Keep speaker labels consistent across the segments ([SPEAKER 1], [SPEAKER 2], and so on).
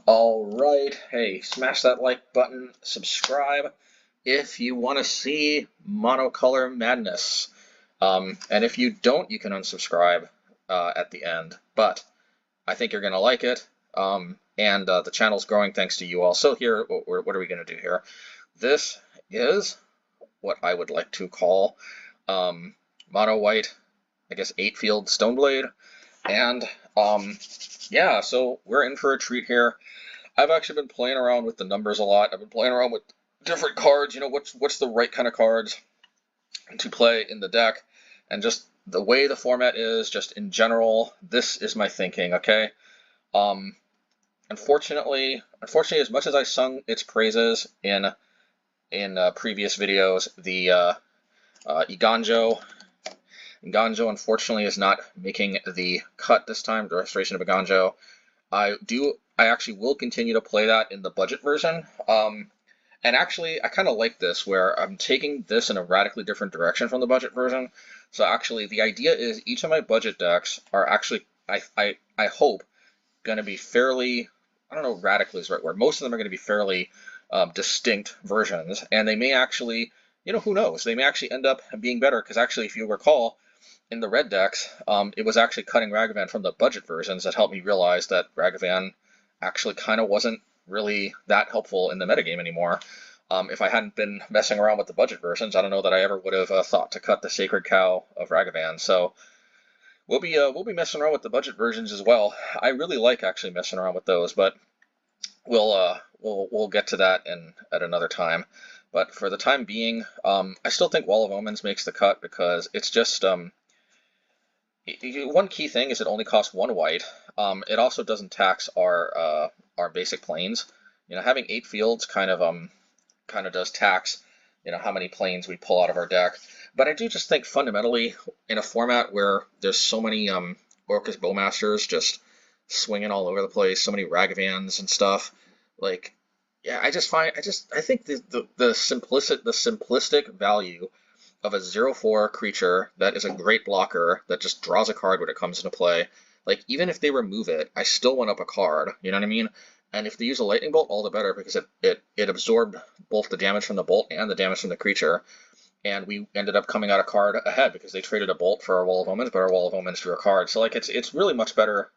[SPEAKER 1] Alright, hey, smash that like button, subscribe if you want to see monocolor madness. And if you don't, you can unsubscribe at the end. But I think you're going to like it. And the channel's growing thanks to you all. So here, what are we going to do here? This is what I would like to call mono white, I guess 8-field Stoneblade. And yeah, so we're in for a treat here. I've actually been playing around with the numbers a lot. I've been playing around with different cards, you know, what's the right kind of cards to play in the deck, and just the way the format is, just in general, this is my thinking, okay? Unfortunately, as much as I sung its praises in previous videos, the Iganjo unfortunately is not making the cut this time, the Restoration of Iganjo. I actually will continue to play that in the budget version. And actually, I kind of like this, where I'm taking this in a radically different direction from the budget version. So actually, the idea is each of my budget decks are actually, I hope, going to be fairly, I don't know, radically is the right word. Most of them are going to be fairly distinct versions. And they may actually, you know, who knows? They may actually end up being better, because actually, if you recall, in the red decks, it was actually cutting Ragavan from the budget versions that helped me realize that Ragavan actually kind of wasn't really that helpful in the metagame anymore. If I hadn't been messing around with the budget versions, I don't know that I ever would have thought to cut the Sacred Cow of Ragavan. So we'll be messing around with the budget versions as well. I really like actually messing around with those, but we'll get to that at another time. But for the time being, I still think Wall of Omans makes the cut, because it's just one key thing is it only costs 1 white. It also doesn't tax our basic planes. You know, having 8 fields kind of does tax, you know, how many planes we pull out of our deck. But I do just think fundamentally, in a format where there's so many Orcus Bowmasters just swinging all over the place, so many Ragavans and stuff, like, yeah, I think the simplistic value of a 0/4 creature that is a great blocker that just draws a card when it comes into play. Like, even if they remove it, I still want up a card, you know what I mean? And if they use a lightning bolt, all the better, because it absorbed both the damage from the bolt and the damage from the creature. And we ended up coming out a card ahead because they traded a bolt for our Wall of Omans, but our Wall of Omans drew a card. So like it's really much better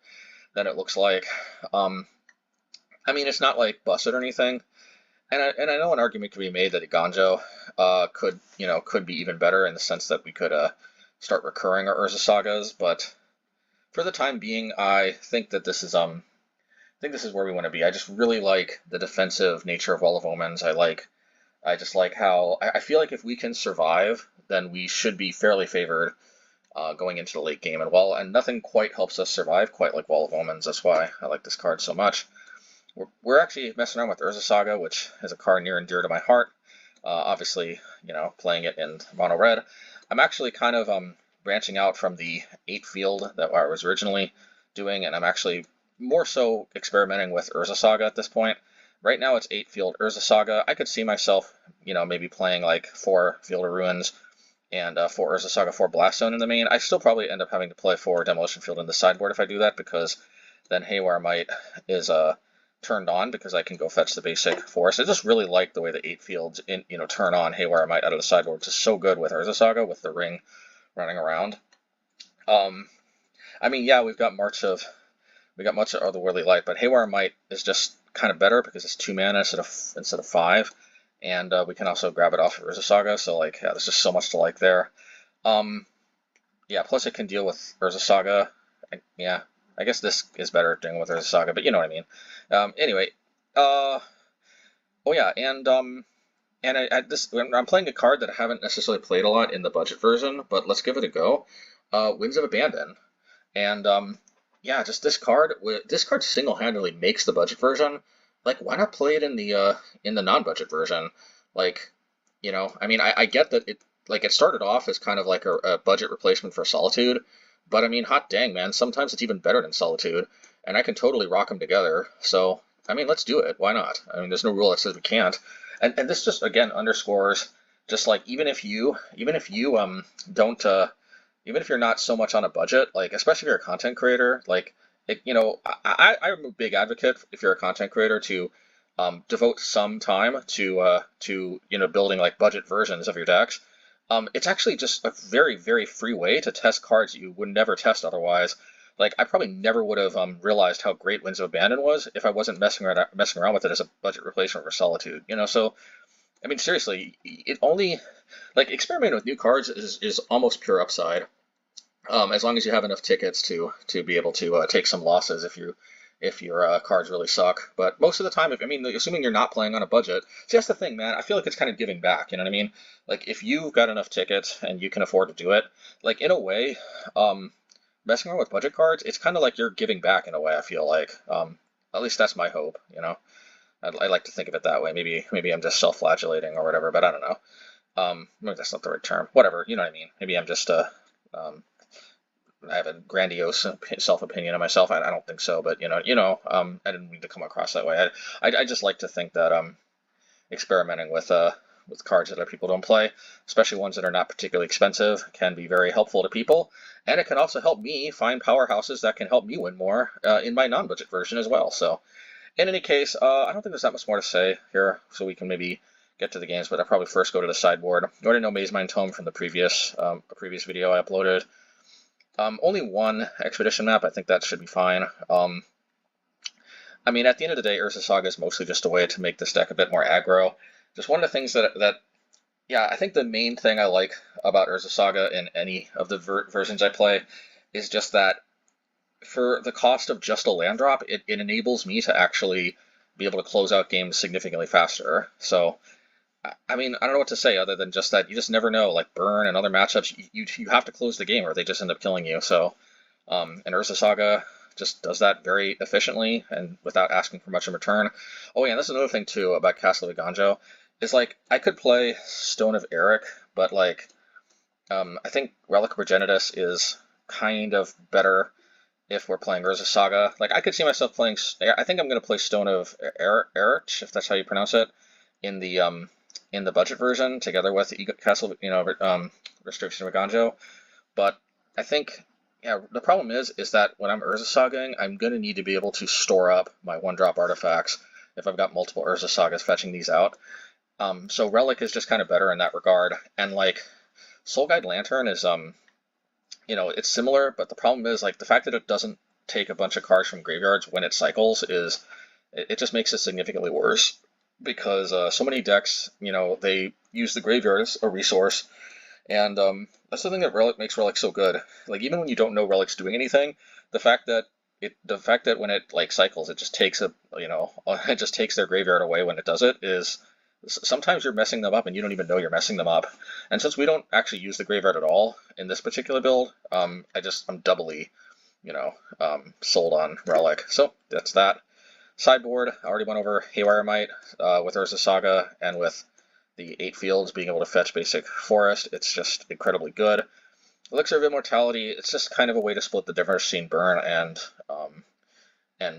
[SPEAKER 1] than it looks like. I mean, it's not like busted or anything. And I know an argument could be made that Iganjo could be even better, in the sense that we could start recurring our Urza sagas, but for the time being, I think that this is where we want to be. I just really like the defensive nature of Wall of Omens. I just like how I feel like if we can survive, then we should be fairly favored going into the late game. And nothing quite helps us survive quite like Wall of Omens. That's why I like this card so much. We're actually messing around with Urza Saga, which is a card near and dear to my heart. Obviously, you know, playing it in mono red. I'm actually kind of branching out from the 8-field that I was originally doing, and I'm actually more so experimenting with Urza Saga at this point. Right now it's 8-field Urza Saga. I could see myself, you know, maybe playing like 4 Field of Ruins and 4 Urza Saga, 4 Blaststone in the main. I still probably end up having to play 4 Demolition Field in the sideboard if I do that, because then Haywire Mite is turned on, because I can go fetch the basic forest. I just really like the way the 8 fields turn on Haywire Mite out of the sideboard. It's just so good with Urza Saga, with the ring running around. I mean, yeah, we've got much of Otherworldly Light, but Haywire Mite is just kind of better because it's 2 mana instead of 5, and we can also grab it off of Urza Saga. So like, yeah, there's just so much to like there. Yeah, plus it can deal with Urza Saga. Yeah, I guess this is better at dealing with Urza Saga, but you know what I mean. Anyway, oh yeah, and I'm playing a card that I haven't necessarily played a lot in the budget version, but let's give it a go. Winds of Abandon, and yeah, just this card single-handedly makes the budget version. Like, why not play it in the non-budget version? Like, you know, I mean, I get that it started off as kind of like a budget replacement for Solitude, but I mean, hot dang, man, sometimes it's even better than Solitude, and I can totally rock them together. So, I mean, let's do it. Why not? I mean, there's no rule that says we can't. And this just again underscores just like even if you don't even if you're not so much on a budget, like especially if you're a content creator, like you know, I'm a big advocate if you're a content creator to devote some time to you know building like budget versions of your decks. It's actually just a very very free way to test cards you would never test otherwise. Like I probably never would have realized how great Winds of Abandon was if I wasn't messing around with it as a budget replacement for Solitude. You know, so I mean seriously, it only like experimenting with new cards is almost pure upside. As long as you have enough tickets to be able to take some losses if your cards really suck. But most of the time, if I mean, assuming you're not playing on a budget, see that's the thing, man. I feel like it's kind of giving back. You know what I mean? Like if you've got enough tickets and you can afford to do it, like in a way, messing around with budget cards, it's kind of like you're giving back in a way. I feel like, at least that's my hope. You know, I like to think of it that way. Maybe I'm just self-flagellating or whatever, but I don't know. Maybe that's not the right term. Whatever, you know what I mean? Maybe I'm just um, I have a grandiose self-opinion of myself. I don't think so, but I didn't mean to come across that way. I just like to think that experimenting with cards that other people don't play, especially ones that are not particularly expensive, can be very helpful to people, and it can also help me find powerhouses that can help me win more in my non-budget version as well. So, in any case, I don't think there's that much more to say here, so we can maybe get to the games. But I'll probably first go to the sideboard. You already know Mazemind Tome from the previous video I uploaded. Only one expedition map. I think that should be fine. I mean, at the end of the day, Urza Saga is mostly just a way to make this deck a bit more aggro. Just one of the things yeah, I think the main thing I like about Urza Saga in any of the versions I play is just that for the cost of just a land drop, it enables me to actually be able to close out games significantly faster. So, I mean, I don't know what to say other than just that you just never know. Like Burn and other matchups, you have to close the game or they just end up killing you. So, and Urza Saga just does that very efficiently and without asking for much in return. Oh yeah, and that's another thing too about Castle Ardenvale is like I could play Stone of Eric, but like I think Relic of Progenitus is kind of better if we're playing Urza Saga. Like I could see myself playing. I think I'm going to play Stone of Eric, if that's how you pronounce it, in the budget version together with Castle, Restriction of Ganjo. But I think, yeah, the problem is that when I'm Urza Sagaing, I'm going to need to be able to store up my one-drop artifacts if I've got multiple Urza Sagas fetching these out. So Relic is just kind of better in that regard. And like Soul Guide Lantern is, it's similar, but the problem is like the fact that it doesn't take a bunch of cards from graveyards when it cycles it just makes it significantly worse. Because so many decks, they use the graveyard as a resource, and that's the thing that makes Relic so good. Like even when you don't know Relic's doing anything, the fact that when it like cycles, it just takes it just takes their graveyard away when it does it is sometimes you're messing them up and you don't even know you're messing them up. And since we don't actually use the graveyard at all in this particular build, I'm doubly, sold on Relic. So that's that. Sideboard, I already went over Haywire Mite with Urza Saga and with the 8 fields being able to fetch basic forest. It's just incredibly good. Elixir of Immortality, it's just kind of a way to split the difference between Burn and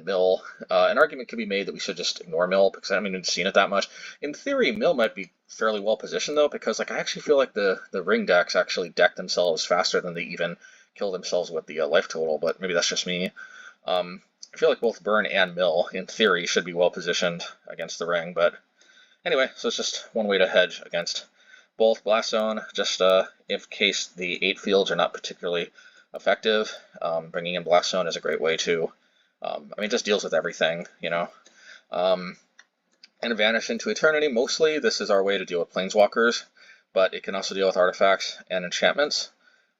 [SPEAKER 1] Mill. An argument could be made that we should just ignore Mill because I haven't even seen it that much. In theory, Mill might be fairly well positioned though because like I actually feel like the ring decks actually deck themselves faster than they even kill themselves with the life total, but maybe that's just me. I feel like both Burn and Mill, in theory, should be well positioned against the ring, but anyway, so it's just one way to hedge against both. Blast Zone, just in case the 8 fields are not particularly effective, bringing in Blast Zone is a great way to, it just deals with everything, And Vanish into Eternity, mostly this is our way to deal with Planeswalkers, but it can also deal with artifacts and enchantments,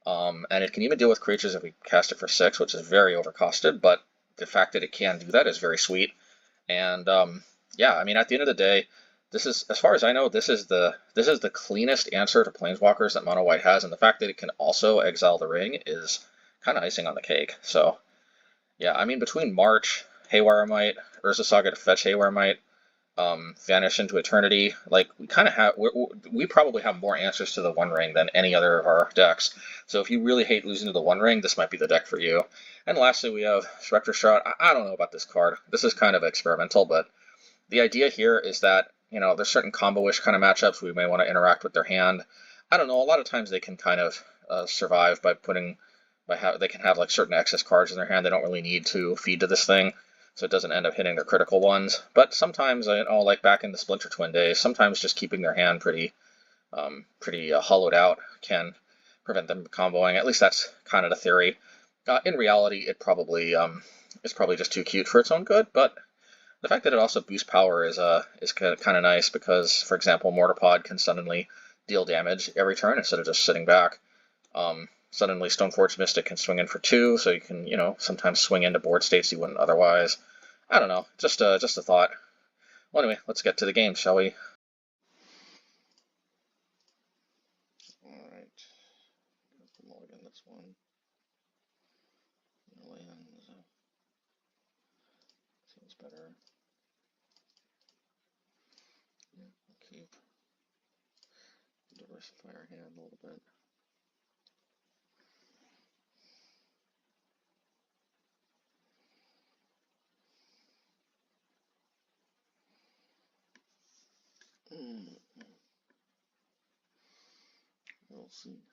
[SPEAKER 1] and it can even deal with creatures if we cast it for 6, which is very overcosted, but the fact that it can do that is very sweet. And yeah, I mean, at the end of the day, this is, as far as I know, this is the cleanest answer to Planeswalkers that Mono White has, and the fact that it can also exile the ring is kind of icing on the cake. So yeah, I mean, between March, Haywire Mite, Urza Saga to fetch Haywire Mite, Vanish into Eternity, like we kind of have, we probably have more answers to the One Ring than any other of our decks. So if you really hate losing to the One Ring, this might be the deck for you. And lastly, we have Specter Shroud. I don't know about this card. This is kind of experimental, but the idea here is that, there's certain combo-ish kind of matchups we may want to interact with their hand. I don't know, a lot of times they can kind of survive by putting they can have like certain excess cards in their hand. They don't really need to feed to this thing, so it doesn't end up hitting their critical ones. But sometimes, you know, like back in the Splinter Twin days, sometimes just keeping their hand pretty hollowed out can prevent them comboing. At least that's kind of the theory. In reality, it's probably just too cute for its own good, but the fact that it also boosts power is kind of nice because, for example, Mortarpod can suddenly deal damage every turn instead of just sitting back. Suddenly, Stoneforge Mystic can swing in for 2, so you can, you know, sometimes swing into board states you wouldn't otherwise. I don't know, just a thought. Well, anyway, let's get to the game, shall we? Alright, mulligan this one. Lands. Seems better. Yeah, we'll keep. Diversify our hand a little bit. We'll see.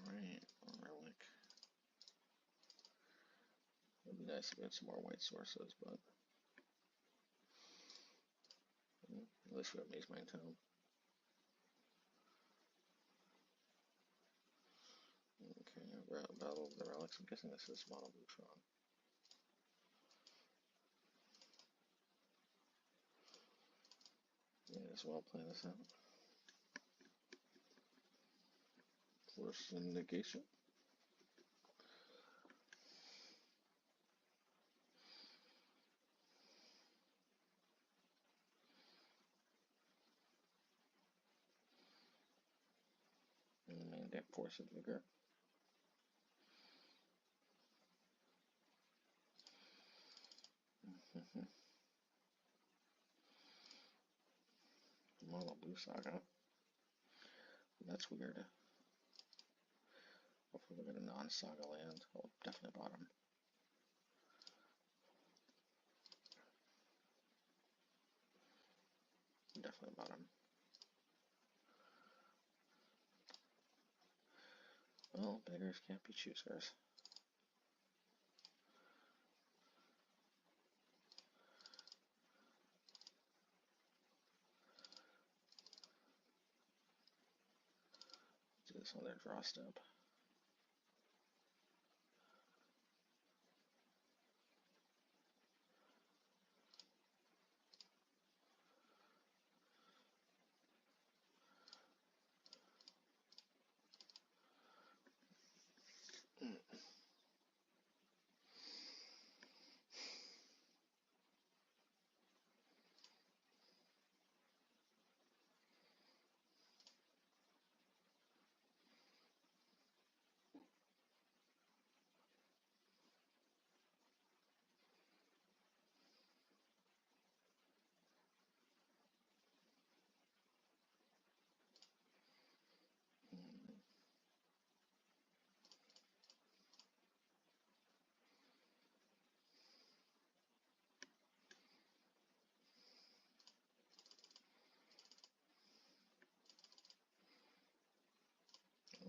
[SPEAKER 1] Alright, Relic. It would be nice if we had some more white sources, but at least we have Mazemind Tome. Okay, Battle of the Relics. I'm guessing this is Mono Blue Tron. May as well play this out. Force and negation. And the main deck Force of Vigor. Mono Blue Saga. That's weird. Hopefully we get a non-Saga land. Oh, definitely bottom. Definitely bottom. Well, beggars can't be choosers. Do this on their draw step.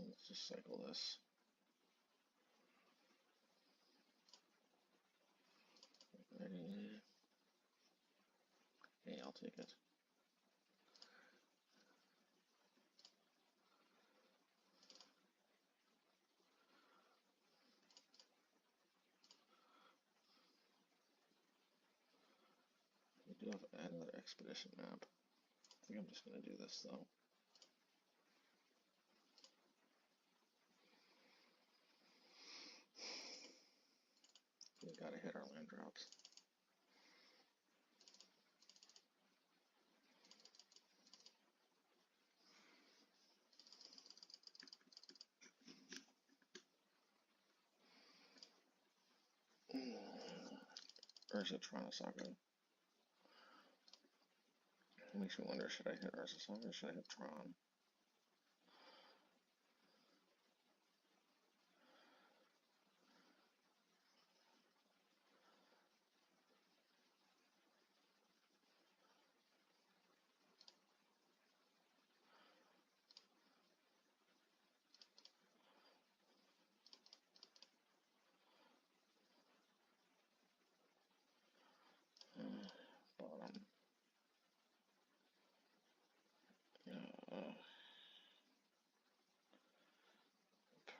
[SPEAKER 1] Let's just cycle this. Ready? Okay, I'll take it. We do have another expedition map. I think I'm just going to do this though. We gotta hit our land drops. Urza Tron Saga. It makes me wonder, should I hit Urza Saga or should I hit Tron?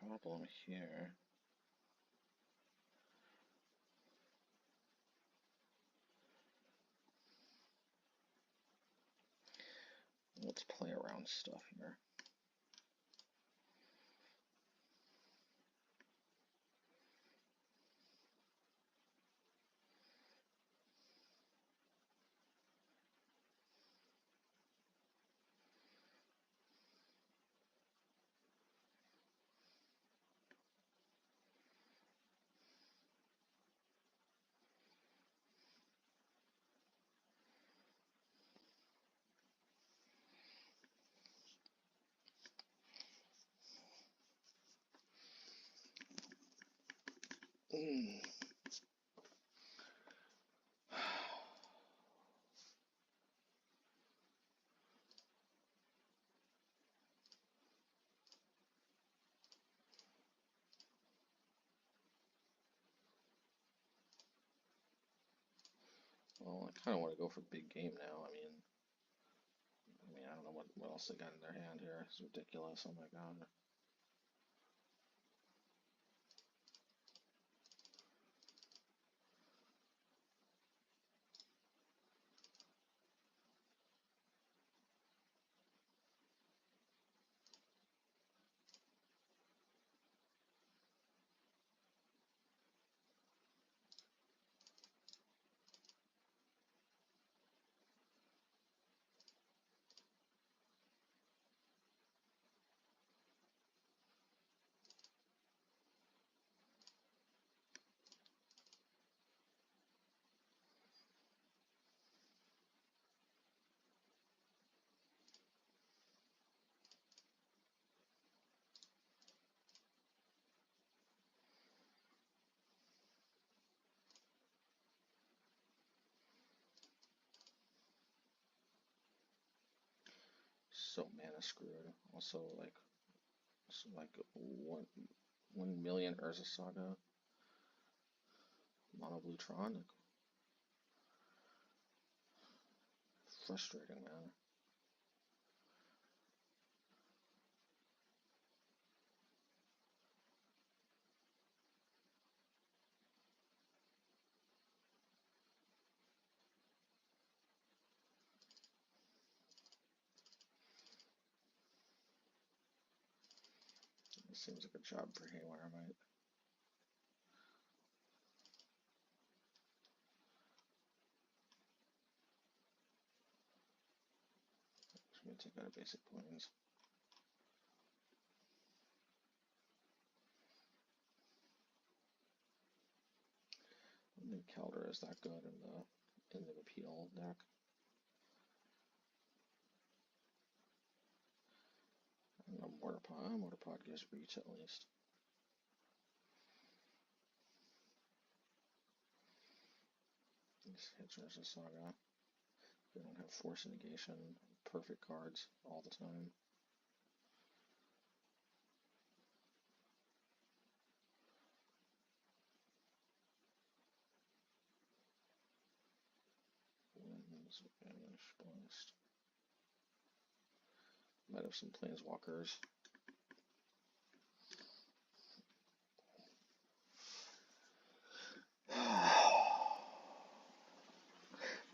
[SPEAKER 1] problem here. Let's play around stuff here. Well, I kind of want to go for big game now. I mean, I don't know what else they got in their hand here. It's ridiculous. Oh my god. So mana screwed. Also, like 1 million Urza Saga. Mono blue Tron. Like, frustrating, man. This seems like a job for Haywire Mite. Just gonna take out a basic plains. I don't think Kaldra is that good in the repeal deck. I don't know, Mortarpod gives reach at least. These hits Urza Saga. They don't have force negation. Perfect cards all the time. Winds, Vanish, Blast. Might have some planeswalkers.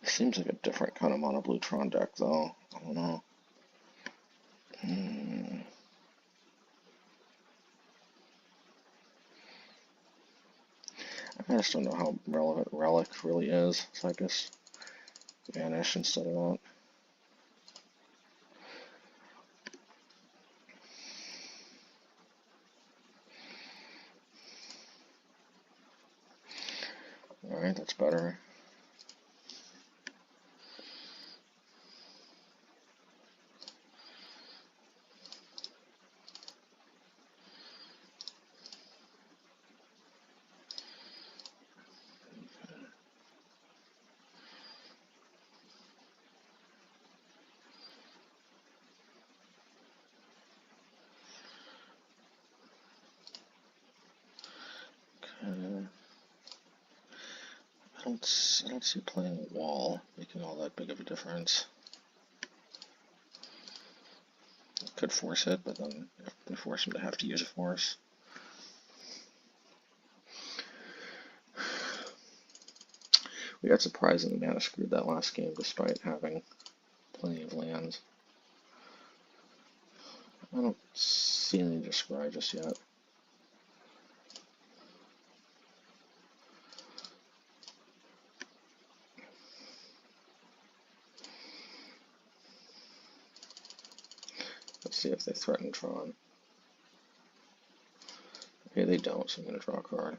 [SPEAKER 1] Seems like a different kind of mono blue Tron deck, though. I don't know. I just don't know how relevant Relic really is, so I guess Vanish instead of that. Alright, that's better. I don't see playing a wall making all that big of a difference. Could force it, but then we force him to have to use a force. We got surprisingly mana screwed that last game despite having plenty of lands. I don't see any to scry just yet. Let's see if they threaten Tron. Okay, they don't, so I'm going to draw a card.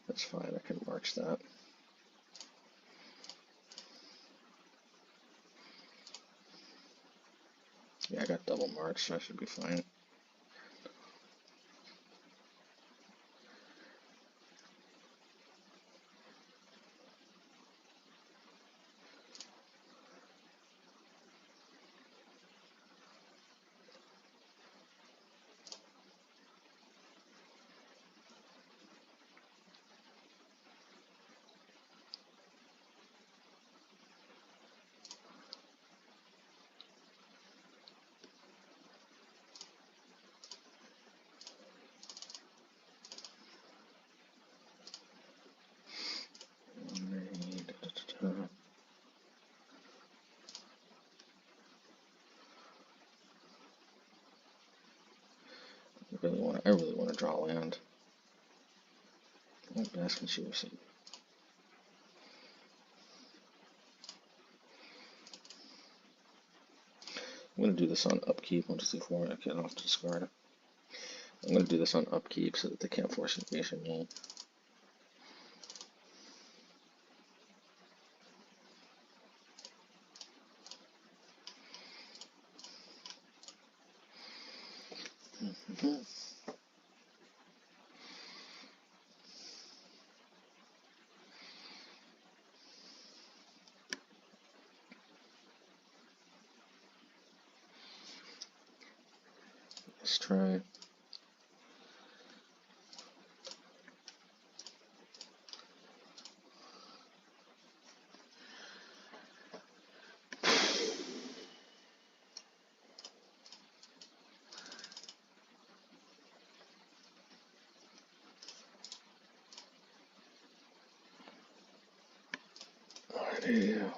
[SPEAKER 1] That's fine, I can march that. Yeah, I got double march, so I should be fine. I really want to draw land. Oh, Baskin she was saying. I'm going to do this on upkeep. 1, 2, 3, 4. Okay, I don't have to discard it. I'm going to do this on upkeep so that they can't force invasion me. Let's try. Alrighty.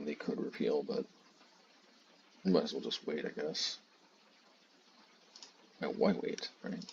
[SPEAKER 1] They could repeal, but might as well just wait, I guess. No, why wait, right?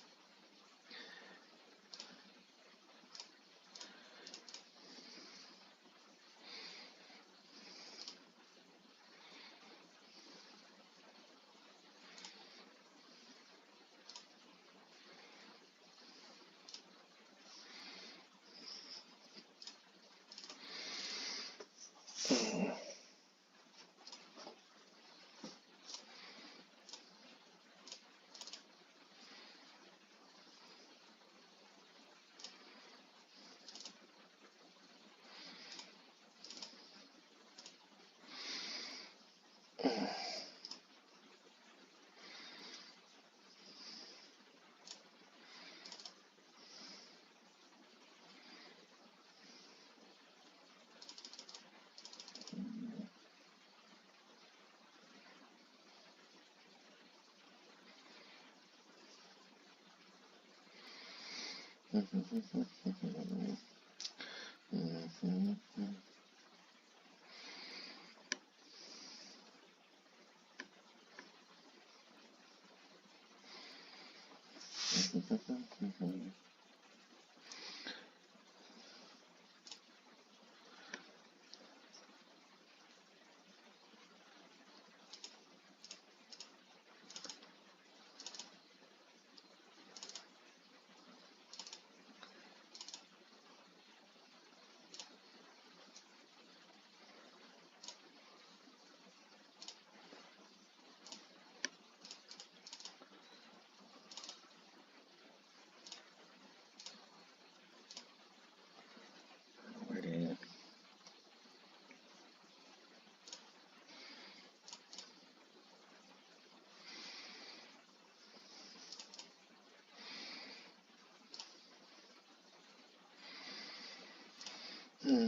[SPEAKER 2] Okay,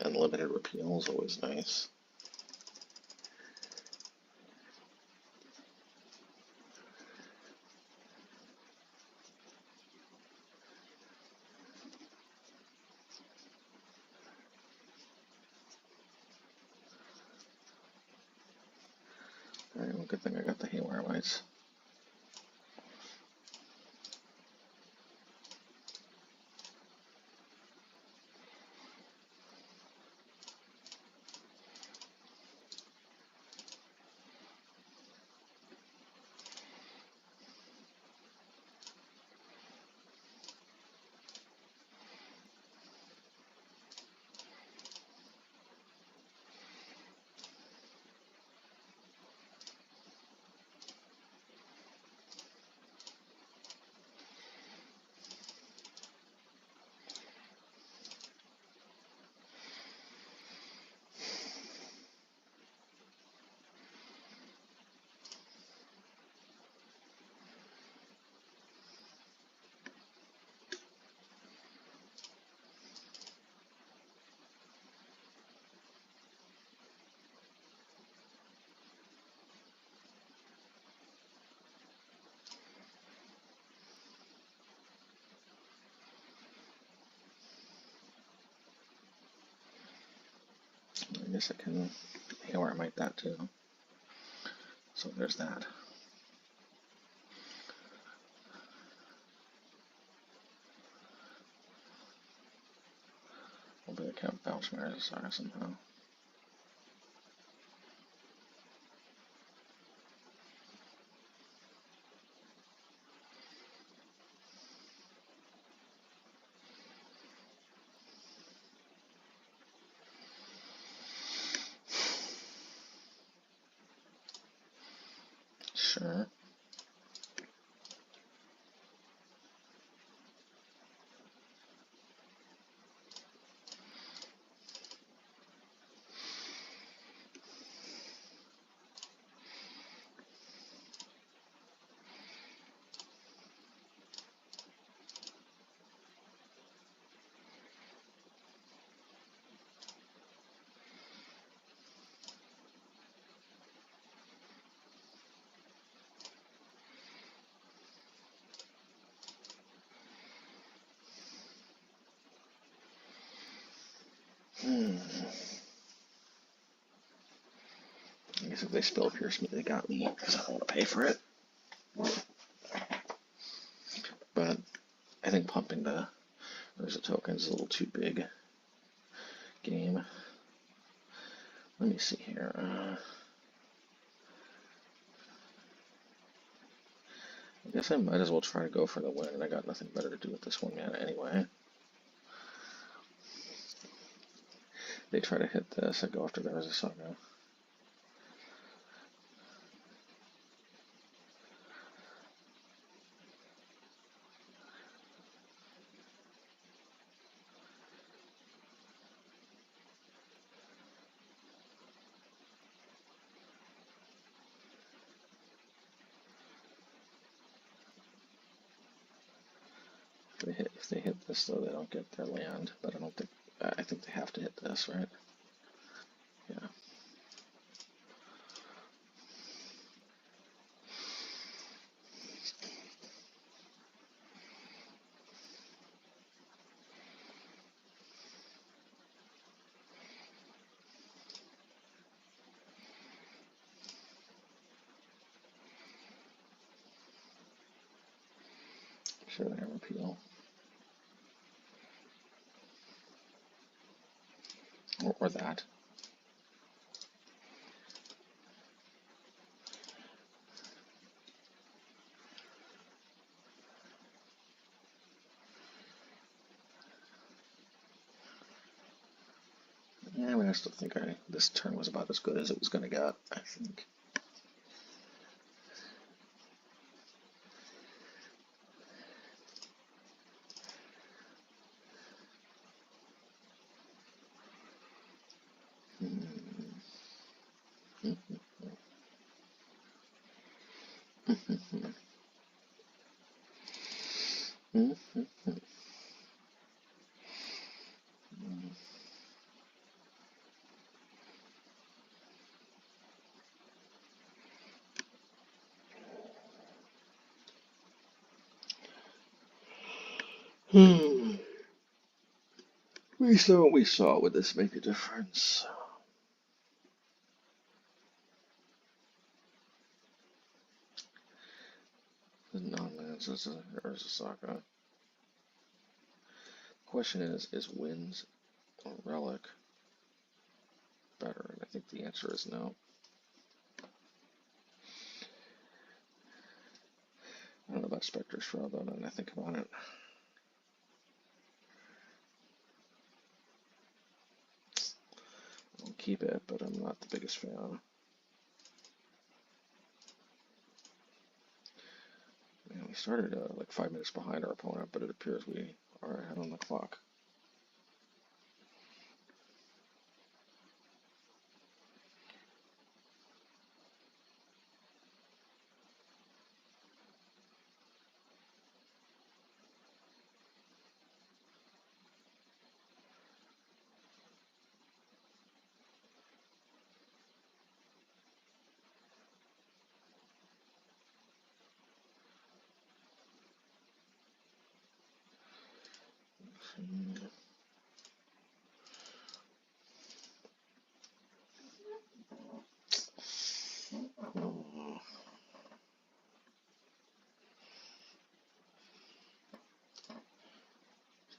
[SPEAKER 2] unlimited repeal is always nice. Alright, well, good thing I got the Haywire Mites. I guess I can Haywire Mite that too. So there's that. Hopefully I can't bounce my Saga somehow. Sure. I guess if they spell pierce me, they got me because I don't want to pay for it. But I think pumping the Urza tokens is a little too big game. Let me see here. I guess I might as well try to go for the win, and I got nothing better to do with this 1 mana anyway. They try to hit this, I go after the Urza Saga. If they hit this, though, they don't get their land. But I don't think. I think they have to hit this, right? Yeah. Sure, they have repeal. Or that. Yeah, I mean, I still think this turn was about as good as it was going to get, I think. Hmm. We saw what we saw. Would this make a difference? The non-lands is a Urza Saga. Question is Winds or Relic better? And I think the answer is no. I don't know about Specter Shroud though, now that I think about it. I'll keep it, but I'm not the biggest fan. Man, we started like 5 minutes behind our opponent, but it appears we are ahead on the clock.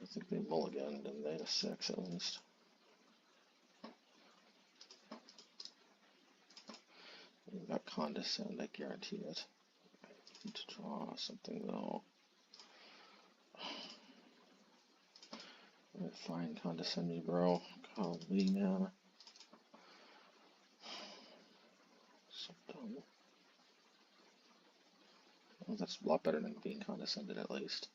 [SPEAKER 2] I think they mulliganed and they had a 6 at least. We got Condescend, I guarantee it. I need to draw something though. Alright, fine, Condescend me, bro. Golly, man. So dumb. Well, that's a lot better than being condescended at least.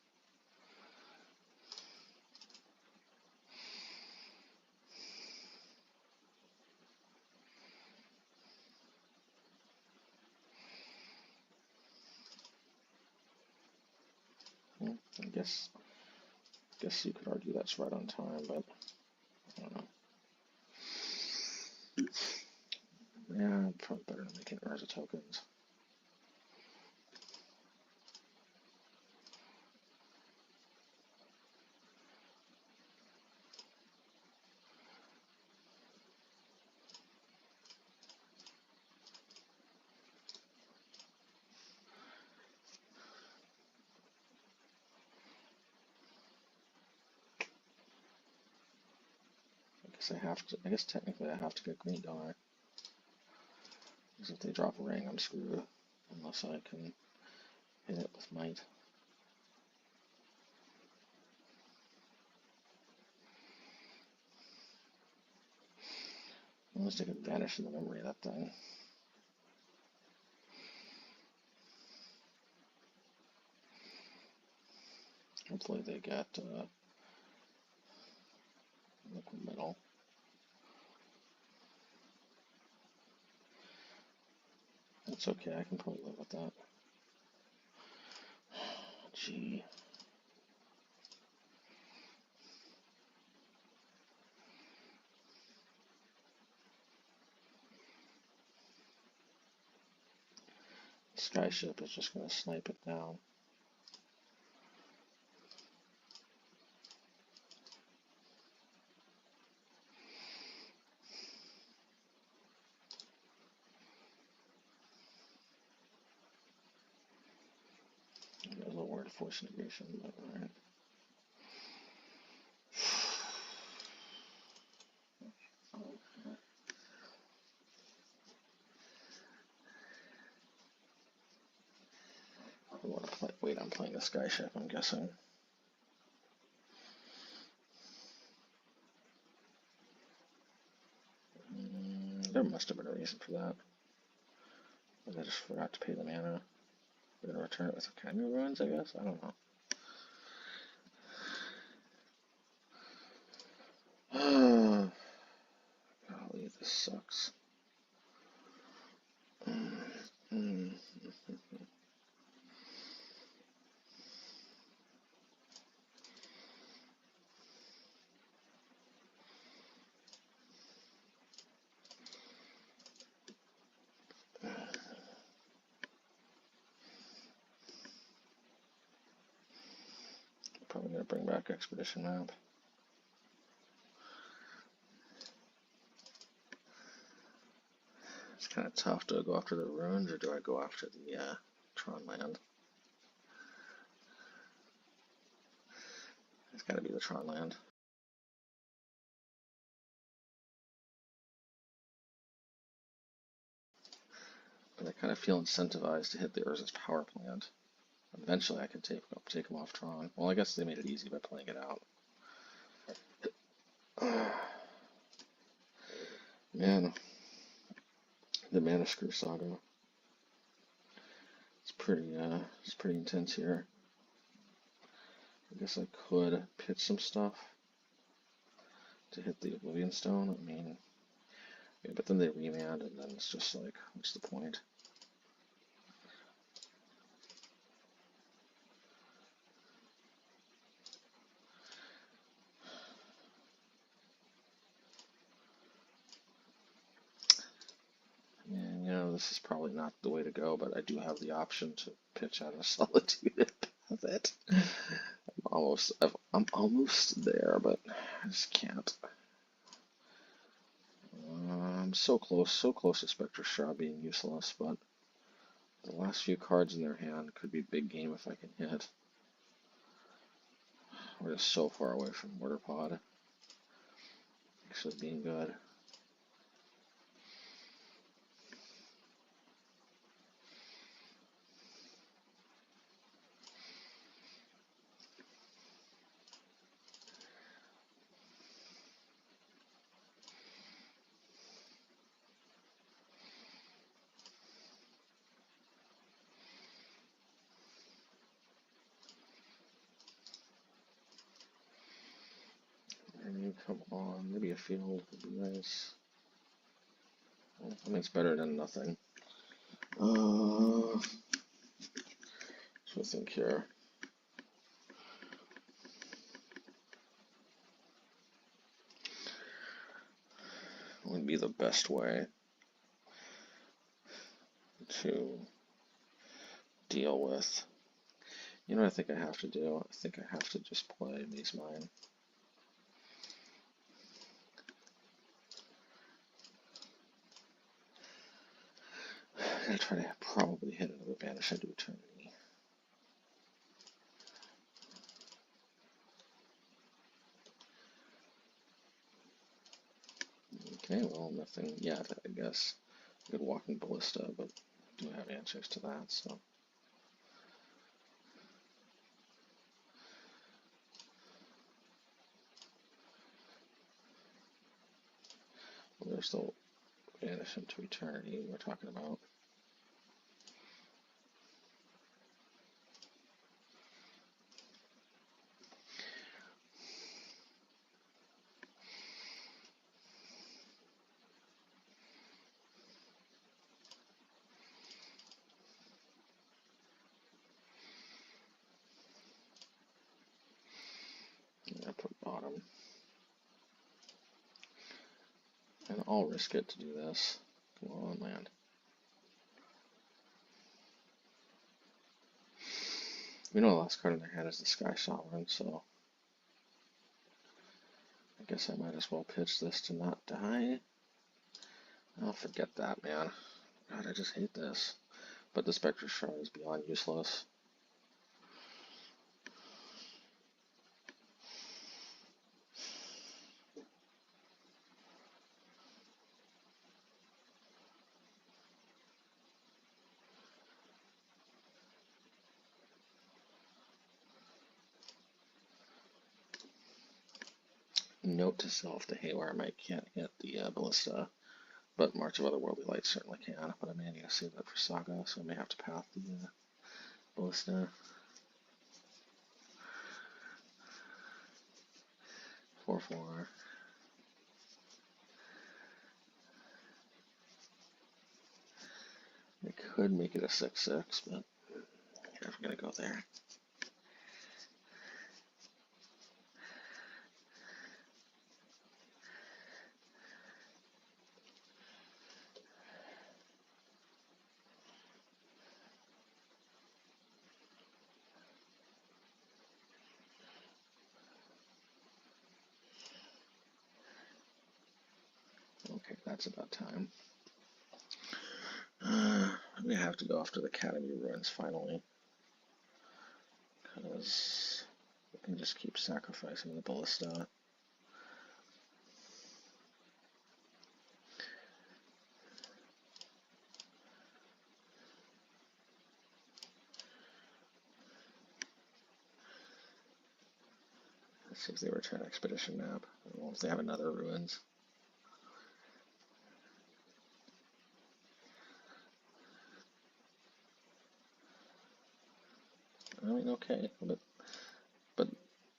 [SPEAKER 2] I guess you could argue that's right on time, but I don't know. Yeah, probably better than making Urza tokens. I guess technically I have to get green, don't I? Because if they drop a ring, I'm screwed. Unless I can hit it with Mite. Unless they can vanish in the memory of that thing. Hopefully they get liquid metal. That's okay, I can probably live with that. Gee. Skyship is just going to snipe it down. I'm a little worried of force negation, but alright. I want to wait on playing the Skyship, I'm guessing. There must have been a reason for that. But I just forgot to pay the mana. We're going to return it with Academy Ruins, I guess? I don't know. Golly, this sucks. Probably going to might bring back Expedition Map. It's kind of tough. Do I go after the ruins or do I go after the Tron land? It's got to be the Tron land. But I kind of feel incentivized to hit the Urza's power plant. Eventually I can take them off Tron. Well, I guess they made it easy by playing it out. Man, the Mana Screw Saga. It's pretty intense here. I guess I could pitch some stuff to hit the Oblivion Stone. I mean, yeah, but then they remand, and then it's just like, what's the point? And, you know, this is probably not the way to go, but I do have the option to pitch out of Solitude with it. I'm almost there, but I just can't. I'm so close to Specter Shroud being useless, but the last few cards in their hand could be big game if I can hit. We're just so far away from Mortarpod actually being good. Come on, maybe a field would be nice. Well, I mean, it's better than nothing. So I think here. Would be the best way to deal with. You know what I think I have to do? I think I have to just play Mazemind. I'm gonna try to probably hit another Vanish into Eternity. Okay, well, nothing yet, I guess. Good Walking Ballista, but I do have answers to that, so. Well, there's the Vanish into Eternity we're talking about. I put bottom. And I'll risk it to do this. Come on, land. We know the last card in their hand is the Sky Sovereign, so I guess I might as well pitch this to not die. I'll forget that, man. God, I just hate this. But the Spectre Shroud is beyond useless. Note to self, the Haywire Mite can't hit the Ballista, but March of Otherworldly Light certainly can. But I may need to save that for Saga, so I may have to path the Ballista. 4/4. I could make it a 6/6, but I'm gonna go there. Okay, that's about time. We have to go after the Academy Ruins finally. Because we can just keep sacrificing the Ballista. Let's see if they return Expedition Map. I don't know if they have another Ruins. I mean, okay, but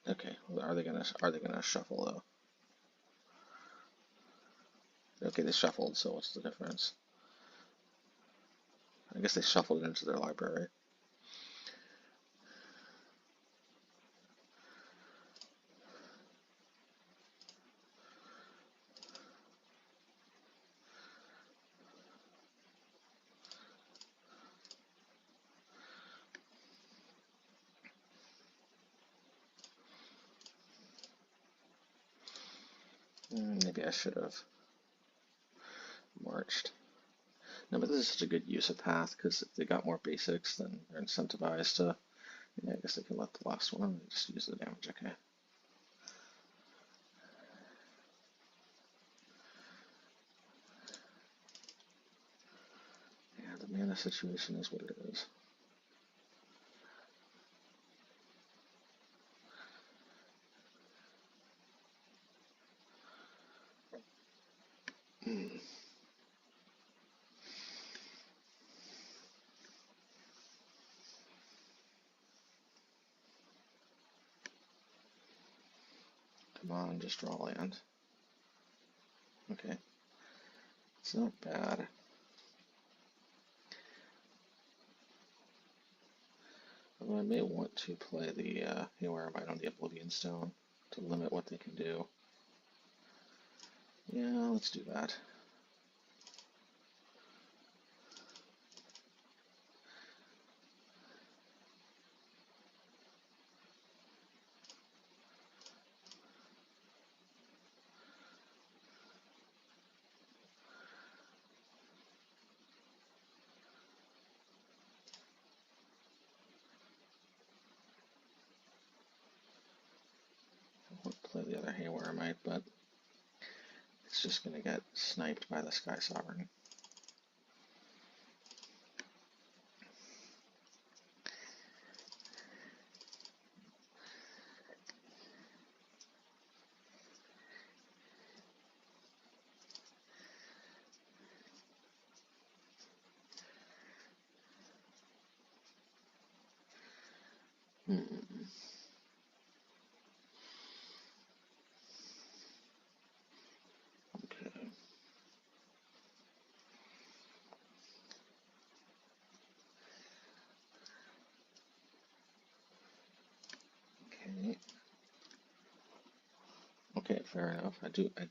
[SPEAKER 2] okay. Are they gonna shuffle though? Okay, they shuffled. So what's the difference? I guess they shuffled it into their library. Maybe I should have marched. No, but this is such a good use of path because if they got more basics, then they're incentivized to. Yeah, I guess they can let the last one and just use the damage. Okay. Yeah, the mana situation is what it is. Come on, just draw land. Okay. It's not bad. Although I may want to play the Haywire Mite on the Oblivion Stone to limit what they can do. Yeah, let's do that. I won't play the other Haywire Mite, but it's just going to get sniped by the Sky Sovereign. Okay. Okay. Okay, fair enough. I think I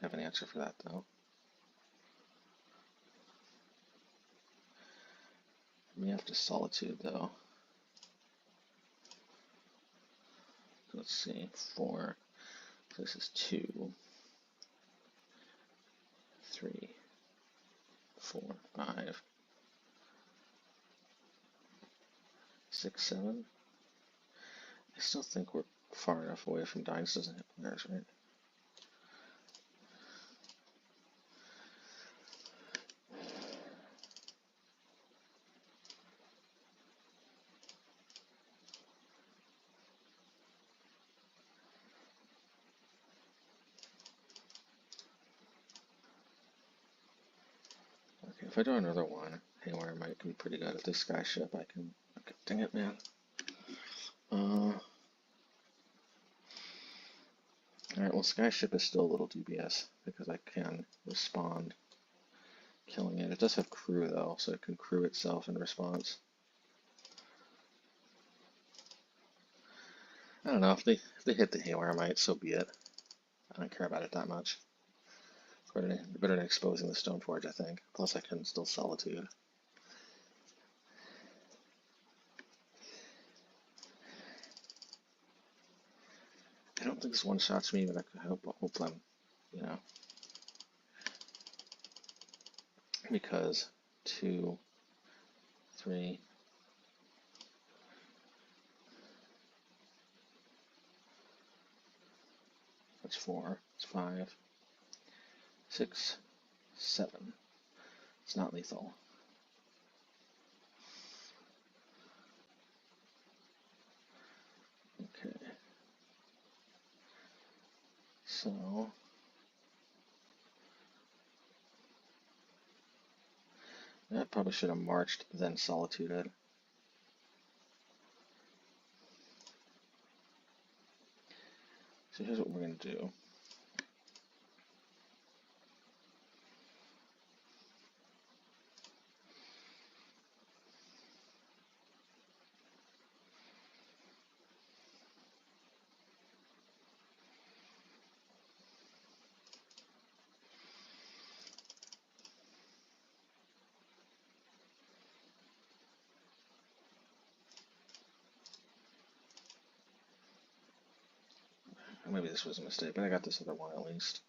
[SPEAKER 2] have an answer for that though. We have to Solitude though. Let's see, 4. This is 2, 3, 4, 5, 6, 7. I still think we're far enough away from dying. This doesn't hit players, right? Okay, if I do another one, Haywire Mite can be pretty good. If they Skyship, I can. Okay, dang it, man. Alright, well, Skyship is still a little dubious because I can respond killing it. It does have crew though, so it can crew itself in response. I don't know, if they hit the Haywire Mite, so be it. I don't care about it that much. It's better than exposing the Stoneforge, I think. Plus I can still Solitude. I don't think this one-shots me, but I hope I'm, you know. because 2, 3, that's 4, it's 5, 6, 7. It's not lethal. Okay. So I probably should have marched, then solituded. So here's what we're going to do. Maybe this was a mistake, but I got this other one at least.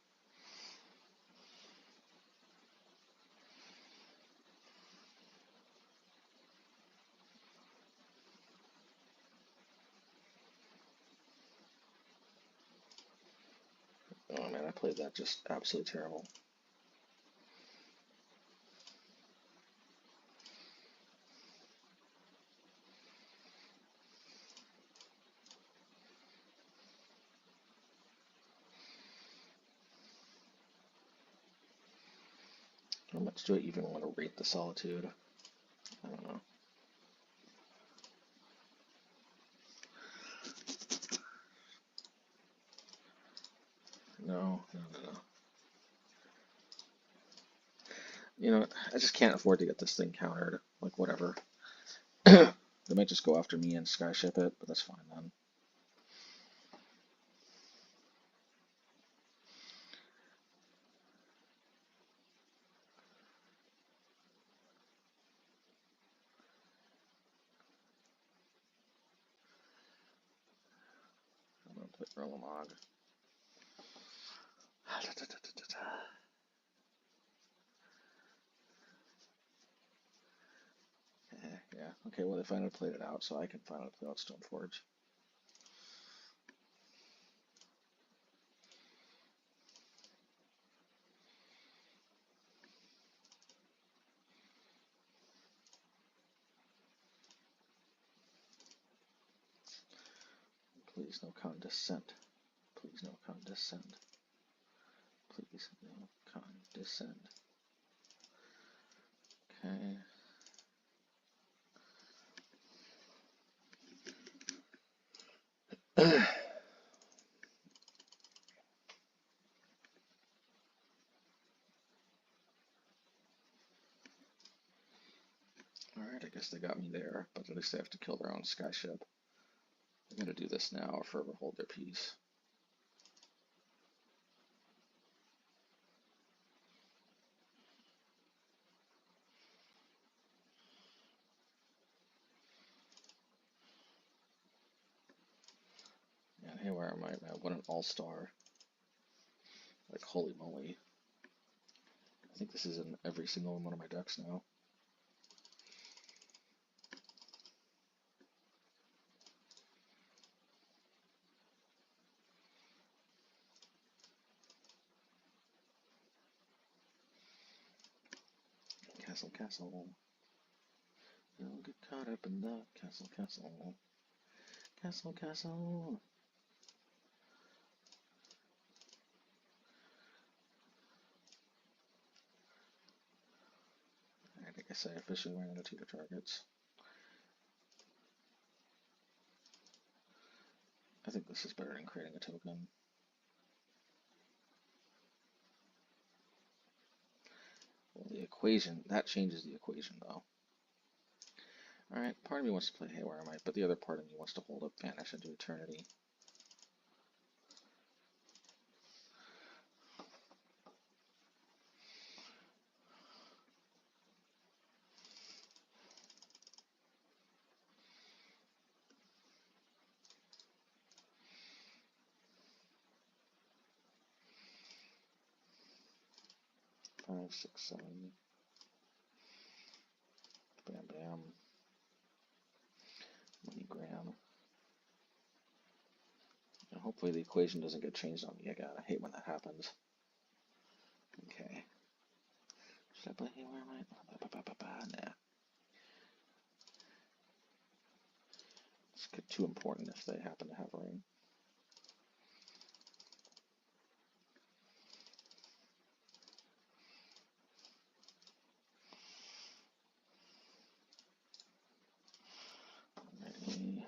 [SPEAKER 2] Oh man, I played that just absolutely terrible. How much do I even want to rate the Solitude? I don't know. No. You know, I just can't afford to get this thing countered. Like, whatever. They might just go after me and skyship it, but that's fine then. I'm gonna put Erlamog. Yeah, okay, well, they finally played it out, so I can finally play out Stoneforge. Please, no condescend. Please, no condescend. Please, no condescend. Okay. Alright, I guess they got me there, but at least they have to kill their own skyship. They're gonna do this now or forever hold their peace. Man, Haywire Mite, man, what an all-star. Like, holy moly. I think this is in every single one of my decks now. Castle, castle. Don't get caught up in the castle, castle. Castle, castle. Alright, I guess I officially ran into 2 targets. I think this is better than creating a token. Well, the equation, that changes the equation though. Alright, part of me wants to play Haywire Mite, but the other part of me wants to hold up Vanish into eternity. Five, 6, 7. bam. MoneyGram. And hopefully the equation doesn't get changed on me again. I hate when that happens. Okay. Should I play Haywire Mite? Nah. It's too important if they happen to have rain. Alrighty.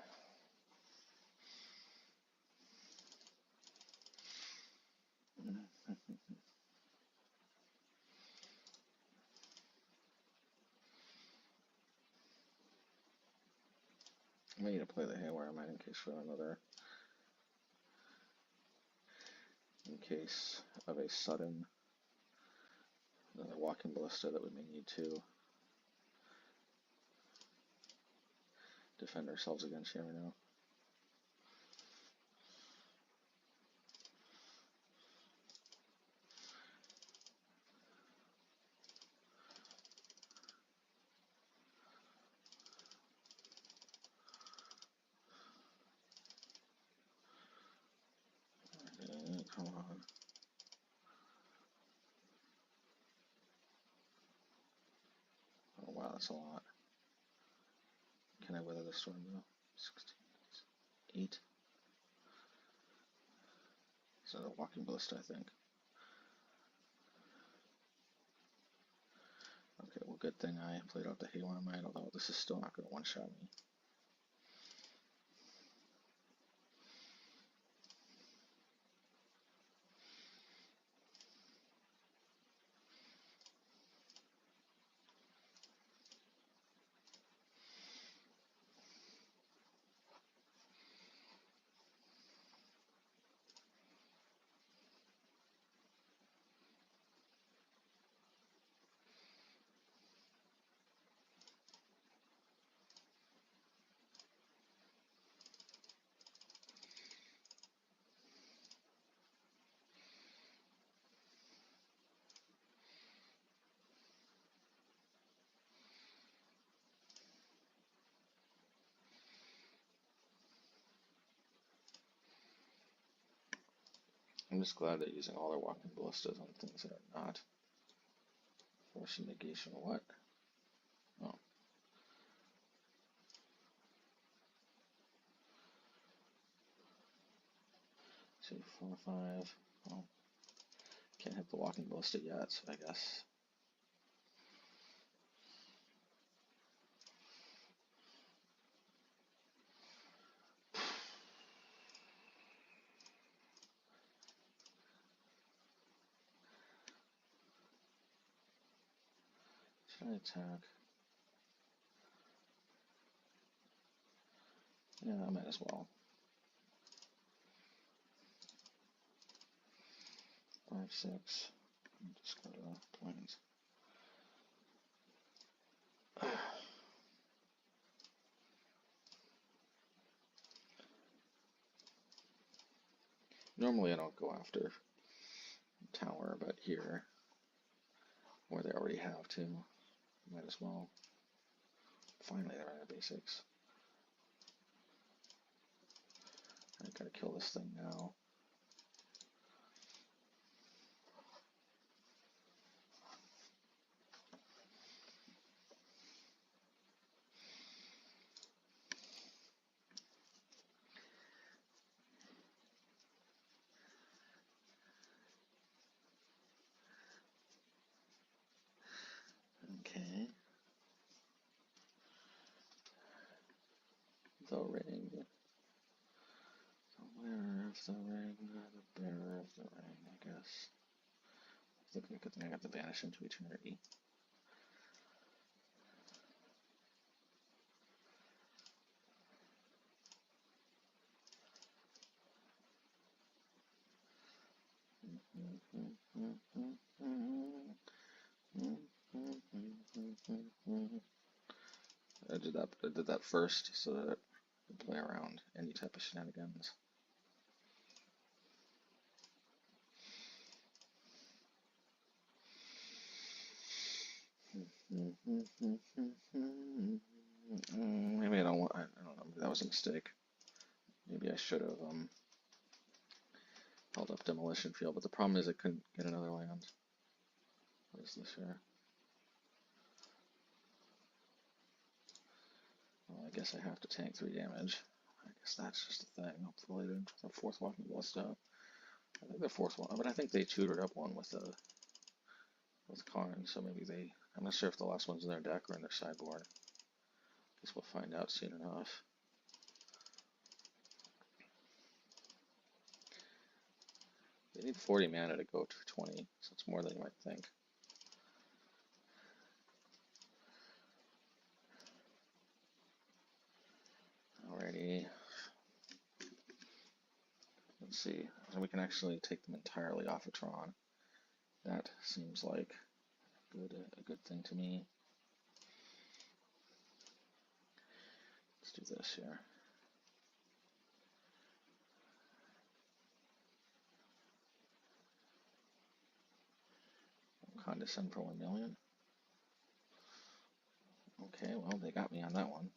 [SPEAKER 2] I need to play the Haywire Mite in case of a sudden another Walking Ballista that we may need to defend ourselves against. You never know. Come on. Oh wow, that's a lot. Can I weather the storm though? 16, 8. So the Walking Ballista, I think. Okay, well, good thing I played out the Haywire Mite, although this is still not going to one-shot me. I'm just glad they're using all their Walking Ballistas on things that are not forcing negation. What? Oh. 2, 4, 5. Well, can't hit the Walking Ballista yet, so I guess. Should I attack? Yeah, I might as well. 5, 6. Just go to the plains. Normally I don't go after tower, but here, where they already have to, might as well. Finally, they're at basics. I gotta kill this thing now. Okay. The ring. The wearer of the ring, the bearer of the ring, I guess. I think good thing I got the Vanish into eternity. I did that first so that I can play around any type of shenanigans. Maybe I don't want. I don't know. Maybe that was a mistake. Maybe I should have held up Demolition Field, but the problem is I couldn't get another land. What is this here? Well, I guess I have to tank 3 damage. I guess that's just a thing. Hopefully, the fourth Walking Ballista up. I think the fourth one, but I think they tutored up one with Karn, so maybe they. I'm not sure if the last one's in their deck or in their sideboard. Guess we'll find out soon enough. They need 40 mana to go to 20, so it's more than you might think. Alrighty. Let's see. And we can actually take them entirely off of Tron. That seems like a good thing to me. Let's do this here. Condescend for 1 million. Okay, well, they got me on that one.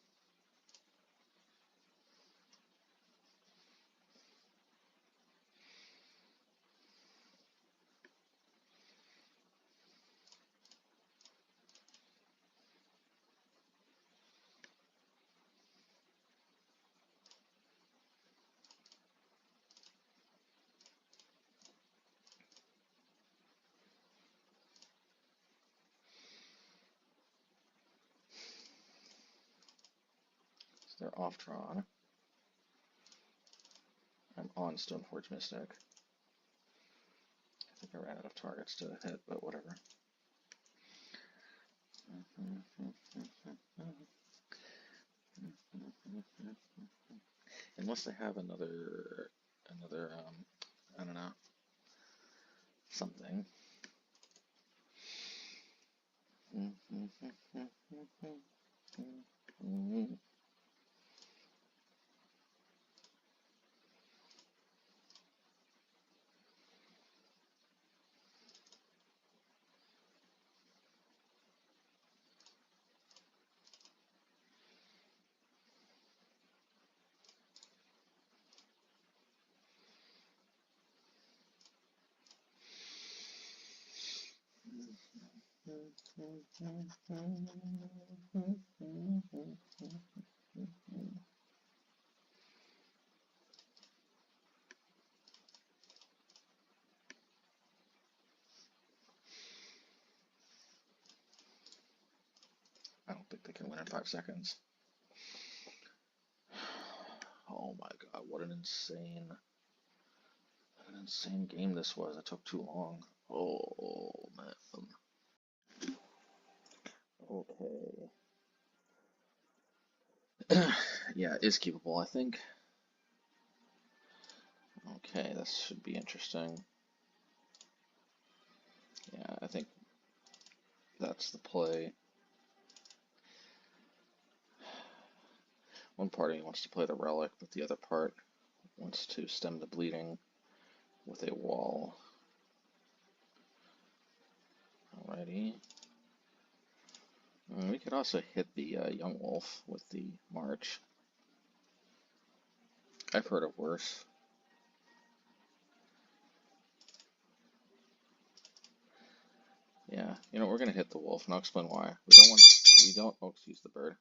[SPEAKER 2] So they're off Tron. I'm on Stoneforge Mystic. I think I ran out of targets to hit, but whatever. Unless they have another, I don't know, something. I don't think they can win in 5 seconds. Oh my god, what an insane game this was. It took too long. Oh man. Okay. Yeah, it is keepable, I think. Okay, this should be interesting. Yeah, I think that's the play. One party wants to play the Relic, but the other part wants to stem the bleeding with a wall. Alrighty. We could also hit the Yawgmoth with the March. I've heard of worse. Yeah, you know, we're gonna hit the wolf, and I'll explain why. Oh, excuse the bird.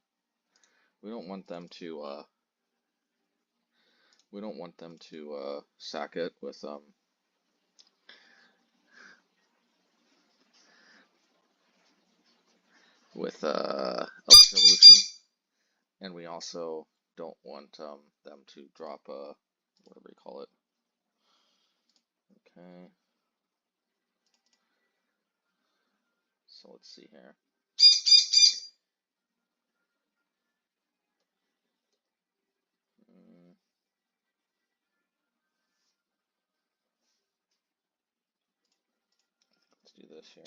[SPEAKER 2] We don't want them to, sack it with, Elixir Evolution. And we also don't want, them to drop, whatever you call it. Okay. So let's see here. Let's do this here.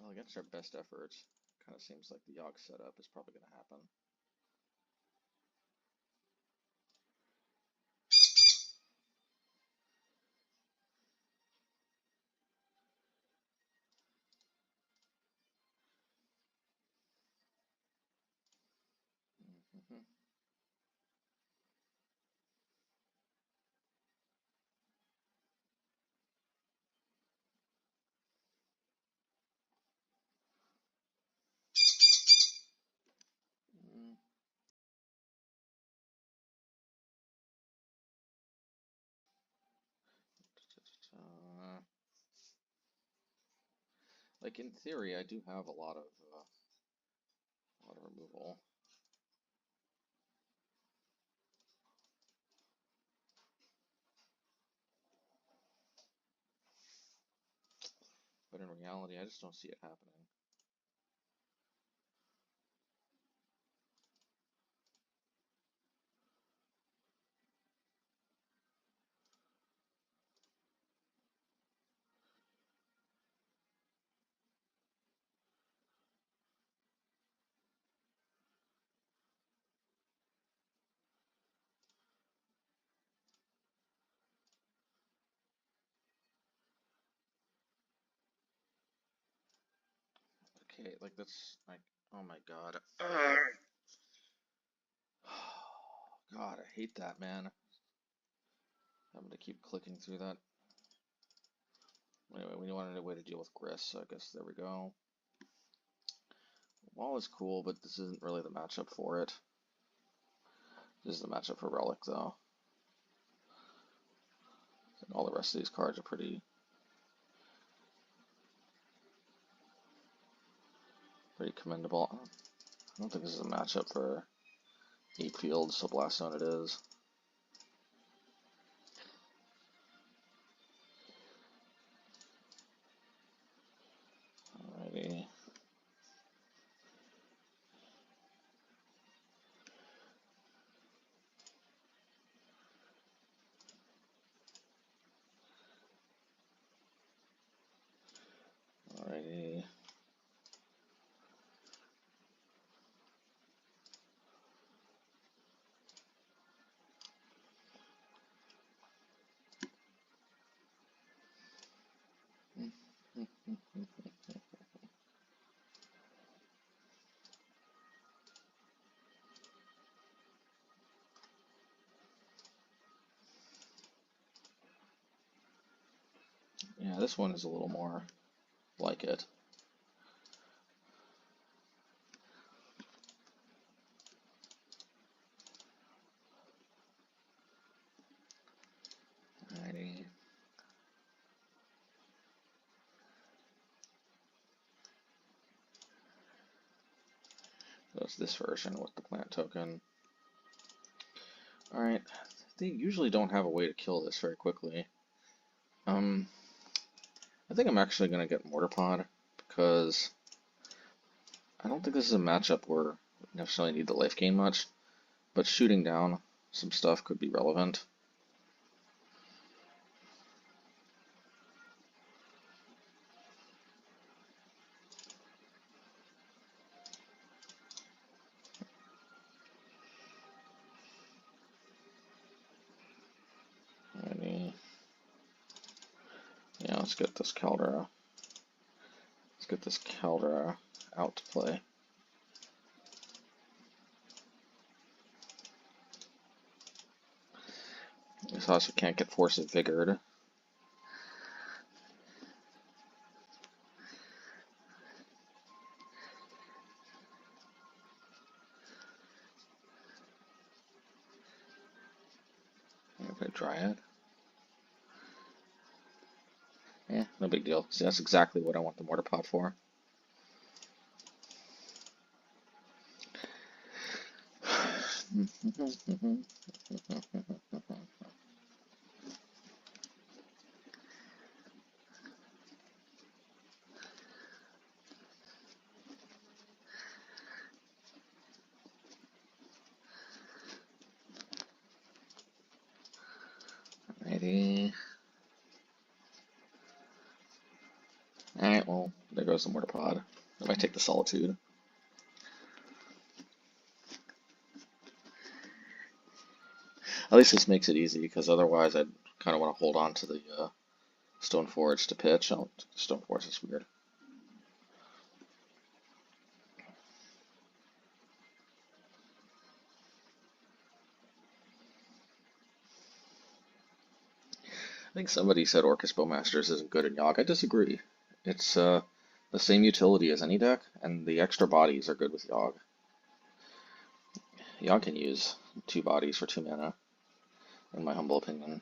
[SPEAKER 2] Well, against our best efforts, kind of seems like the Yogg setup is probably going to happen. Mm-hmm. Mm. Like in theory, I do have a lot of removal. But in reality, I just don't see it happening. Okay, like that's like, oh my god. God, I hate that, man. Having to keep clicking through that. Anyway, we wanted a way to deal with Gris, so I guess there we go. Wall is cool, but this isn't really the matchup for it. This is the matchup for Relic, though. And all the rest of these cards are pretty commendable. I don't think this is a matchup for 8 fields, so Blast Zone it is. Alrighty. Alrighty. Yeah, this one is a little more like it. Alrighty. So it's this version with the plant token. Alright, they usually don't have a way to kill this very quickly. I think I'm actually going to get Mortarpod, because I don't think this is a matchup where we necessarily need the life gain much, but shooting down some stuff could be relevant. Alrighty. Yeah, let's get this Kaldra. Let's get this Kaldra out to play. This also can't get Force of Vigored. Okay, Dryad. Yeah, no big deal. See, that's exactly what I want the Mortarpod for. Alrighty. Alright, well, there goes the Mortarpod. I might take the Solitude. At least this makes it easy, because otherwise I'd kind of want to hold on to the Stoneforge to pitch. Oh, Stoneforge is weird. I think somebody said Orcus Bowmasters isn't good in Yawg. I disagree. It's the same utility as any deck, and the extra bodies are good with Yawg. Yawg can use 2 bodies for 2 mana, in my humble opinion.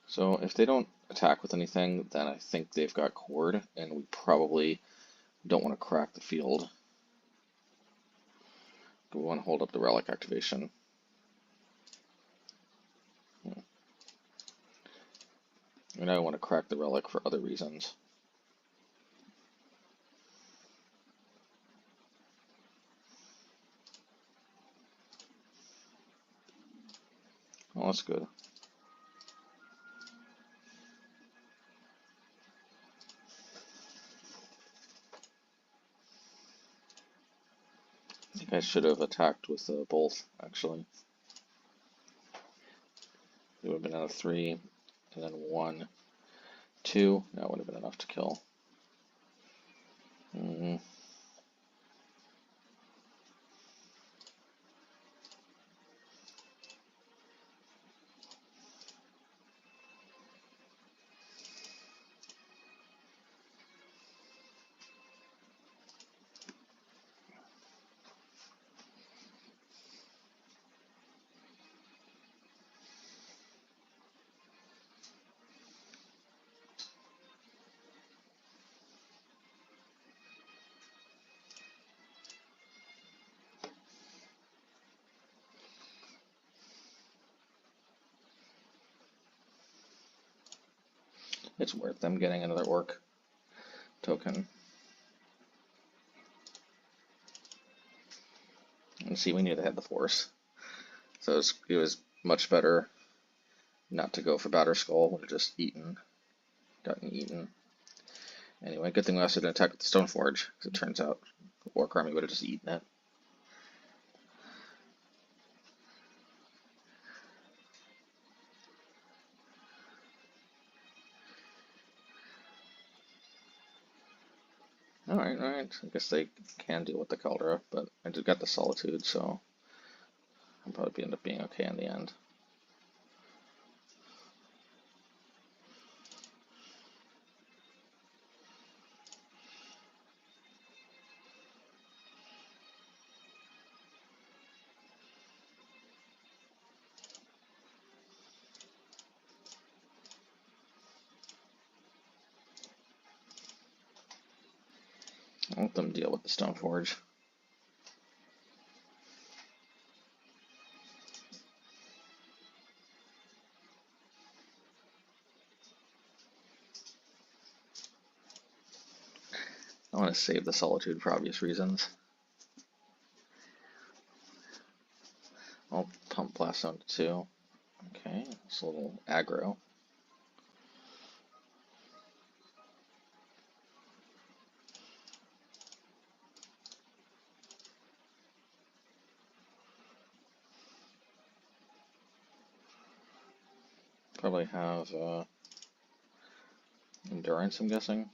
[SPEAKER 2] So if they don't attack with anything, then I think they've got Cord, and we probably don't want to crack the field. We want to hold up the Relic activation. And I want to crack the Relic for other reasons. Well, that's good. I think I should have attacked with both, actually. It would have been out of 3, and then 1, 2. That would have been enough to kill. It's worth them getting another Orc token. And see, we knew they had the Force. So it was much better not to go for Batterskull. Would have just gotten eaten. Anyway, good thing we also didn't attack with the Stoneforge, because it turns out the Orc army would have just eaten it. Alright, I guess they can deal with the Kaldra, but I just got the Solitude, so I'll probably end up being okay in the end. I'll let them deal with the Stoneforge. I want to save the Solitude for obvious reasons. I'll pump Blast Zone to 2. Okay, it's a little aggro. Probably have Endurance, I'm guessing.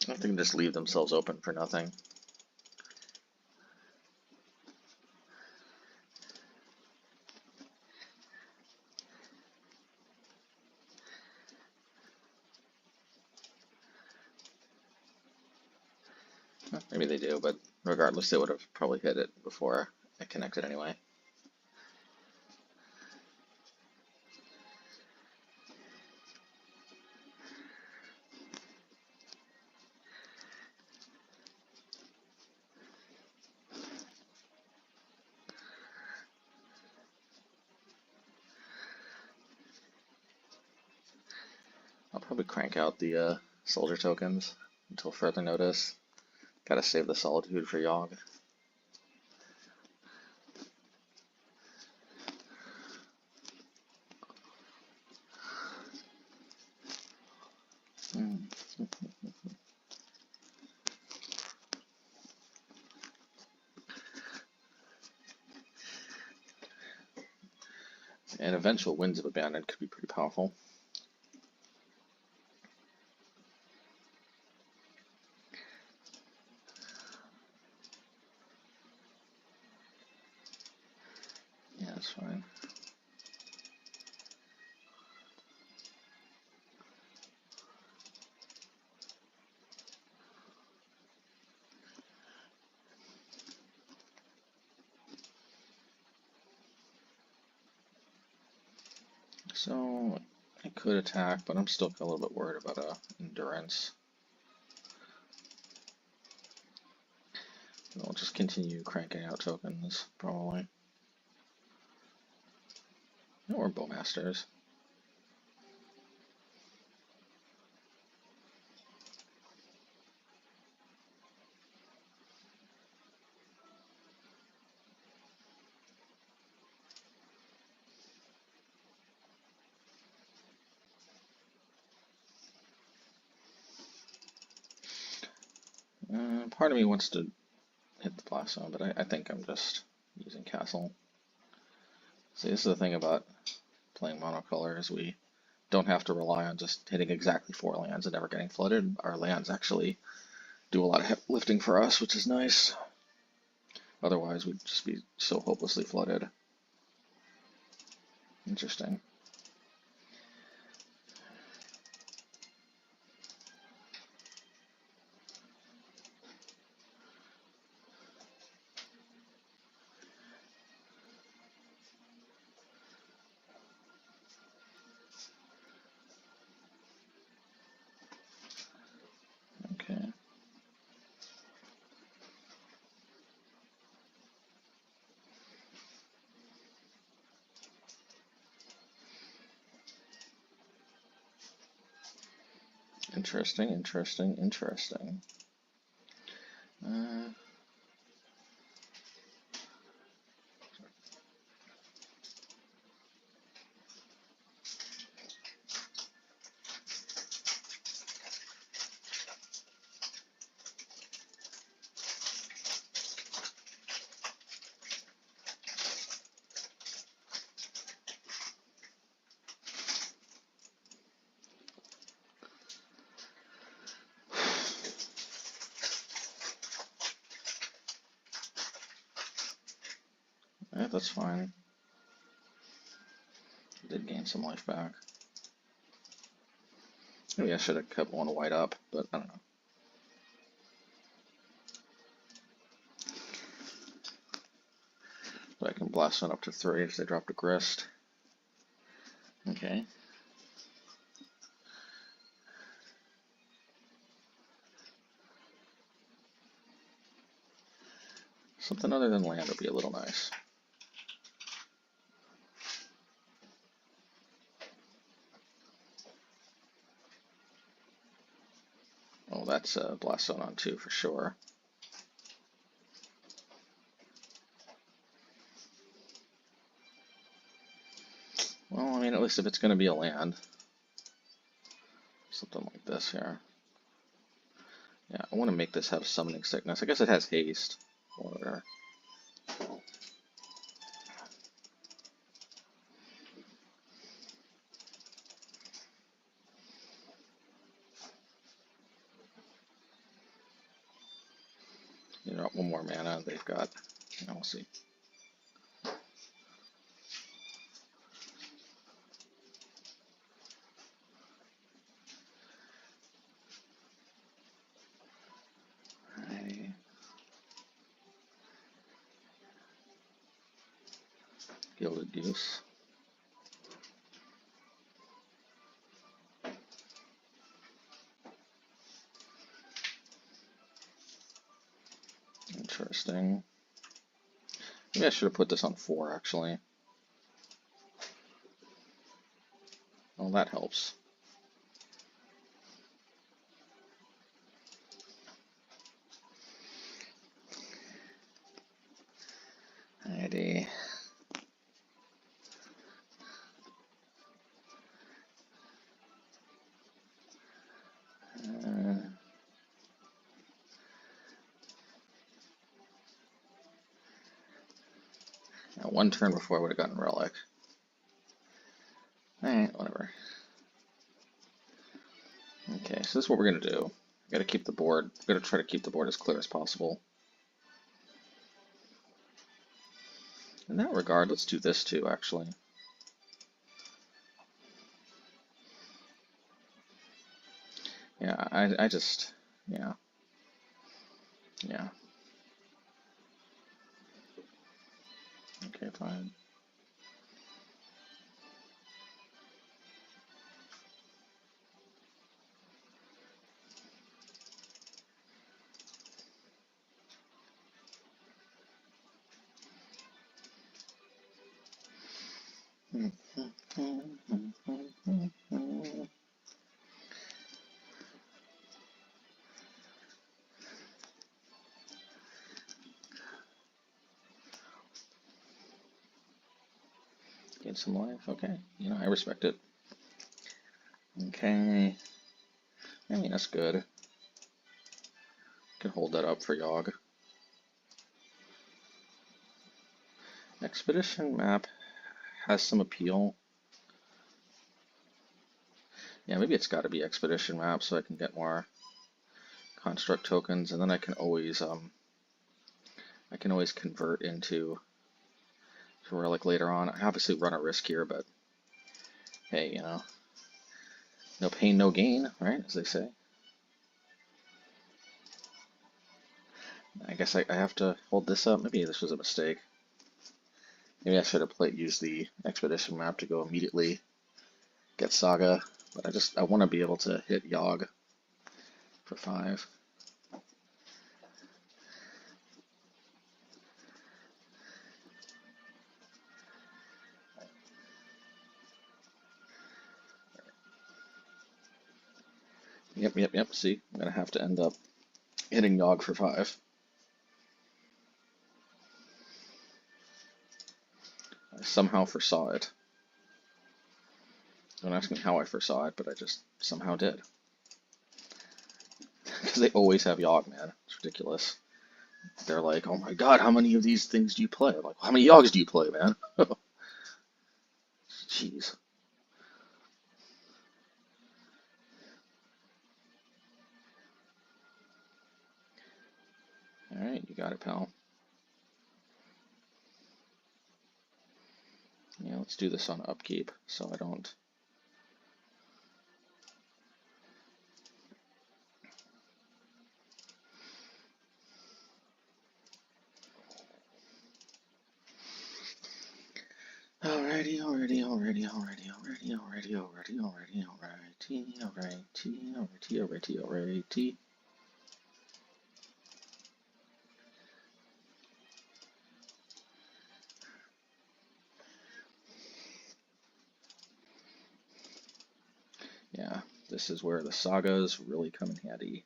[SPEAKER 2] I think they can just leave themselves open for nothing. Maybe they do, but regardless, they would have probably hit it before I connected anyway. I'll probably crank out the soldier tokens until further notice. Gotta save the Solitude for Yawg. And eventual Winds of Abandon could be pretty powerful. Yeah, that's fine. So I could attack, but I'm still a little bit worried about endurance. I'll just continue cranking out tokens, probably. Or Bowmasters. Part of me wants to hit the blast zone, but I think I'm just using Castle. See, this is the thing about playing monocolor, is we don't have to rely on just hitting exactly 4 lands and never getting flooded. Our lands actually do a lot of lifting for us, which is nice. Otherwise, we'd just be so hopelessly flooded. Interesting. Okay. Interesting, interesting, interesting. Yeah, that's fine. Did gain some life back. Maybe I should have kept one white up, but I don't know. But I can blast one up to 3 if they dropped a grist. Okay. Something other than land would be a little nice. Oh, that's a blast zone on 2 for sure. Well, I mean, at least if it's going to be a land. Something like this here. Yeah, I want to make this have Summoning Sickness. I guess it has haste. Or you know, 1 more mana. They've got. We'll see. Gilded Goose. Interesting. Maybe I should have put this on 4 actually. Well, that helps.
[SPEAKER 1] Now, one turn before I would have gotten Relic. Alright, whatever. Okay, so this is what we're going to do. Got to keep the board. We're going to try to keep the board as clear as possible. In that regard, let's do this too, actually. Yeah, I just, yeah. Yeah. Okay, fine. Gain some life, okay. You know, I respect it. Okay. I mean, that's good. Can hold that up for Yawg. Expedition map has some appeal. Yeah, maybe it's got to be Expedition map so I can get more construct tokens, and then I can always convert into Relic later on. I obviously run a risk here, but hey, you know, no pain, no gain, right? As they say. I guess I have to hold this up. Maybe this was a mistake. Maybe I should have used the Expedition map to go immediately get Saga, but I want to be able to hit Yawg for 5. Yep. See, I'm gonna have to end up hitting Yawg for 5. I somehow foresaw it. Don't ask me how I foresaw it, but I just somehow did. Because they always have Yawg, man. It's ridiculous. They're like, oh my god, how many of these things do you play? I'm like, how many Yawgs do you play, man? Jeez. Alright, you got it, pal. Yeah, let's do this on upkeep, so I don't... Alrighty. Yeah, this is where the sagas really come in handy.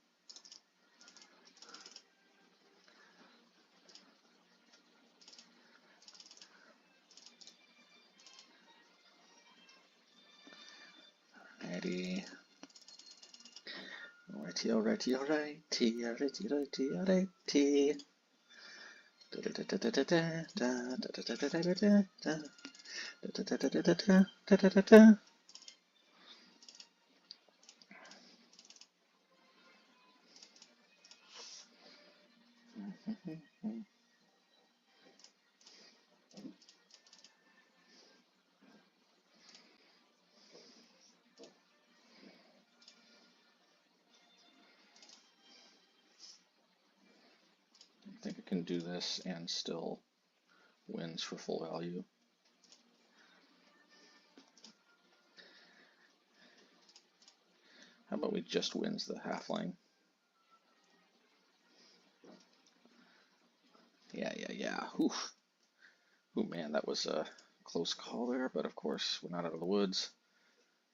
[SPEAKER 1] Alrighty. I think I can do this and still wins for full value. How about we just wins the halfling? Yeah. Oof. Ooh, man, that was a close call there, but of course, we're not out of the woods.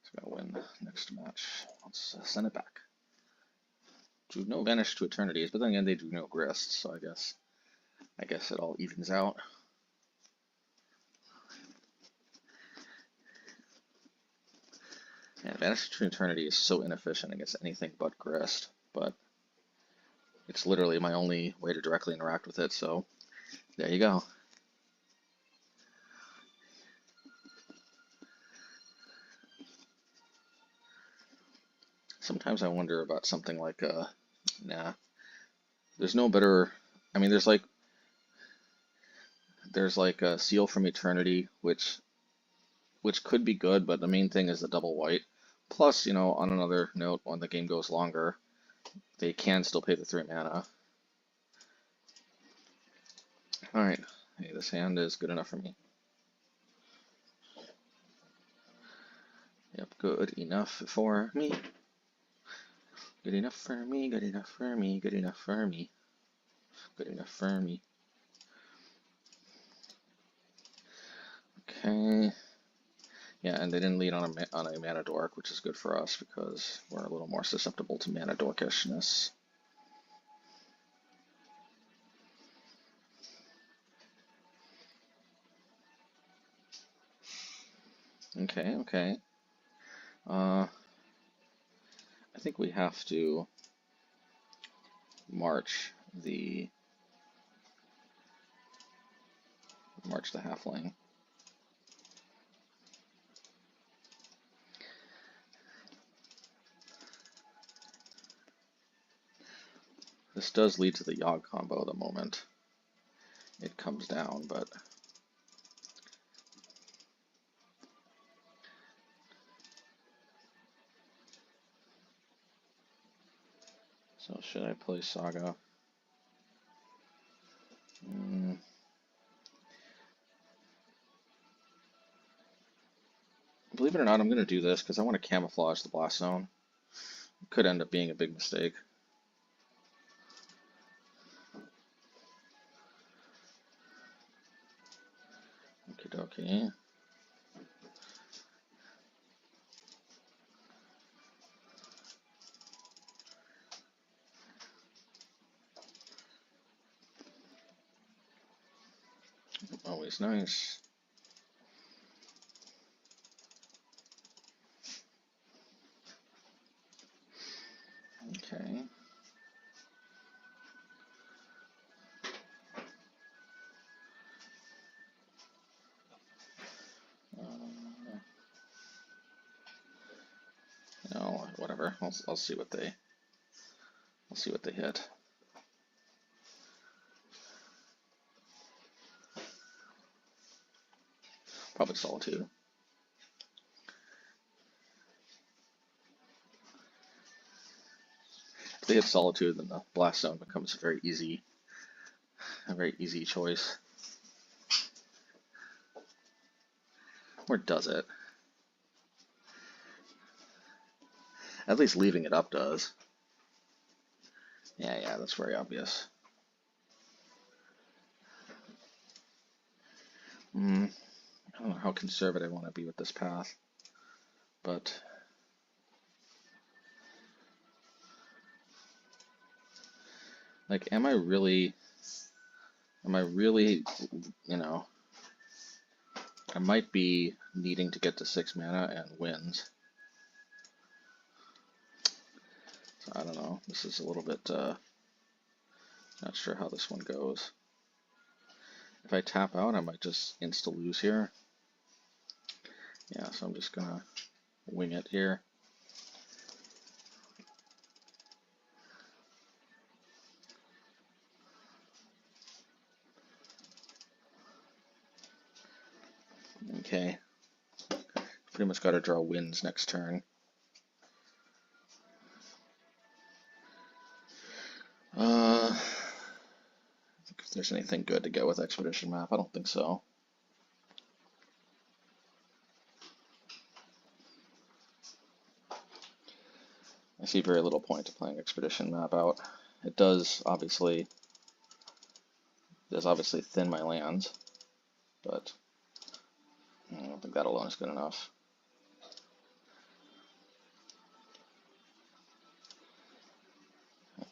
[SPEAKER 1] So we gotta win the next match. Let's send it back. Drew no Vanish to Eternities, but then again, they drew no Grist, so I guess it all evens out. Yeah, Vanish to Eternity is so inefficient against anything but Grist, but it's literally my only way to directly interact with it, so there you go. Sometimes I wonder about something like, nah, there's no better, I mean, there's like a Seal from Eternity, which could be good, but the main thing is the double white. Plus, on another note, when the game goes longer, they can still pay the 3 mana. Alright, hey, this hand is good enough for me. Yep, good enough for me. Good enough for me, good enough for me, good enough for me. Good enough for me. Okay. Yeah, and they didn't lead on a mana dork, which is good for us because we're a little more susceptible to mana dorkishness. Okay, okay. I think we have to march the halfling. This does lead to the Yawg combo the moment it comes down, but so should I play Saga? Believe it or not, I'm going to do this because I want to camouflage the blast zone. It could end up being a big mistake. Okie dokie. Always nice. Okay. No, whatever. I'll see what they. I'll see what they hit. Probably Solitude. If they hit Solitude, then the blast zone becomes a very easy choice. Or does it? At least leaving it up does. Yeah, that's very obvious. I don't know how conservative I want to be with this path, but like, am I really, I might be needing to get to 6 mana and wins. So I don't know. This is a little bit, not sure how this one goes. If I tap out, I might just insta-lose here. Yeah, so I'm just gonna wing it here. Okay. Pretty much gotta draw wins next turn. If there's anything good to go with Expedition Map, I don't think so. I see very little point to playing Expedition Map out. It does obviously thin my lands, but I don't think that alone is good enough.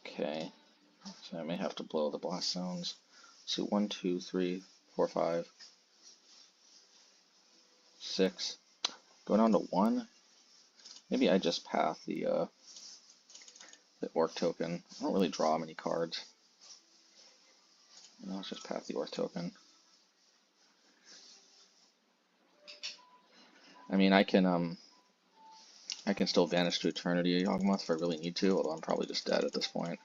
[SPEAKER 1] Okay, so I may have to blow the blast zones. So 1, 2, 3, 4, 5, 6. Go down to 1. Maybe I just path the Orc token. I don't really draw many cards. No, let's just path the Orc token. I mean, I can still Vanish to Eternity Yawgmoth if I really need to, although I'm probably just dead at this point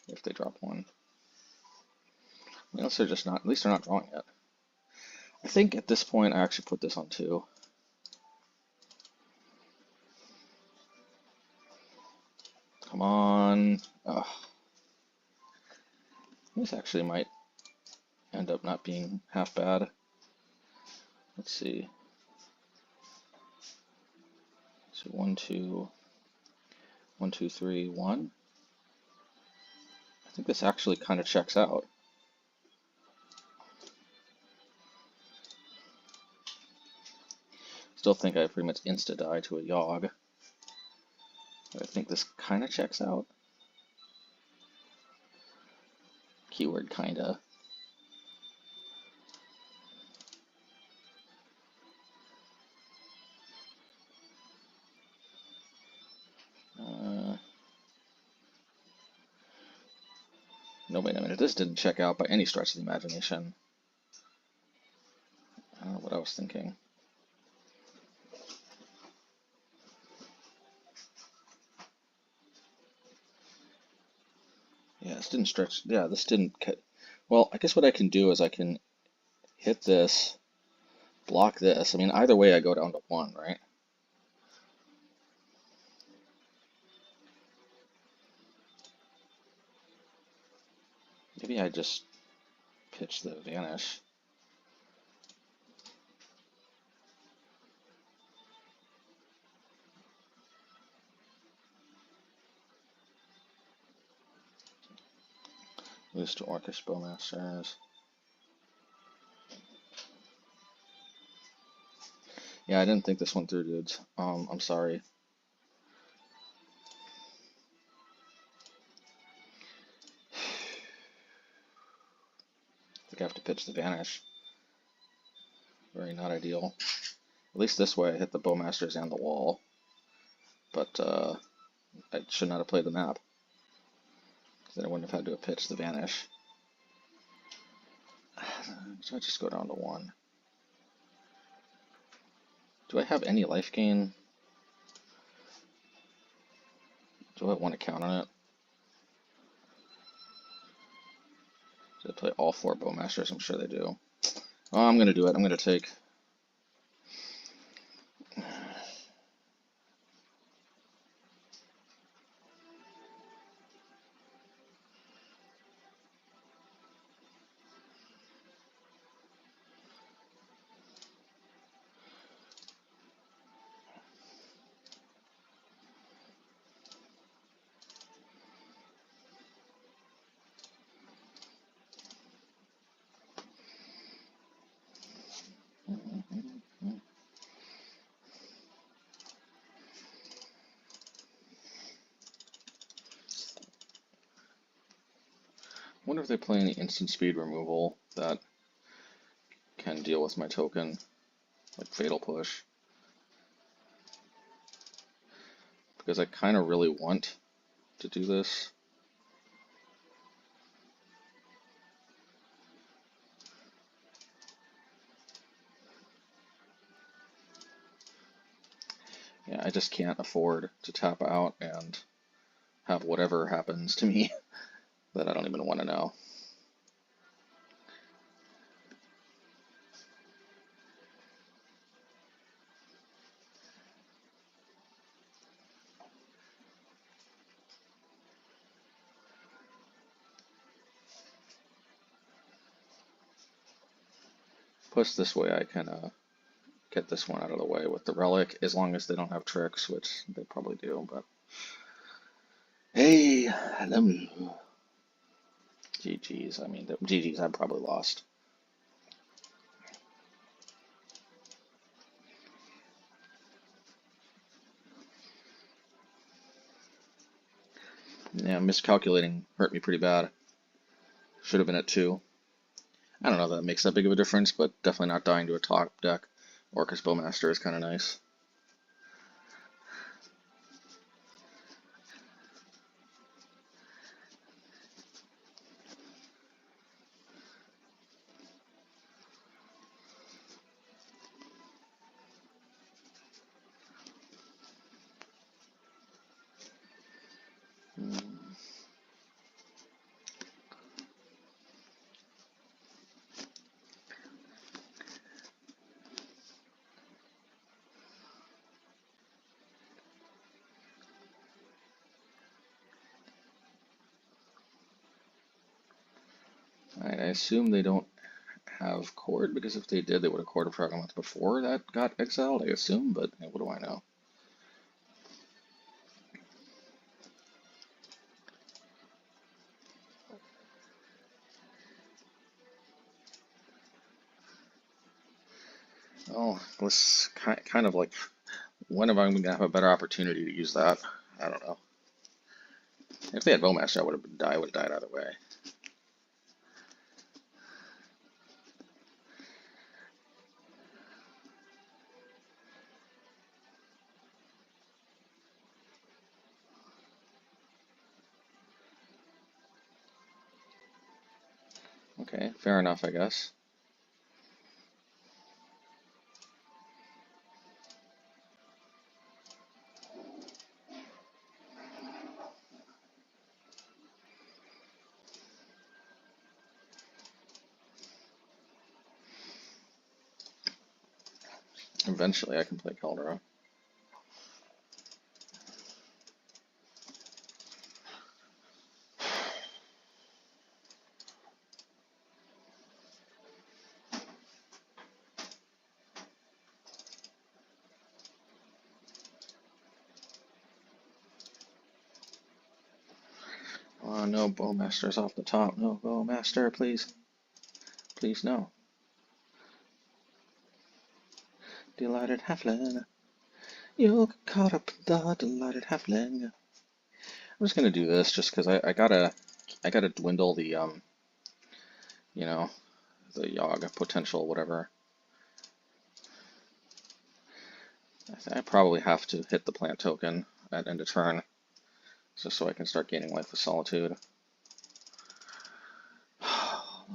[SPEAKER 1] if they drop one. Unless they're just not, at least they're not drawing it. I think at this point I actually put this on 2. Come on. Ugh. This actually might end up not being half bad. Let's see. So 1, 2, 1, 2, 3, 1. I think this actually kind of checks out. Still think I pretty much insta-die to a Yawg. But I think this kind of checks out. Keyword kinda. No, wait a minute. This didn't check out by any stretch of the imagination. I don't know what I was thinking. Yeah, this didn't stretch. Yeah, this didn't cut. Well, I guess what I can do is I can hit this, block this. I mean, either way I go down to 1, right? Maybe I just pitch the Vanish. Lose to Orcish Bowmasters. Yeah, I didn't think this one through, dudes. I'm sorry. I think I have to pitch the Vanish. Very not ideal. At least this way I hit the Bowmasters and the wall. But I should not have played the map. Then I wouldn't have had to have pitched the Vanish. So I just go down to 1. Do I have any life gain? Do I want to count on it? Do they play all 4 Bowmasters? I'm sure they do. Oh, I'm going to do it. I'm going to take... I wonder if they play any instant speed removal that can deal with my token, like Fatal Push. Because I kind of really want to do this. Yeah, I just can't afford to tap out and have whatever happens to me that I don't even want to know. Push this way, I can get this one out of the way with the Relic, as long as they don't have tricks, which they probably do, but... Hey, hello. GG's, I mean, GG's, I probably lost. Yeah, miscalculating hurt me pretty bad. Should have been at 2. I don't know that makes that big of a difference, but definitely not dying to a top deck. Orcish Bowmaster is kind of nice.
[SPEAKER 2] assume they don't have Cord, because if they did, they would have Cord of Frogmonth before that got exiled, I assume, but what do I know? Oh, this kind of like, when am I going to have a better opportunity to use that? I don't know. If they had Bowmaster, I would have died either way. Okay, fair enough, I guess. Eventually I can play Kaldra. Oh, no Bowmasters off the top. No Bowmaster, please. Please, no. Delighted Halfling. You got caught up in the delighted Halfling. I'm just gonna do this just because I gotta dwindle the you know, the Yawg potential, whatever. I probably have to hit the plant token at end of turn, just so I can start gaining life with Solitude.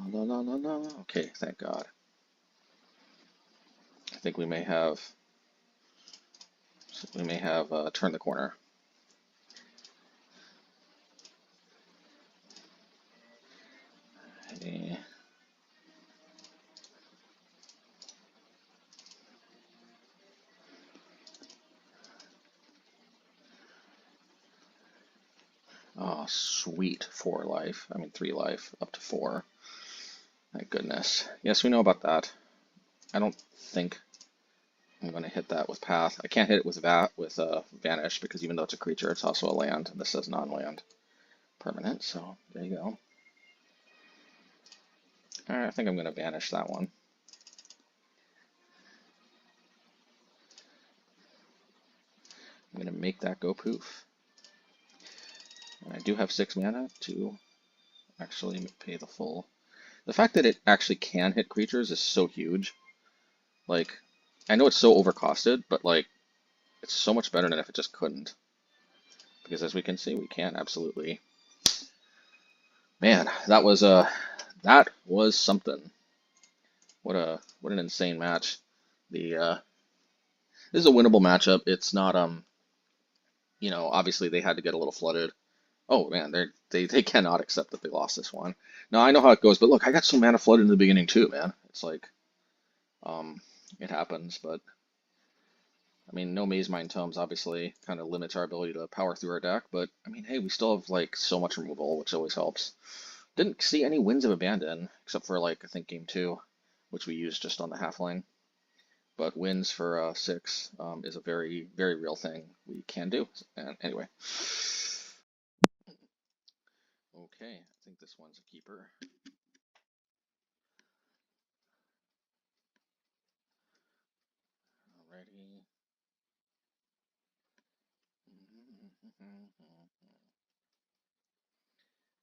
[SPEAKER 2] No. Okay, thank God. I think we may have turned the corner. Hey. Oh, sweet. 4 life. I mean 3 life, up to 4. Thank goodness. Yes, we know about that. I don't think I'm going to hit that with Path. I can't hit it with Vanish, because even though it's a creature, it's also a land, and this says non-land permanent, so there you go. Alright, I think I'm going to Vanish that one. I'm going to make that go poof. And I do have 6 mana to actually pay the full. The fact that it actually can hit creatures is so huge. Like, I know it's so overcosted, but like, it's so much better than if it just couldn't. Because as we can see, we can absolutely. Man, that was something. What an insane match. This is a winnable matchup. It's not obviously they had to get a little flooded. Oh man, they cannot accept that they lost this one. Now I know how it goes, but look, I got some mana flooded in the beginning too, man. It's like it happens, but I mean, no Mazemind Tomes obviously kind of limits our ability to power through our deck, but I mean, hey, we still have like so much removal, which always helps. Didn't see any Winds of Abandon, except for like, I think game 2, which we used just on the halfling. But Winds for 6 is a very, very real thing we can do. And anyway. Okay, I think this one's a keeper. Alrighty.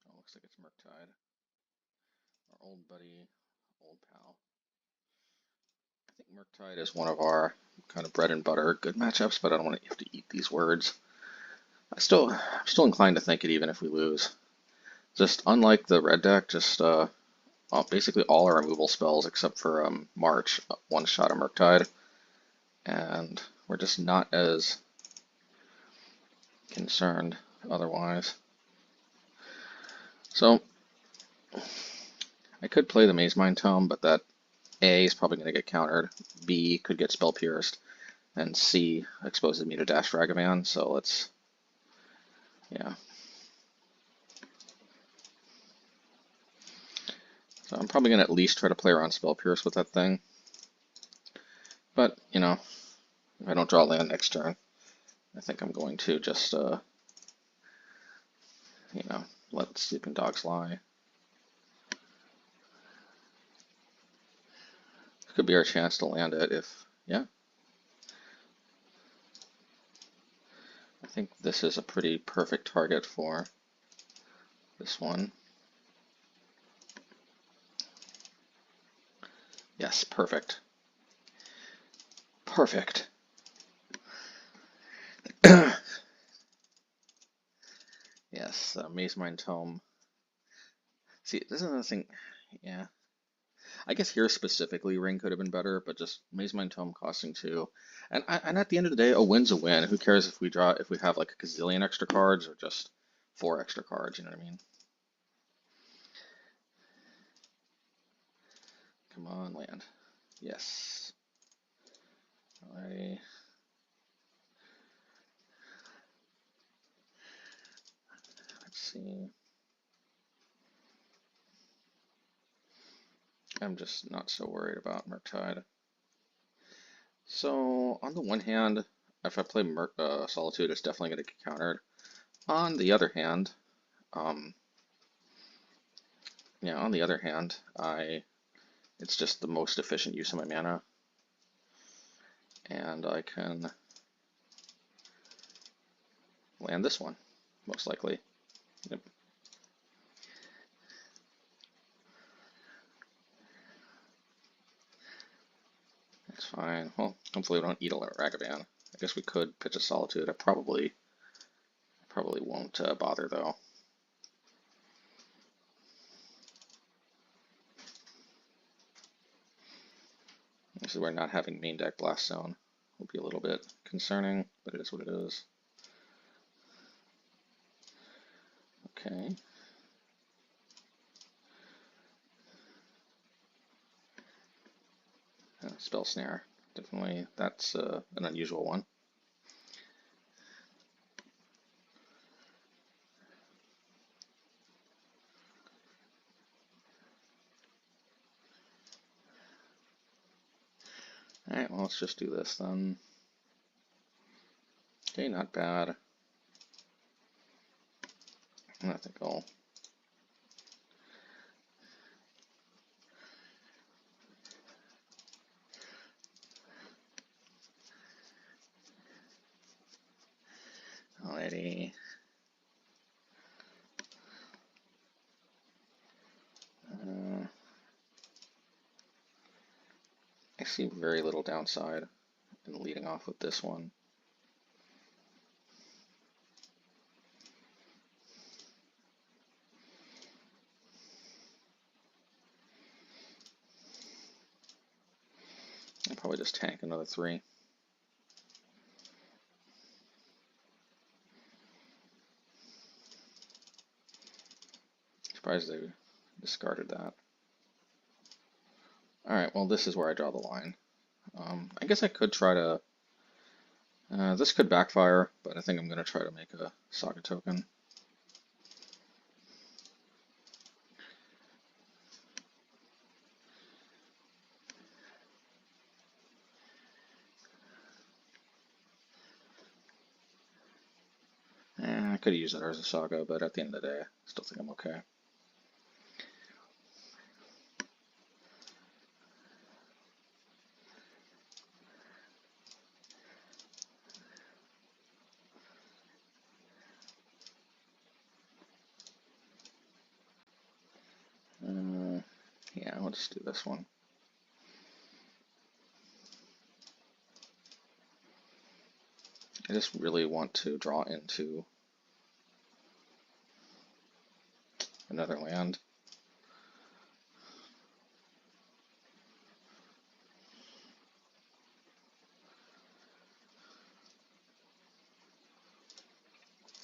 [SPEAKER 2] Oh, looks like it's Murktide. Our old buddy, old pal. I think Murktide is one of our kind of bread and butter good matchups, but I don't want to have to eat these words. I'm still inclined to think it even if we lose. Just unlike the red deck, just basically all our removal spells except for March, one shot of Murktide, and we're just not as concerned otherwise. So I could play the Mazemind Tome, but that A is probably going to get countered, B could get spell pierced, and C exposes me to Dash Ragavan, so let's, yeah. So I'm probably going to at least try to play around Spell Pierce with that thing. But, you know, if I don't draw land next turn, I think I'm going to just, you know, let Sleeping Dogs lie. Could be our chance to land it if, yeah. I think this is a pretty perfect target for this one. Yes, perfect. Perfect. Yes, Mazemind Tome. See, this is another thing. Yeah. I guess here specifically, Ring could have been better, but just Mazemind Tome costing 2. And at the end of the day, a win's a win. Who cares if we have like a gazillion extra cards or just 4 extra cards, you know what I mean? Come on, land. Yes. Alrighty. Let's see. I'm just not so worried about Murktide. So, on the one hand, if I play Solitude, it's definitely going to get countered. On the other hand, it's just the most efficient use of my mana. And I can land this one, most likely. Yep. That's fine. Well, hopefully we don't eat a Ragavan. I guess we could pitch a Solitude. I probably won't bother though. This is where not having main deck Blast Zone will be a little bit concerning, but it is what it is. Okay. Spell Snare. Definitely, that's an unusual one. Alright, well, let's just do this then. Okay, not bad. I think I'll... Alrighty. I see very little downside in leading off with this one. I'll probably just tank another 3. Surprised they discarded that. Alright, well, this is where I draw the line. I guess I could try to... this could backfire, but I think I'm going to try to make a Saga token. I could have used that as a Saga, but at the end of the day, I still think I'm okay. Yeah, I'll just do this one. I just really want to draw into another land.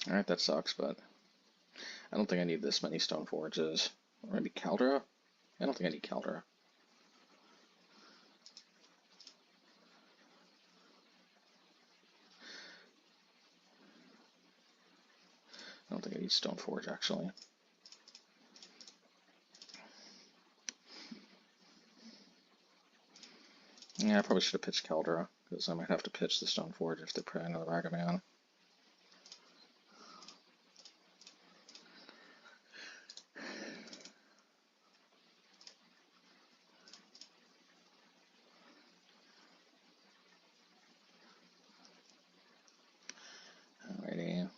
[SPEAKER 2] Alright, that sucks, but I don't think I need this many Stoneforges. Or maybe Kaldra? I don't think I need Kaldra. I don't think I need Stoneforge, actually. Yeah, I probably should have pitched Kaldra, because I might have to pitch the Stoneforge if they play another Ragavan. Alrighty.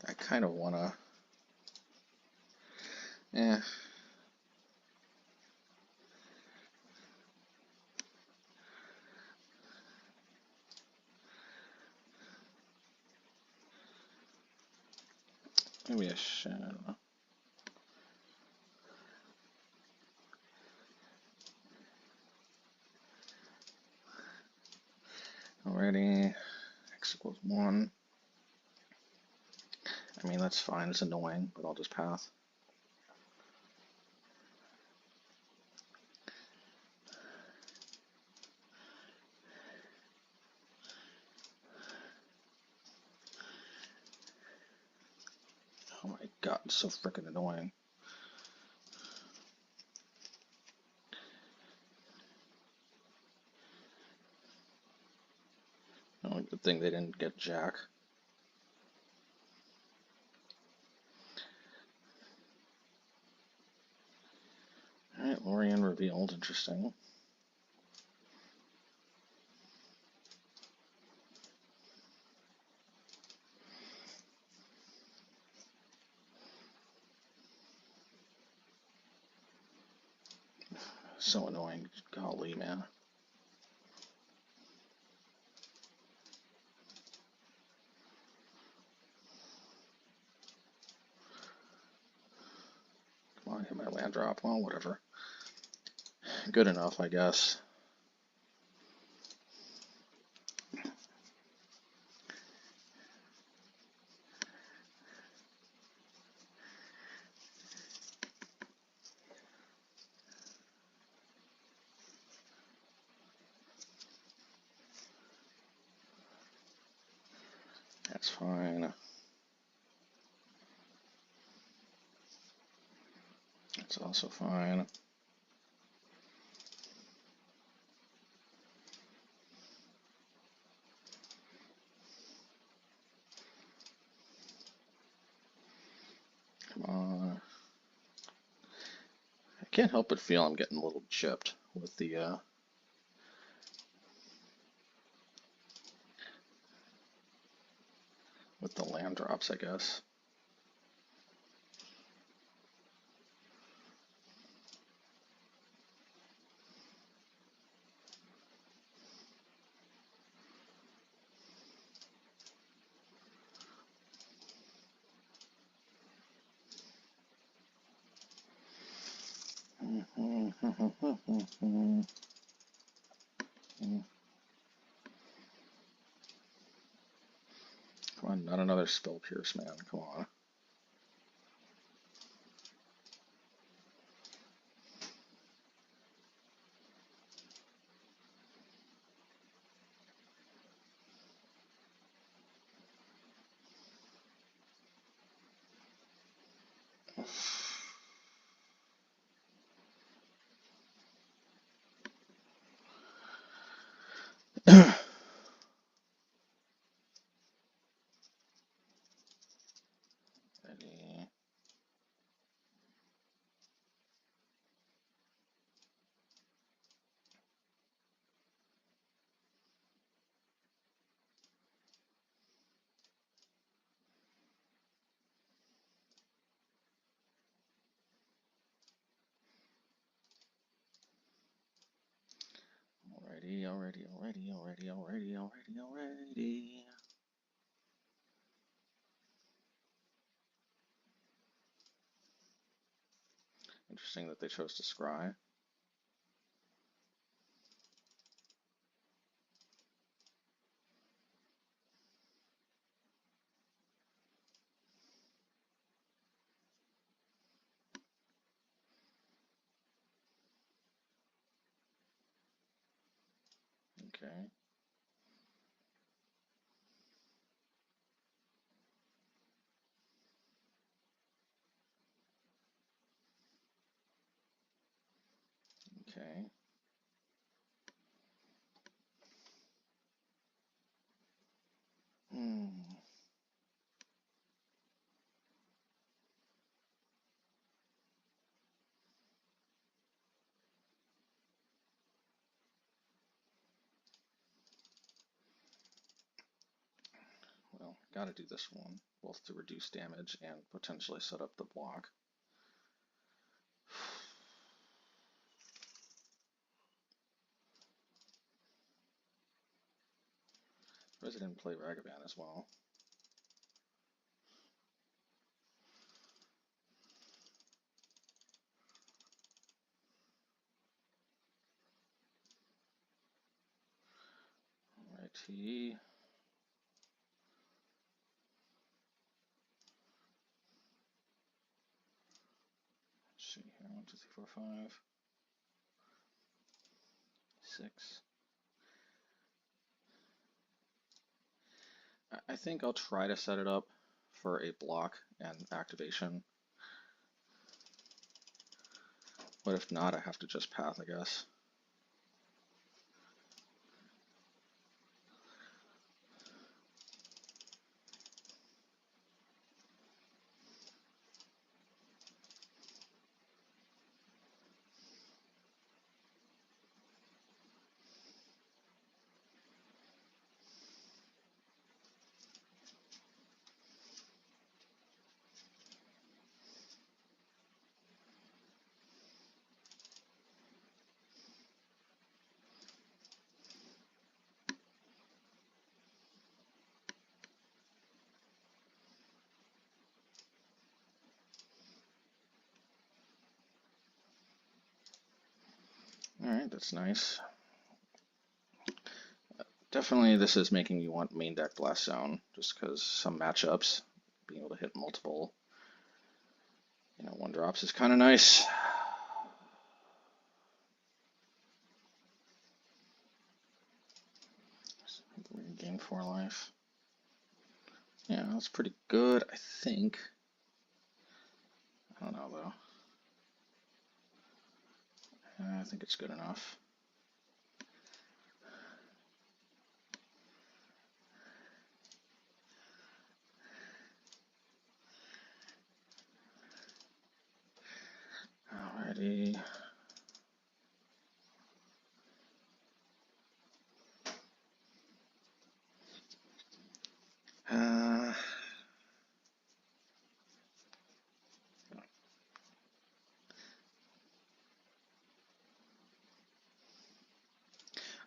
[SPEAKER 2] I kind of want to... Eh. Maybe I should. Alrighty. X equals 1. I mean, that's fine. It's annoying, but I'll just pass. Oh my god, it's so freaking annoying. Oh, good thing they didn't get Jack. Alright, Lorien revealed. Interesting. So annoying. Golly, man. Come on, hit my land drop. Well, whatever. Good enough, I guess. That's fine. That's also fine. Come on. I can't help but feel I'm getting a little chipped with the land drops, I guess. Come on, not another Spell Pierce, man. Come on. Ready. Alrighty. Interesting that they chose to scry. Okay. Okay. Hmm. Well, gotta do this one, both to reduce damage and potentially set up the block. Surprised I didn't play Ragavan as well. Alrighty. Let's see here, 1, 2, 3, 4, 5, 6. I think I'll try to set it up for a block and activation. But if not, I have to just path, I guess. Alright, that's nice. Definitely this is making you want main deck Blast Zone, just because some matchups, being able to hit multiple, 1-drops is kind of nice. Gain 4 life. Yeah, that's pretty good, I think. I don't know, though. I think it's good enough. Alrighty.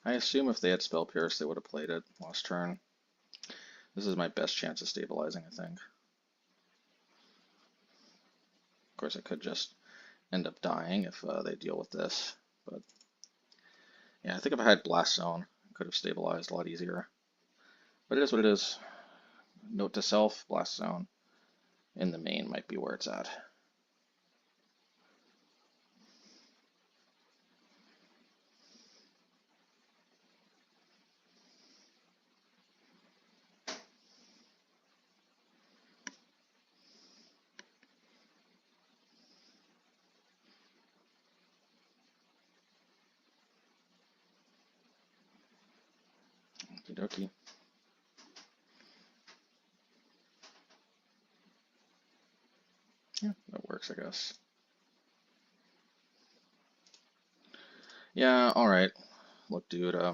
[SPEAKER 2] I assume if they had Spell Pierce, they would have played it last turn. This is my best chance of stabilizing, I think. Of course, I could just end up dying if they deal with this, but yeah, I think if I had Blast Zone, I could have stabilized a lot easier. But it is what it is. Note to self, Blast Zone in the main might be where it's at. Okie dokie. Yeah, that works, I guess. Yeah, alright. Look, dude, I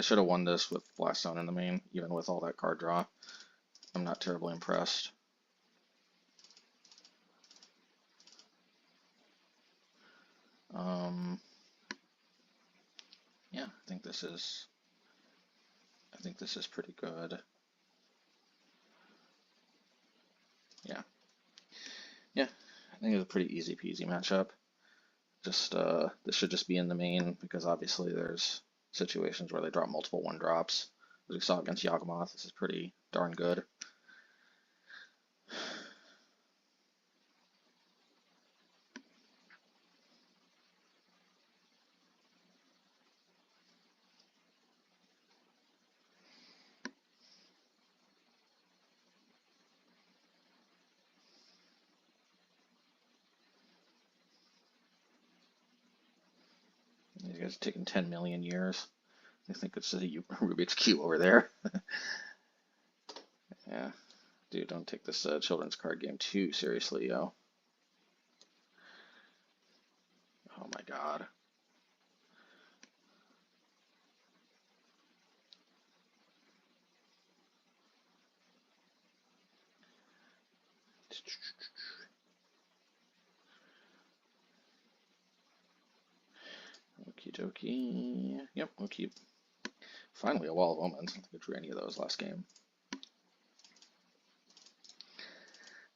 [SPEAKER 2] should have won this with Blast Zone in the main, even with all that card draw. I'm not terribly impressed. Yeah, I think this is pretty good. Yeah. Yeah, think it's a pretty easy peasy matchup. Just this should just be in the main because obviously there's situations where they drop multiple 1-drops. As we saw against Yawgmoth, this is pretty darn good. These guys are taking 10 million years. I think it's a Rubik's Cube over there. Yeah, dude, don't take this children's card game too seriously, yo. Oh my god. Okie dokie. Yep, we'll keep. Finally, a Wall of Omans. I don't think I drew any of those last game.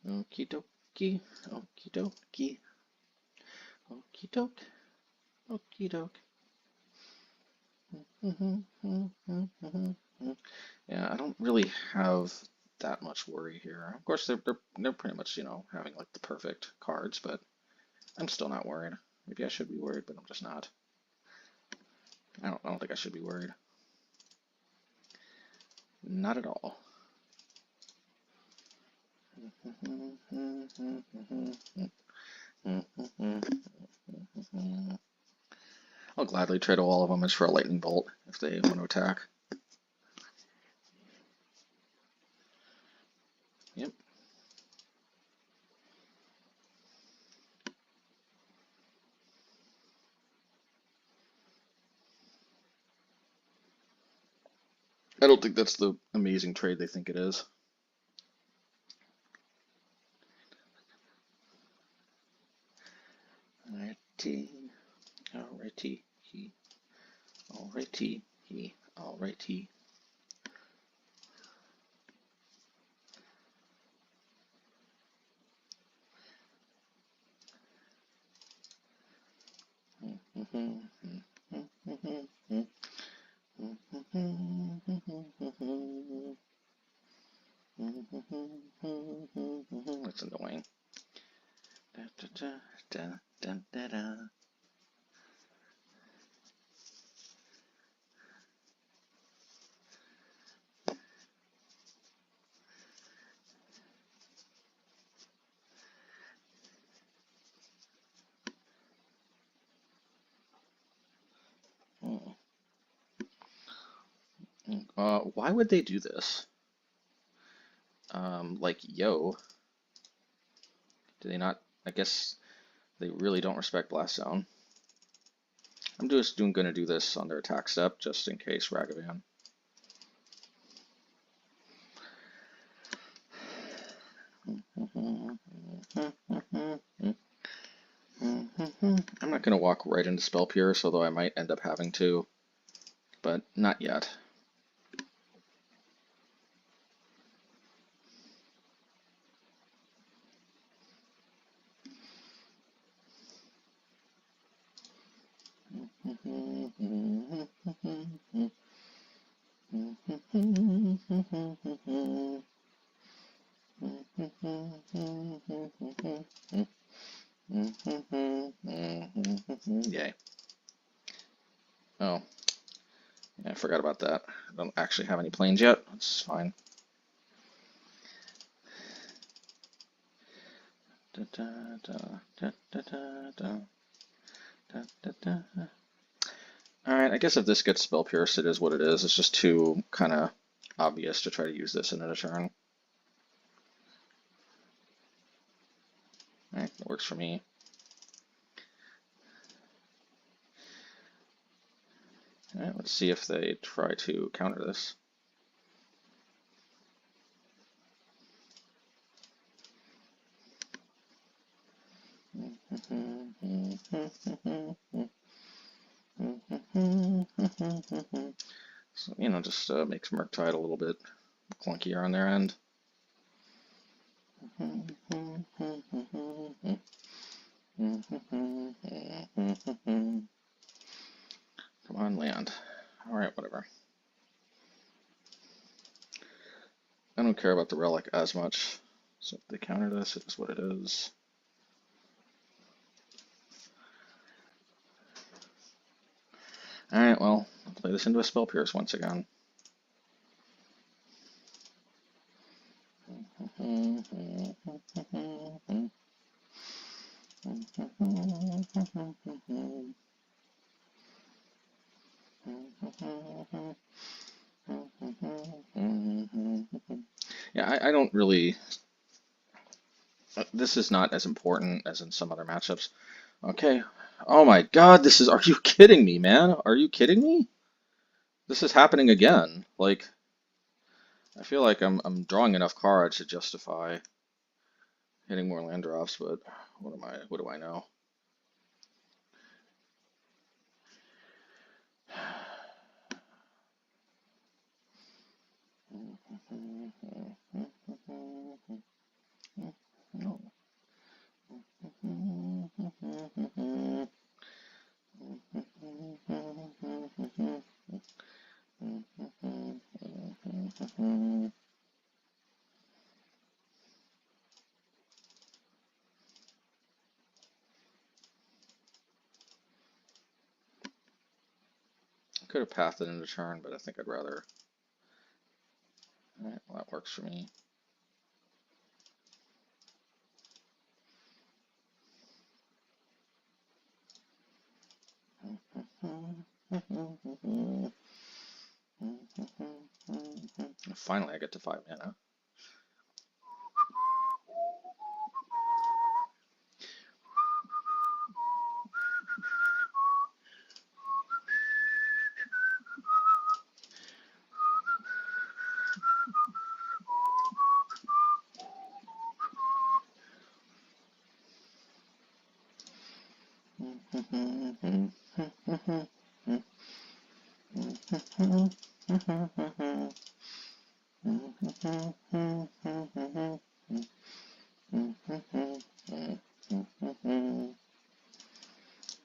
[SPEAKER 2] Okie dokie. Okie dokie. Okie doke. Okie doke. Yeah, I don't really have that much worry here. Of course, they're pretty much, you know, having like the perfect cards, but I'm still not worried. Maybe I should be worried, but I'm just not. I don't think I should be worried. Not at all. I'll gladly trade a Wall of Omans for a Lightning Bolt if they want to attack. Yep. I don't think that's the amazing trade they think it is. Alrighty. Alrighty. Alrighty. Alrighty. That's annoying. Why would they do this? Like, yo. Do they not? I guess they really don't respect Blast Zone. I'm just gonna do this on their attack step, just in case Ragavan. I'm not gonna walk right into Spell Pierce, although I might end up having to, but not yet. Yay. Oh, yeah, I forgot about that. I don't actually have any planes yet. That's fine. Alright, I guess if this gets Spell Pierced, it is what it is. It's just too kind of obvious to try to use this in a turn. Alright, that works for me. Alright, let's see if they try to counter this. So, you know, just makes Murktide a little bit clunkier on their end. Come on, land. Alright, whatever. I don't care about the relic as much. So if they counter this, it is what it is. Alright, well, I'll play this into a Spell Pierce once again. Yeah, I don't really... This is not as important as in some other matchups. Okay. Oh my god, this is... Are you kidding me, man? Are you kidding me? This is happening again. Like, I feel like I'm drawing enough cards to justify hitting more land drops, but what do I know? No. Could have pathed it into turn, but I think I'd rather. Alright, well, that works for me. Finally, I get to 5 mana.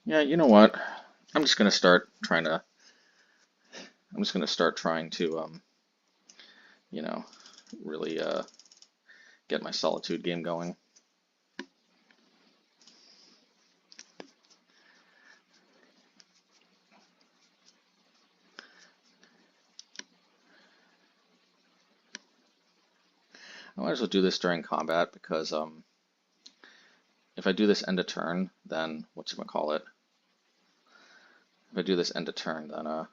[SPEAKER 2] Yeah, you know what? I'm just gonna start trying to. You know, really get my Solitude game going. I might as well do this during combat because if I do this end of turn, then whatchamacallit? If I do this end of turn, then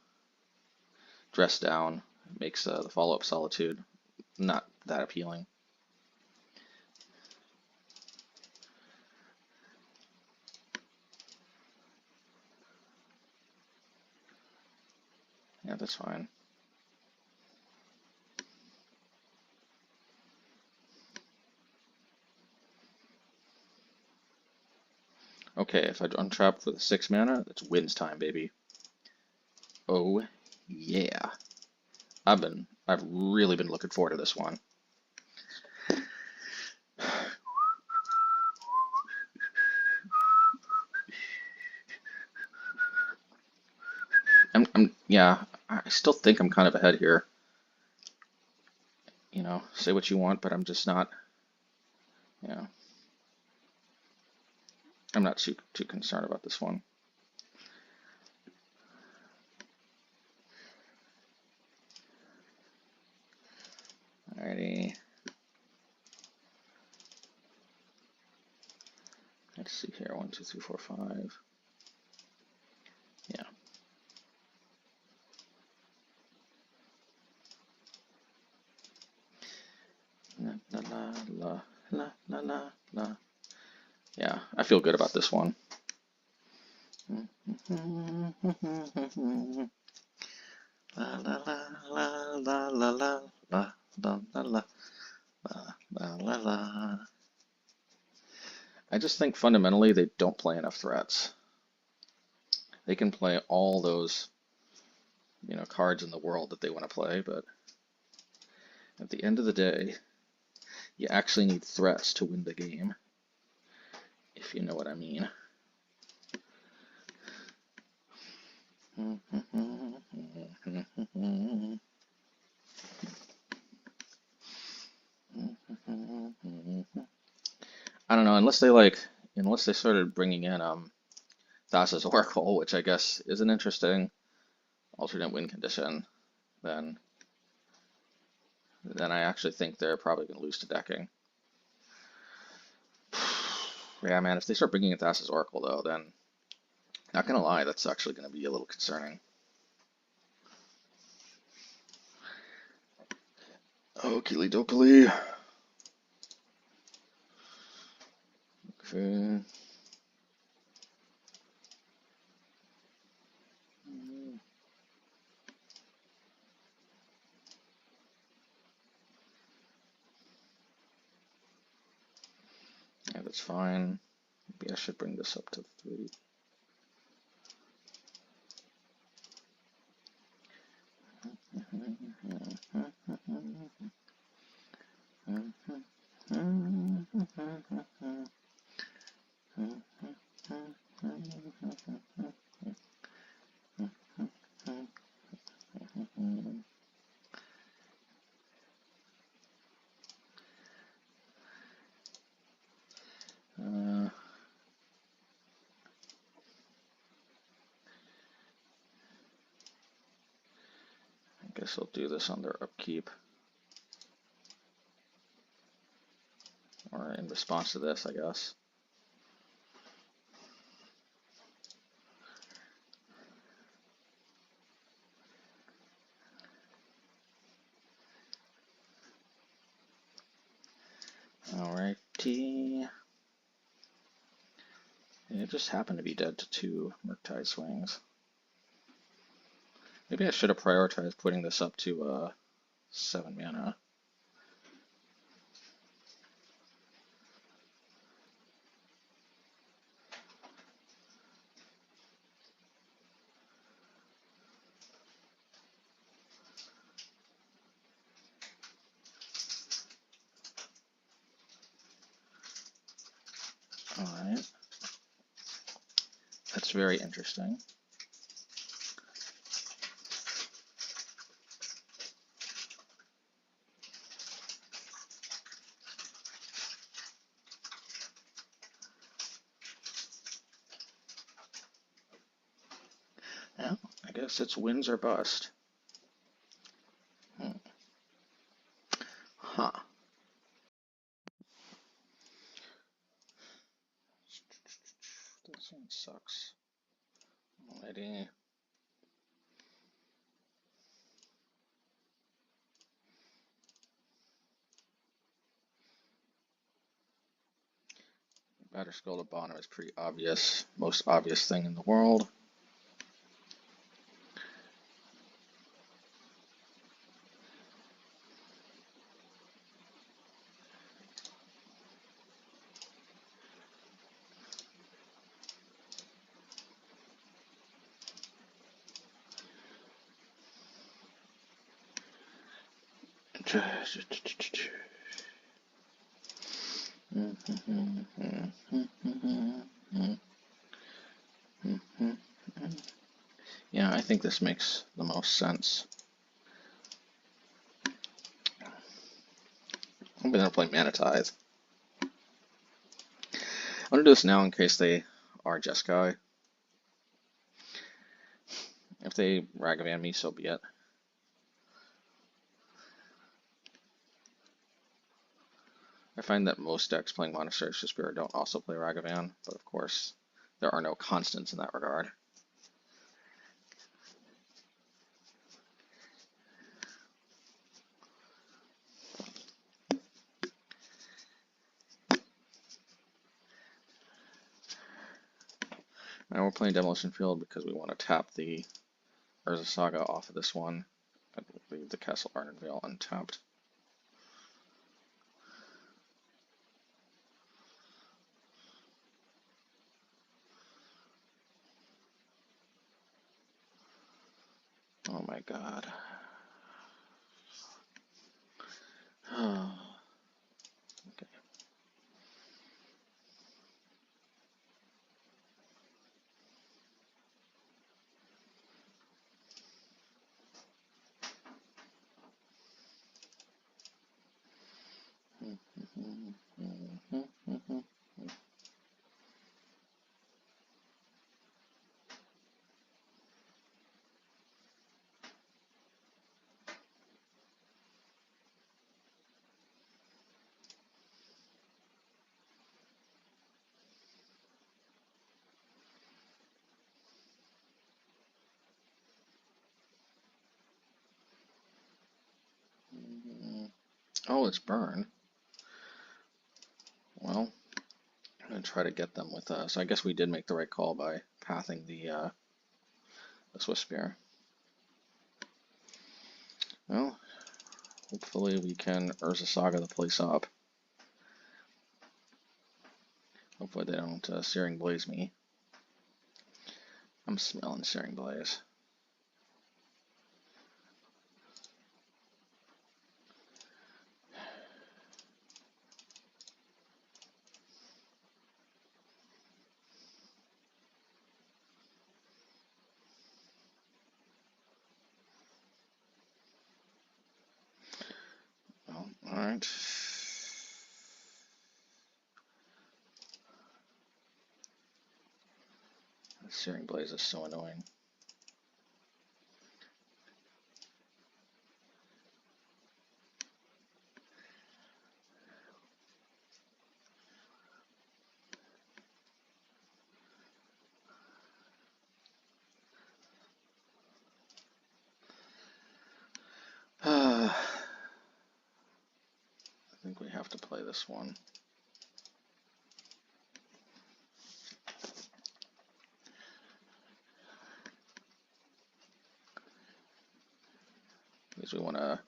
[SPEAKER 2] dress down makes the follow-up Solitude not that appealing. Yeah, that's fine. Okay, if I untrap for the 6 mana, it's wins time, baby. Oh yeah. I've really been looking forward to this one. Yeah, I still think I'm kind of ahead here. You know, say what you want, but I'm just not, yeah. I'm not too concerned about this one. Alrighty. Let's see here. 1, 2, 3, 4, 5. Yeah. La la la la la la la. Yeah, I feel good about this one. La la la la la la la la la la la la la. I just think fundamentally they don't play enough threats. They can play all those, you know, cards in the world that they want to play, but at the end of the day, you actually need threats to win the game, if you know what I mean.
[SPEAKER 1] I don't know, unless they started bringing in Thassa's Oracle, which I guess is an interesting alternate win condition, then I actually think they're probably going to lose to decking. Yeah, man, if they start bringing in Thassa's Oracle, though, then, not gonna lie, that's actually going to be a little concerning. Okey dokey. Okay. Yeah, that's fine. Maybe I should bring this up to 3. I guess I'll do this on their upkeep. Or in response to this, I guess. Alrighty. It just happened to be dead to 2 Murktide swings. Maybe I should have prioritized putting this up to 7 mana. Alright. That's very interesting. Well, I guess it's wins or bust. Huh. This one sucks. Alrighty. Batterskull to bottom is pretty obvious. Most obvious thing in the world. Yeah, I think this makes the most sense. I'm gonna play Mana Tithe. I'm gonna do this now in case they are Jeskai. If they Ragavan me, so be it. I find that most decks playing Monastery Spirit don't also play Ragavan, but of course, there are no constants in that regard. Now we're playing Demolition Field because we want to tap the Urza Saga off of this one. I leave the Castle Ardenvale untapped. Oh my god. Okay.
[SPEAKER 2] Oh, it's burn. Well, I'm gonna try to get them with so I guess we did make the right call by pathing the Swift Spear. Well, hopefully we can Urza Saga the place up. Hopefully they don't Searing Blaze me. I'm smelling Searing Blaze. Well, alright. Searing Blaze is so annoying. I think we have to play this one. Because we want to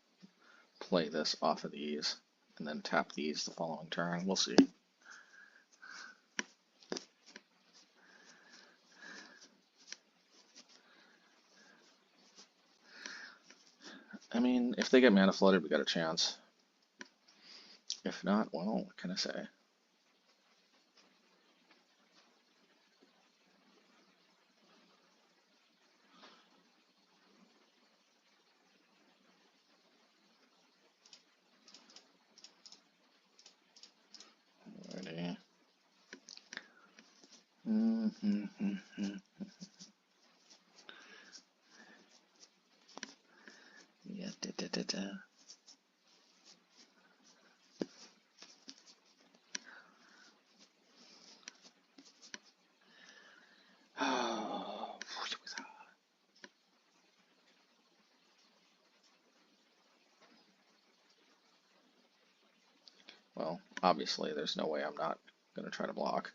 [SPEAKER 2] play this off of these and then tap these the following turn. We'll see. I mean, if they get mana flooded, we got a chance. If not, well, what can I say? Alrighty. Yeah, Well, obviously, there's no way I'm not going to try to block.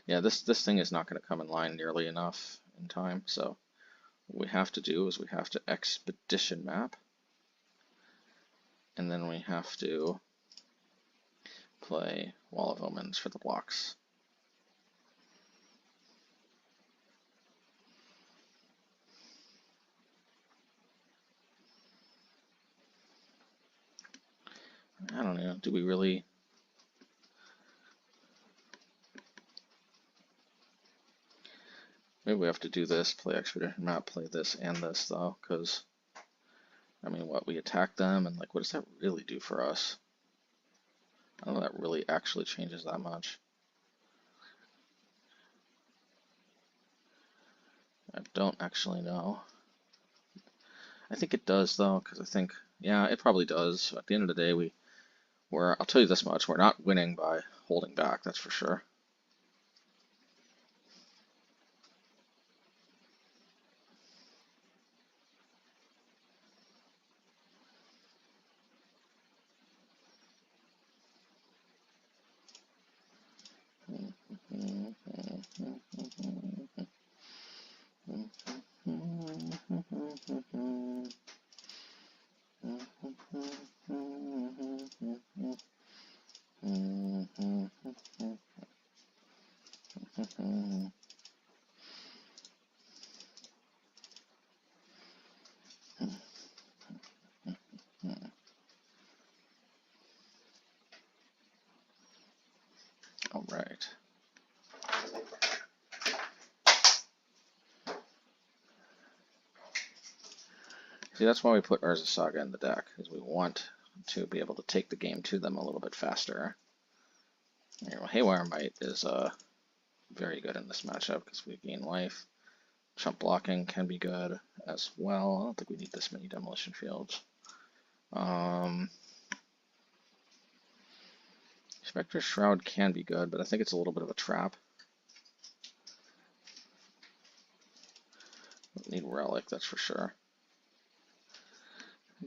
[SPEAKER 2] Yeah, this thing is not going to come in line nearly enough in time, so what we have to do is we have to expedition map, and then we have to play Wall of Omans for the blocks. I don't know, do we really? Maybe we have to do this, play expedition map, play this and this though, because I mean, what, we attack them, and like, what does that really do for us? I don't know if that really actually changes that much. I don't actually know. I think it does though, because I think, yeah, it probably does. At the end of the day, I'll tell you this much, we're not winning by holding back, that's for sure. All right. See, that's why we put Urza Saga in the deck, because we want to be able to take the game to them a little bit faster. Haywire Mite is very good in this matchup because we gain life. Chump blocking can be good as well. I don't think we need this many Demolition Fields. Specter Shroud can be good, but I think it's a little bit of a trap. Don't need Relic, that's for sure.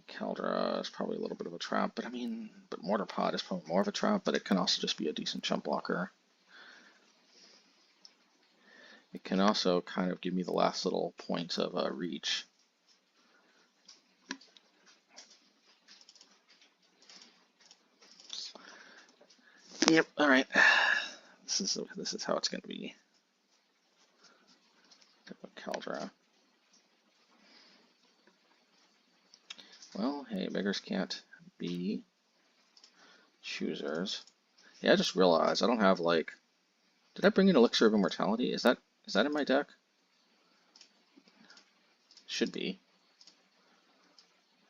[SPEAKER 2] Kaldra is probably a little bit of a trap, but I mean, but Mortarpod is probably more of a trap, but it can also just be a decent chump blocker. It can also kind of give me the last little points of reach. Yep, alright. This is how it's going to be. Kaldra. Well, hey, beggars can't be choosers. Yeah, I just realized I don't have, like... Did I bring in Elixir of Immortality? Is that in my deck? Should be.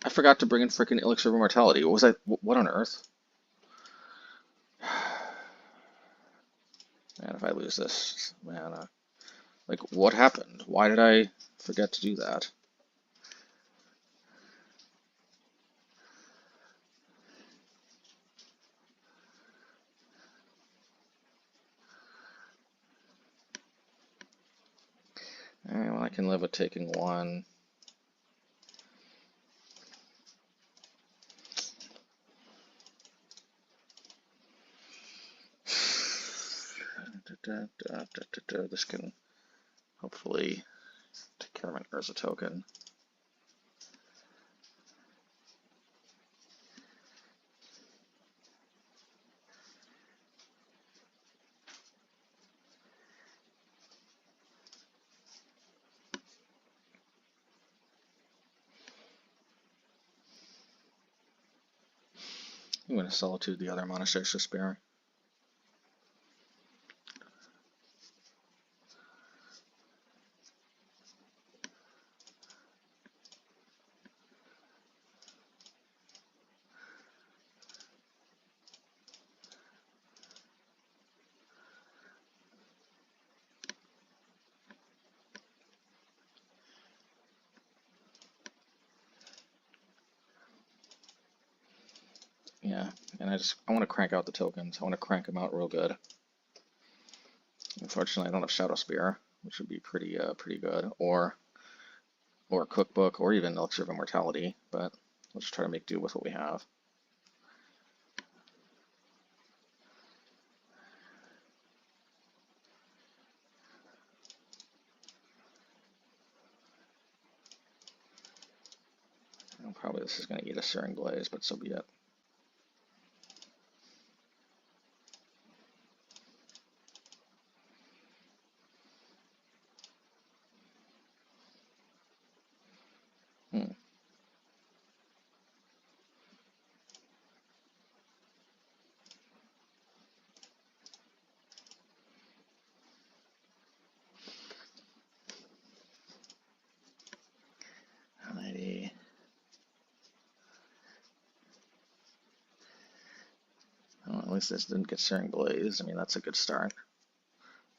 [SPEAKER 2] I forgot to bring in frickin' Elixir of Immortality. What was I... What on earth? Man, if I lose this, man, like, what happened? Why did I forget to do that? Alright, well, I can live with taking one. This can hopefully take care of an Urza token. I'm going to Solitude the other Monasteries to spare. Yeah, and I want to crank out the tokens. I want to crank them out real good. Unfortunately, I don't have Shadow Spear, which would be pretty good, or Cookbook, or even Elixir of Immortality. But let's try to make do with what we have. Well, probably this is going to eat a Searing Blaze, but so be it. Alrighty. Well, at least this didn't get Searing Blaze. I mean, that's a good start.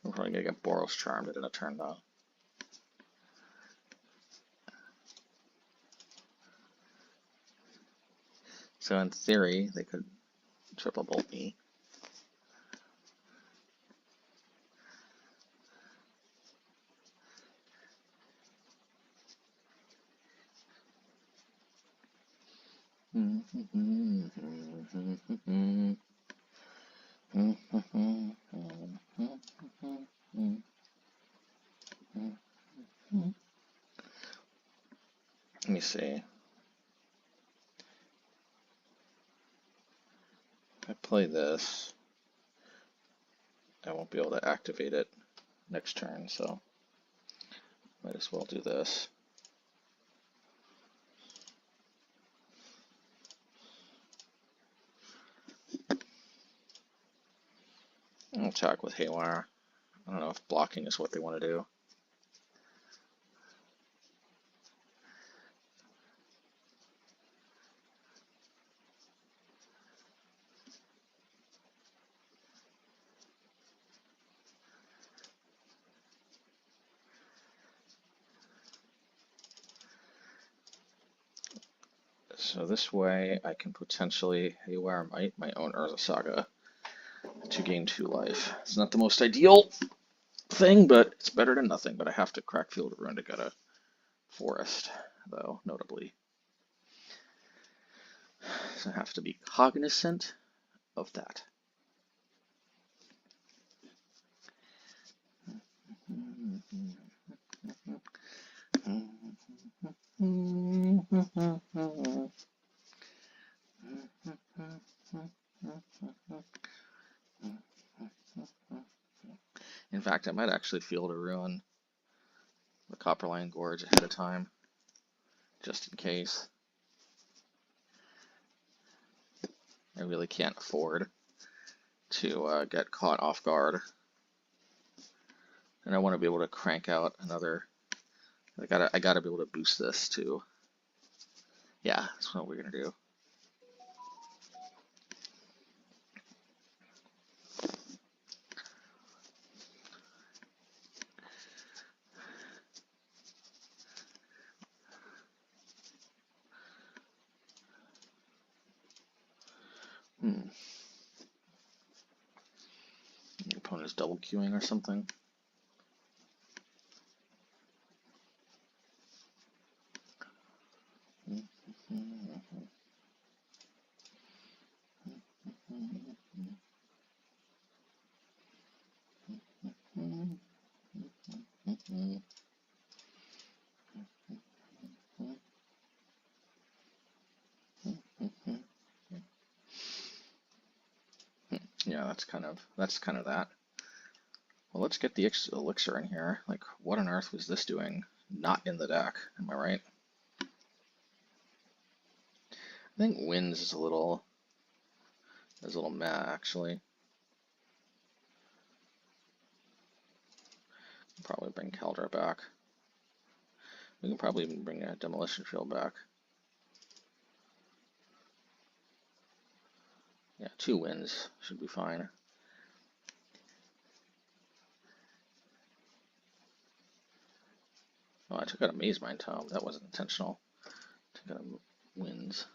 [SPEAKER 2] We're probably going to get Boros Charmed in a turn, though. So in theory, they could triple bolt me. Let me see. If I play this, I won't be able to activate it next turn, so might as well do this. I'll attack with Haywire. I don't know if blocking is what they want to do. So this way I can potentially Haywire Mite my own Urza Saga. to gain 2 life. It's not the most ideal thing, but it's better than nothing. But I have to crack Field of Ruin to get a forest, though, notably. So I have to be cognizant of that. In fact, I might actually Field of Ruin the Copperline Gorge ahead of time, just in case. I really can't afford to get caught off guard. And I want to be able to crank out another. I gotta be able to boost this too. Yeah, that's what we're gonna do. Your opponent's double queuing or something. Yeah, that's kind of that. Well, let's get the elixir in here. Like, what on earth was this doing? Not in the deck, am I right? I think Winds is a little meh, actually. Probably bring Kaldra back. We can probably even bring a Demolition Field back. Yeah, 2 wins should be fine. Oh, I took out a Mazemind Tome. That wasn't intentional. Took out wins.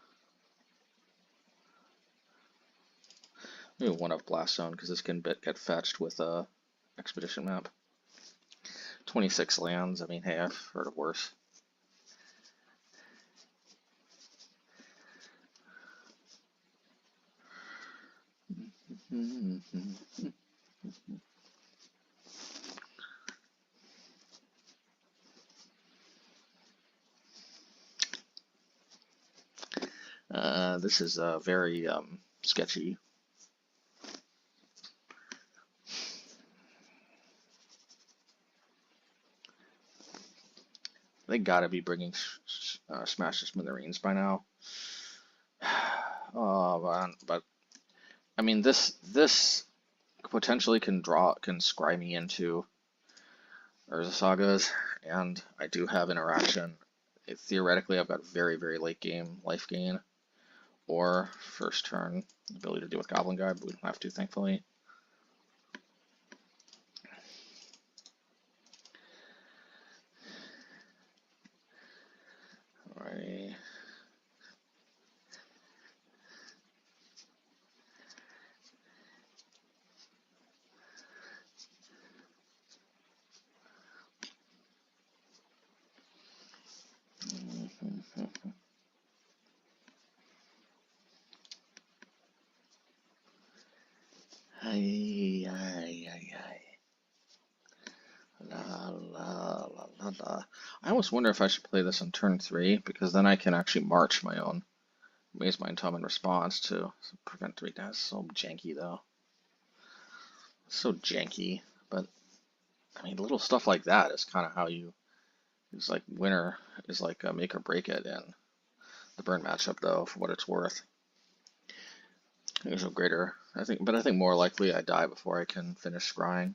[SPEAKER 2] Maybe 1 of Blast Zone, because this can get fetched with a Expedition map. 26 lands. I mean, hey, I've heard of worse. This is very sketchy. They gotta be bringing Smash the Smithereens by now. Oh man, but I mean this potentially can scry me into Urza Sagas, and I do have interaction. Theoretically, I've got very, very late game life gain, or first turn ability to deal with Goblin Guy, but we don't have to, thankfully. Alrighty. I almost wonder if I should play this on turn 3, because then I can actually march my own Mazemind Tome in response to prevent 3 deaths. So janky though. So janky, but I mean, little stuff like that is kind of how you. It's like winner is like make or break it in the burn matchup, though, for what it's worth. There's no greater, but I think more likely I die before I can finish scrying.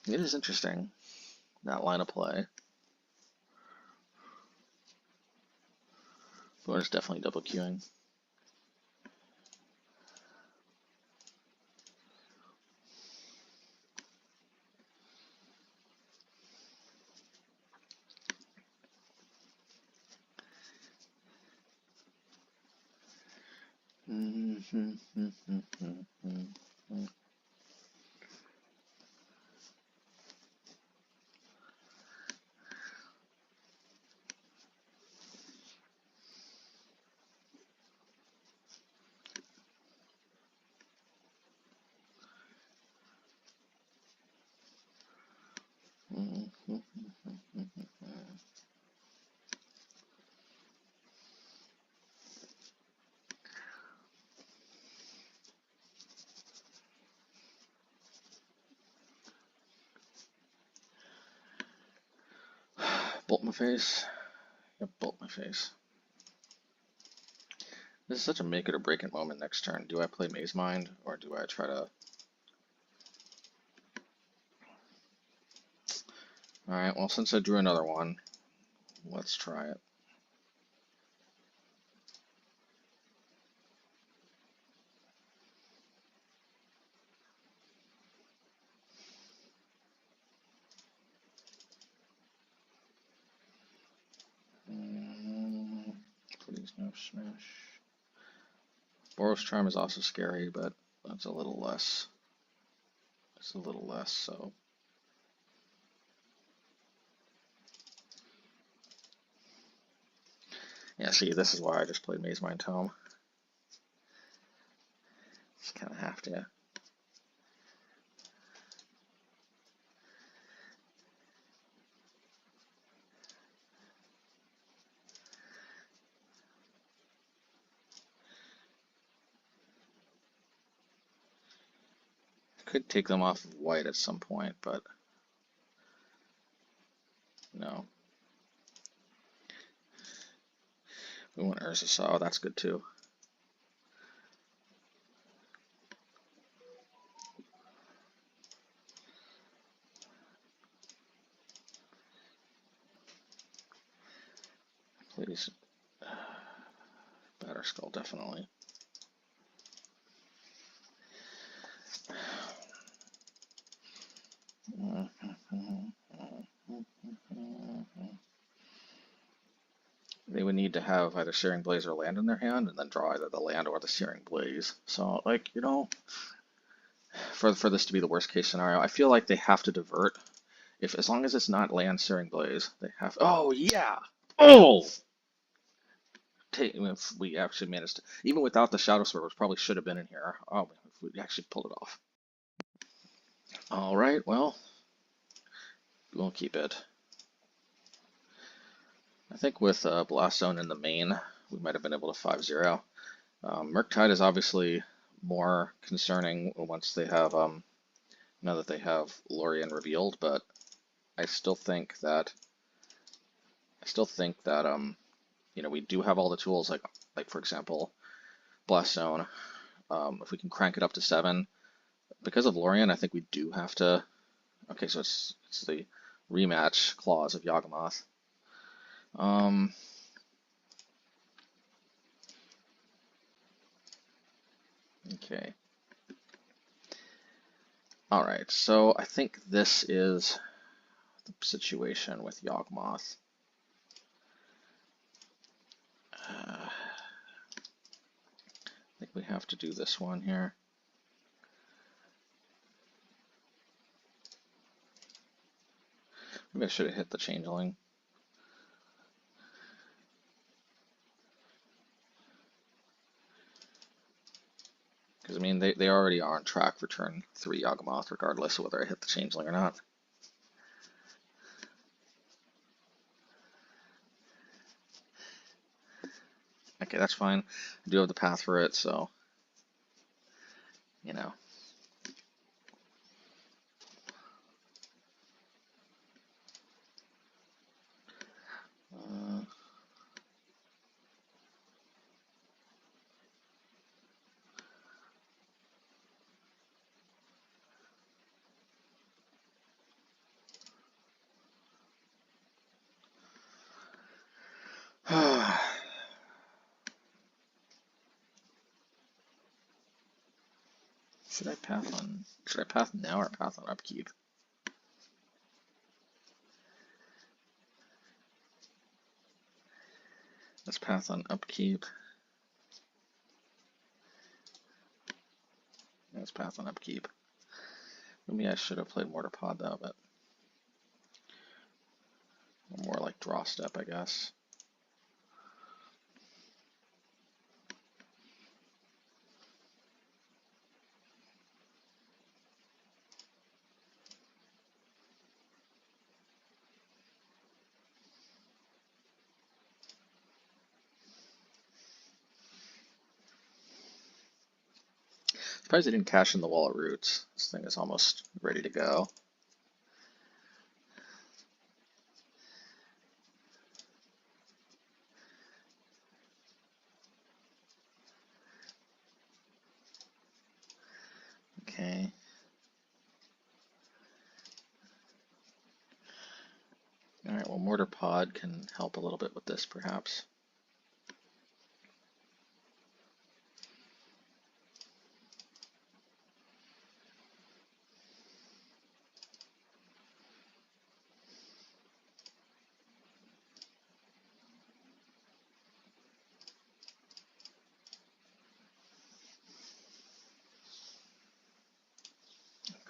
[SPEAKER 2] It is interesting, that line of play. But it's definitely double queuing. Bolt my face. Yep, bolt my face. This is such a make it or break it moment next turn. Do I play Mazemind or do I try to... Alright, well since I drew another one, let's try it. Please no smash. Boros Charm is also scary, but that's a little less. It's a little less, so. Yeah, see, this is why I just played Mazemind Tome. Just kind of have to. Could take them off of white at some point, but no. We want Urza, so that's good too. Please. Batterskull, definitely. They would need to have either Searing Blaze or land in their hand, and then draw either the land or the Searing Blaze. So, like, you know, for this to be the worst case scenario, I feel like they have to divert. If as long as it's not land Searing Blaze, they have. Oh yeah! Oh! If we actually managed to, even without the Shadow Sword, which probably should have been in here. Oh, if we actually pulled it off. All right, well, we'll keep it. I think with Blast Zone in the main, we might have been able to 5-0. Murktide is obviously more concerning once they have, now that they have Lorien revealed, but I still think that, you know, we do have all the tools, like for example, Blast Zone. If we can crank it up to 7, because of Lorien, I think we do have to. Okay, so it's the rematch clause of Yawgmoth. Okay. All right, so I think this is the situation with Yawgmoth. I think we have to do this one here. Maybe I should have hit the Changeling. Because, I mean, they already are on track for turn 3 Yawgmoth, regardless of whether I hit the Changeling or not. Okay, that's fine. I do have the path for it, so, you know. Should I path now or path on upkeep? Let's path on upkeep. Nice path on upkeep. Maybe I should have played Mortarpod though, but more like draw step, I guess. Surprised they didn't cash in the Wall of Roots. This thing is almost ready to go. Okay. Alright, well, Mortarpod can help a little bit with this, perhaps.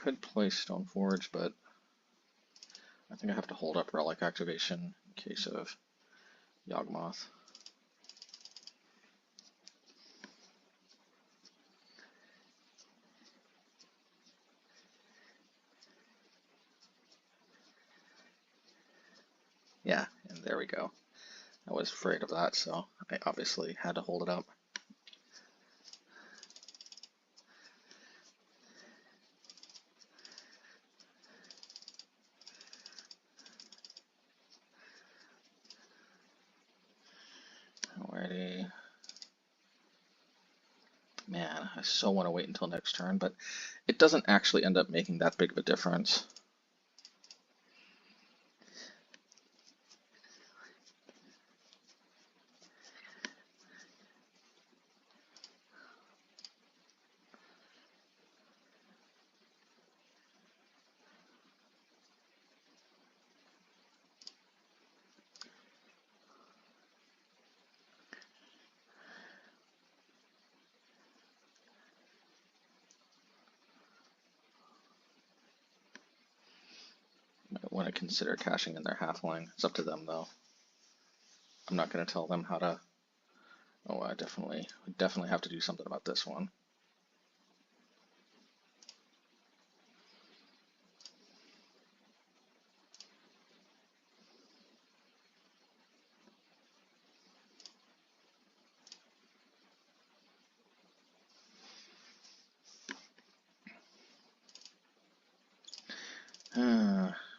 [SPEAKER 2] Could play Stoneforge, but I think I have to hold up Relic activation in case of Yawgmoth. Yeah, and there we go. I was afraid of that, so I obviously had to hold it up. Alrighty. Man, I so want to wait until next turn, but it doesn't actually end up making that big of a difference. Might want to consider cashing in their halfling. It's up to them, though. I'm not going to tell them how to. Oh, I definitely have to do something about this one.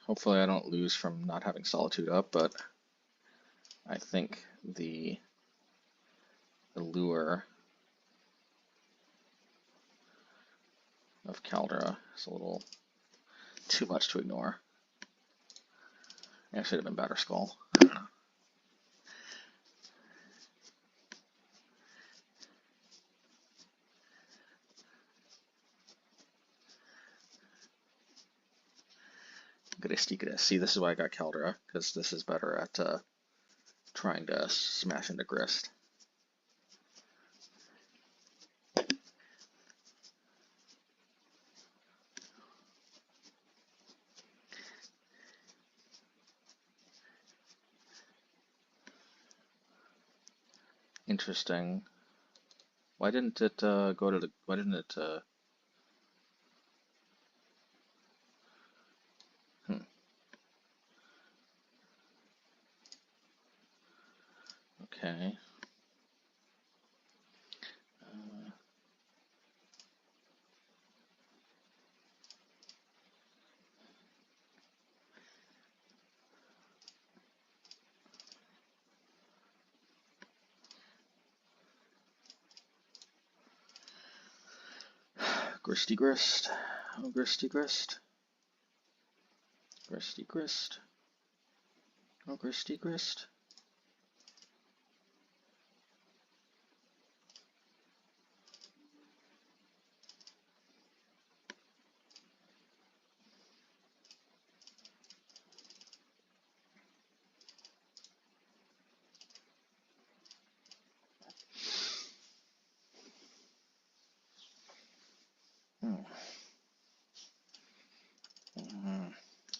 [SPEAKER 2] Hopefully I don't lose from not having Solitude up, but I think the allure of Kaldra is a little too much to ignore. It should have been Batterskull. I don't know. See, this is why I got Kaldra, because this is better at trying to smash into Grist. Interesting. Why didn't it go to the? Why didn't it? Okay. Gristy Grist. Oh, Gristy Grist. Gristy Grist. Oh, Gristy Grist.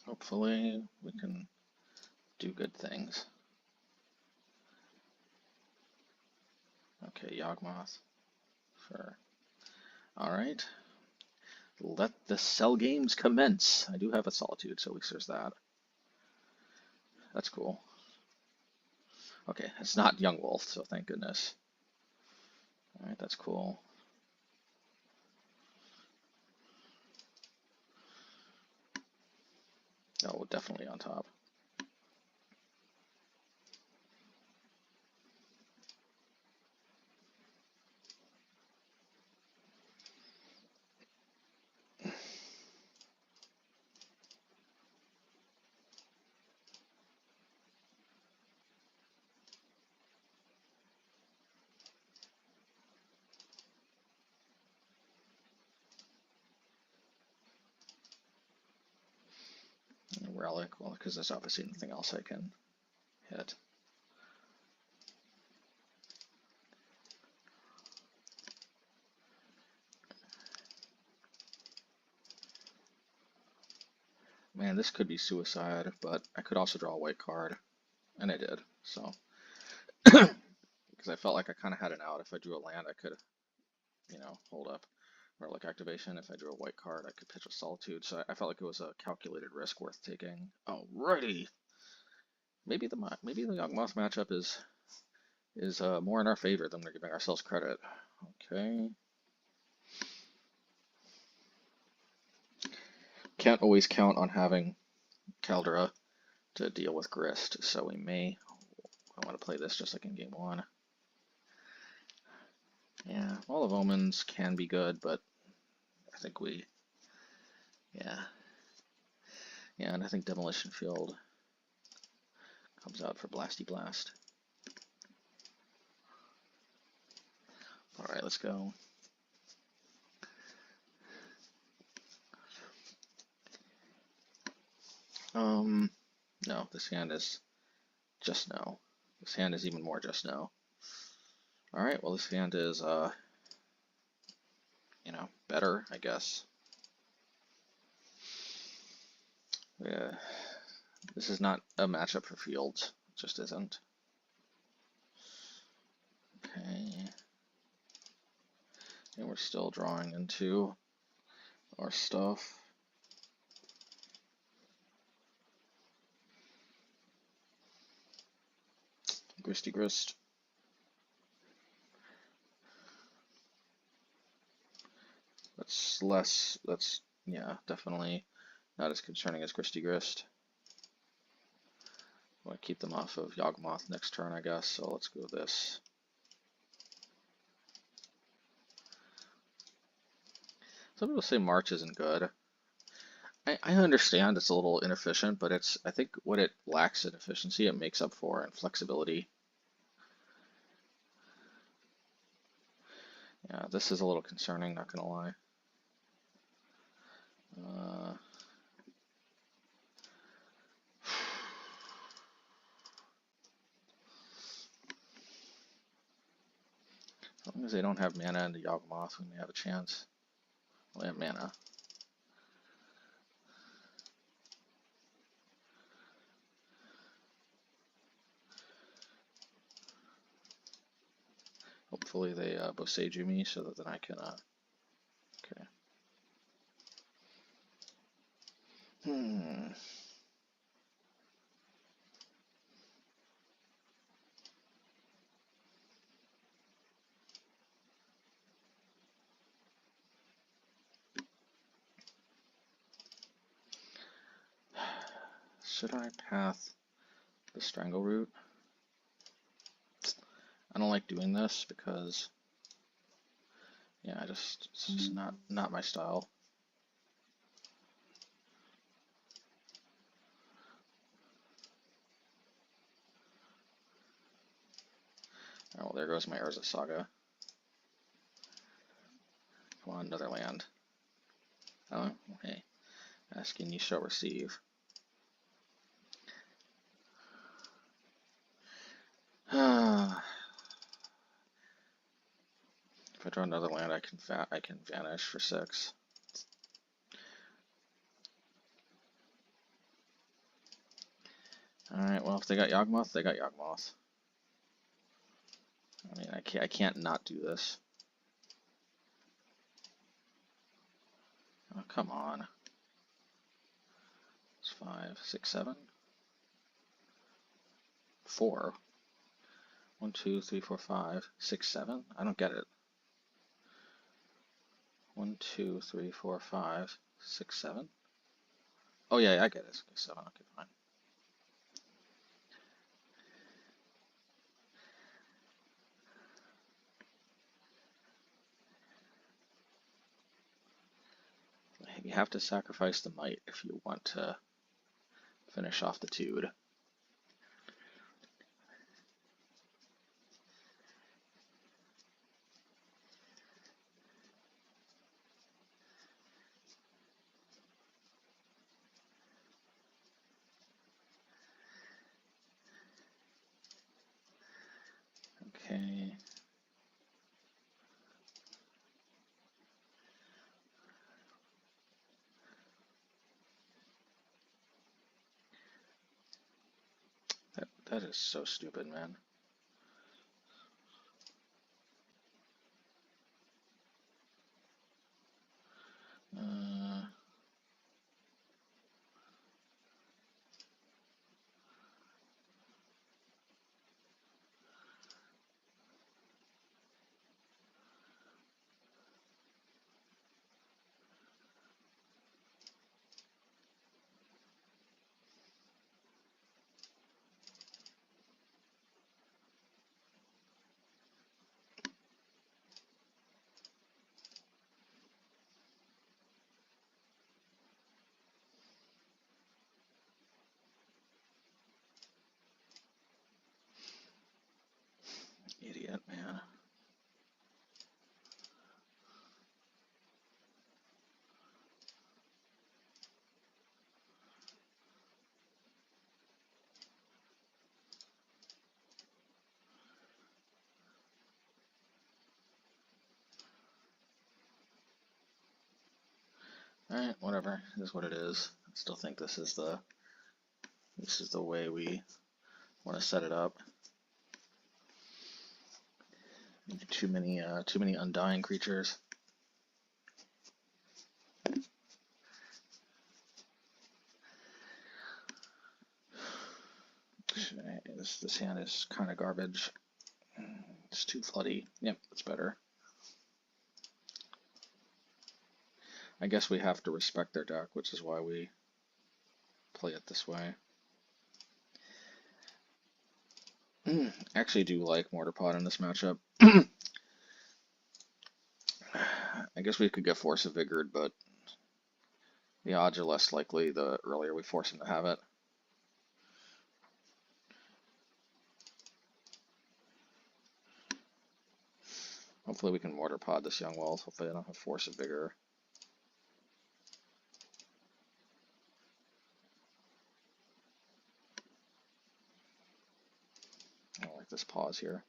[SPEAKER 1] Hopefully we can do good things. Okay, Yawgmoth. Sure. Alright. Let the cell games commence. I do have a Solitude, so at least there's that. That's cool. Okay, it's not Yawgmoth, so thank goodness. Alright, that's cool. Oh, definitely on top. Relic, well, because there's obviously nothing else I can hit. Man, this could be suicide, but I could also draw a white card, and I did, so. Because I felt like I kind of had an out. If I drew a land, I could, you know, hold up Relic activation. If I drew a white card, I could pitch a Solitude, so I felt like it was a calculated risk worth taking. Alrighty! Maybe the Yawgmoth matchup is more in our favor than we're giving ourselves credit. Okay. Can't always count on having Kaldra to deal with Grist, so I want to play this just like in game 1. Yeah, Wall of Omans can be good, but I think yeah, and I think Demolition Field comes out for Blasty Blast. Alright, let's go. No, this hand is just no. This hand is even more just no. Alright, well this hand is, you know, better, I guess. Yeah, this is not a matchup for Fields. It just isn't. Okay. And we're still drawing into our stuff. Gristy Grist. That's yeah, definitely not as concerning as Gristy Grist. I want to keep them off of Yawgmoth next turn, I guess, so let's go with this. Some people say March isn't good. I understand it's a little inefficient, but I think what it lacks in efficiency, it makes up for in flexibility. Yeah, this is a little concerning, not gonna lie. As long as they don't have mana into Yawgmoth, we may have a chance. We have mana. Hopefully they Boseiju me so that then I can, okay. Should I path the Strangle Root? I don't like doing this because, yeah, it's just not my style. Oh, well, there goes my Urza Saga. Come on, another land. Oh, hey. Asking you shall receive. If I draw another land, I can Vanish for 6.
[SPEAKER 2] Alright, well, if they got Yawgmoth, they got Yawgmoth. I mean, I can't not do this. Oh, come on. It's 5, 6, 7. 4. 1, 2, 3, 4, 5, 6, 7. I don't get it. 1, 2, 3, 4, 5, 6, 7. Oh yeah, I get it. 7. Okay, fine. You have to sacrifice the Mite if you want to finish off the Tude. Okay. That is so stupid, man. Idiot, man. Alright, whatever. It is what it is. I still think this is the way we want to set it up. Too many undying creatures. This hand is kind of garbage. It's too floody. Yep, it's better. I guess we have to respect their deck, which is why we play it this way. Actually do like Mortarpod in this matchup. I guess we could get Force of Vigored, but the odds are less likely the earlier we force him to have it. Hopefully we can Mortarpod this Yawgmoth. Hopefully I don't have Force of Vigor. I don't like this pause here.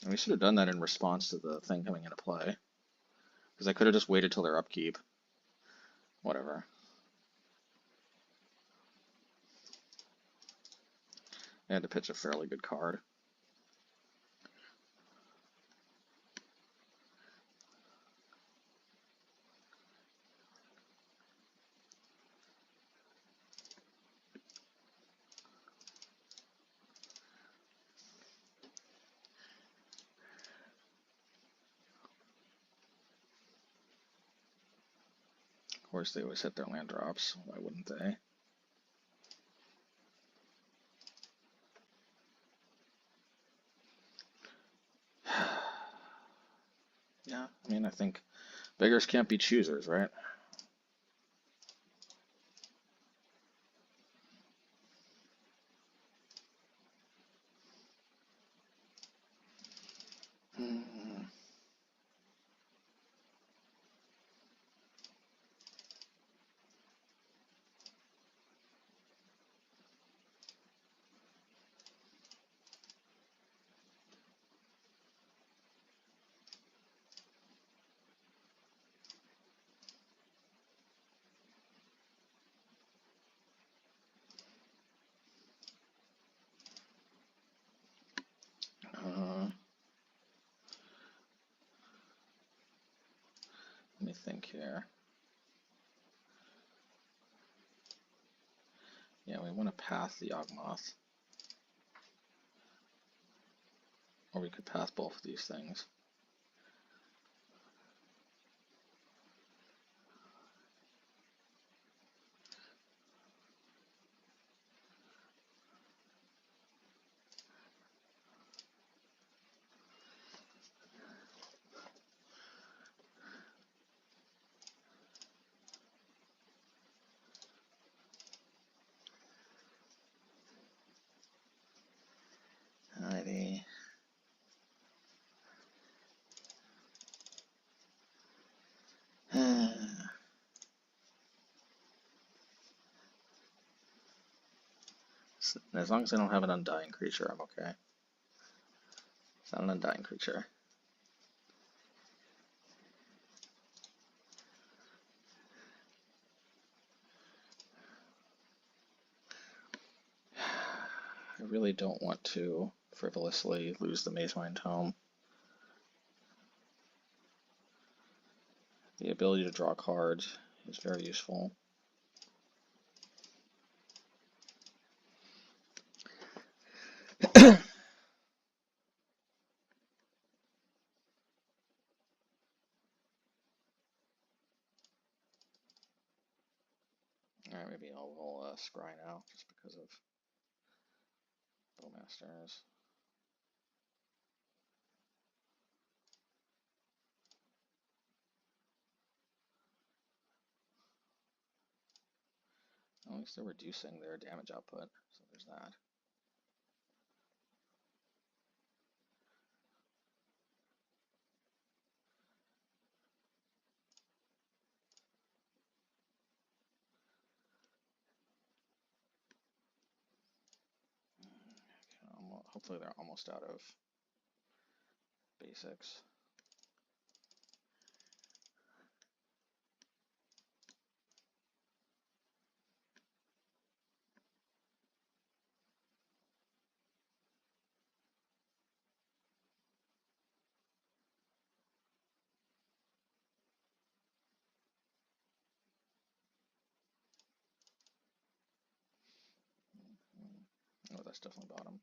[SPEAKER 2] And we should have done that in response to the thing coming into play. Because I could have just waited till their upkeep. Whatever. I had to pitch a fairly good card. Of course, they always hit their land drops. Why wouldn't they? Yeah, I mean, I think beggars can't be choosers, right?
[SPEAKER 1] me think here. Yeah, we want to path the Yawgmoth. Or we could path both of these things. Alrighty. As long as I don't have an undying creature, I'm okay. It's not an undying creature. I really don't want to frivolously lose the Mazemind Tome. The ability to draw cards is very useful. Alright, maybe I'll scry now, just because of Bowmasters. At least they're reducing their damage output, so there's that. Hopefully they're almost out of basics. Oh, that's definitely bottom.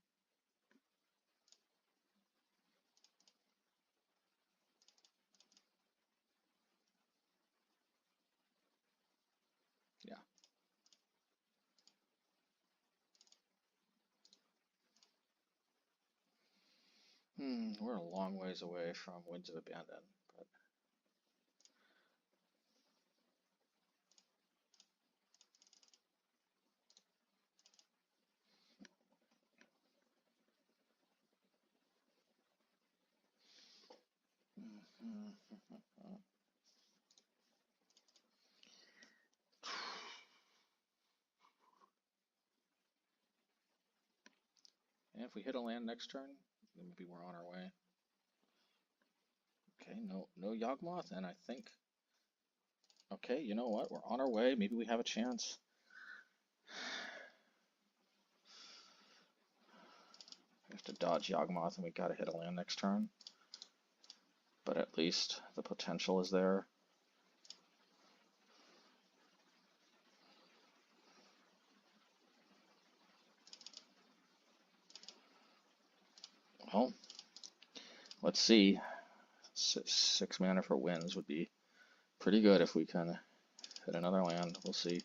[SPEAKER 1] Yeah. We're a long ways away from Winds of Abandon, but and if we hit a land next turn, then maybe we're on our way. Okay, no Yawgmoth, and I think, okay, you know what? We're on our way. Maybe we have a chance. We have to dodge Yawgmoth, and we gotta hit a land next turn. But at least the potential is there. Well, let's see. 6 mana for wins would be pretty good if we can hit another land. We'll see.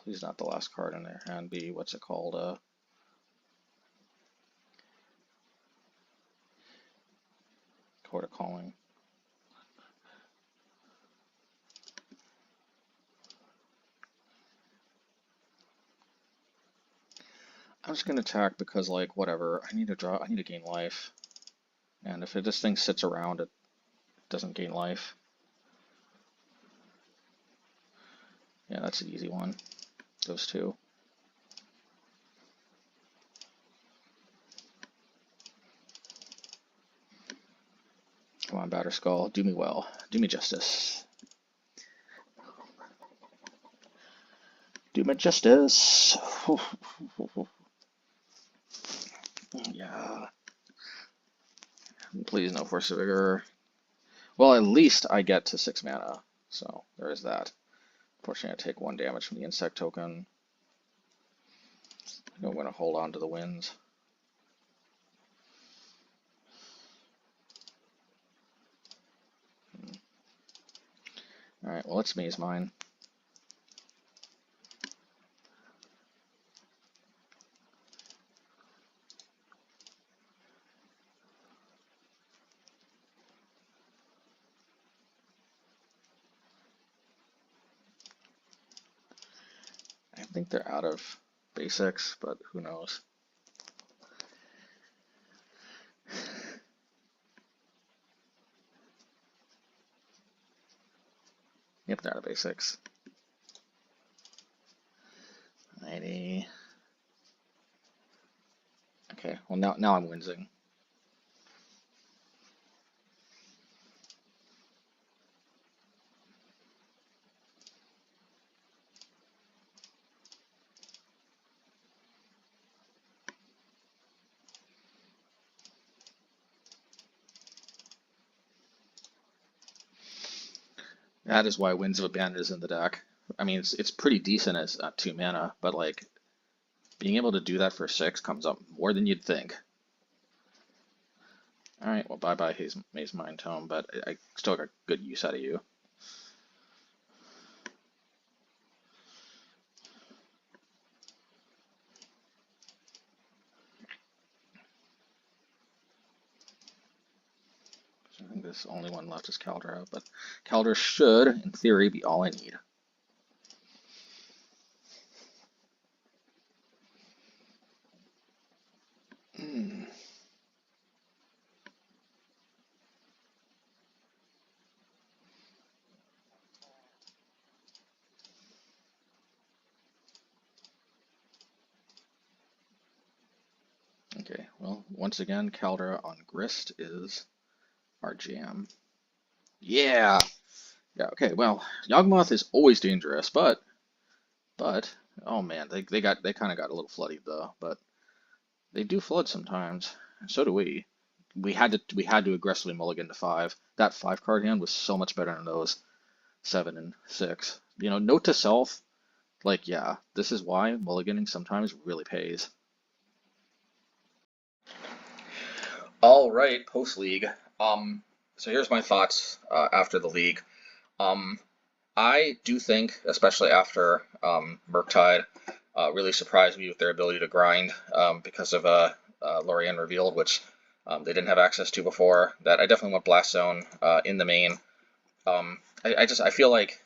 [SPEAKER 1] Please not the last card in their hand be, what's it called? Court of Calling. I'm just gonna attack because, like, whatever. I need to gain life. And if this thing sits around, it doesn't gain life. Yeah, that's an easy one. Those two. Come on, Batterskull. Do me well. Do me justice. Do my justice. Yeah. Please no Force of Vigor. Well, at least I get to 6 mana, so there is that. Unfortunately, I take 1 damage from the insect token. I'm going to hold on to the winds. Alright, well, let's maze mine. I think they're out of basics, but who knows. Yep, they're out of basics. 90. Okay, well now I'm wincing. That is why Winds of Abandon is in the deck. I mean, it's pretty decent as 2 mana, but like being able to do that for 6 comes up more than you'd think. All right, well, bye-bye Mazemind Tome, but I still got good use out of you. So I think this only one left is Kaldra, but Kaldra should, in theory, be all I need. Okay, well, once again, Kaldra on Grist is our jam. Yeah! Yeah, okay, well, Yawgmoth is always dangerous, but, oh man, they kind of got a little flooded though, but they do flood sometimes, and so do we. We had to aggressively mulligan to 5. That 5 card hand was so much better than those 7 and 6. You know, note to self, like, yeah, this is why mulliganing sometimes really pays. All right, post league. So here's my thoughts after the league. I do think, especially after Murktide really surprised me with their ability to grind because of Lorien Revealed, which they didn't have access to before, that I definitely want Blast Zone in the main. I feel like,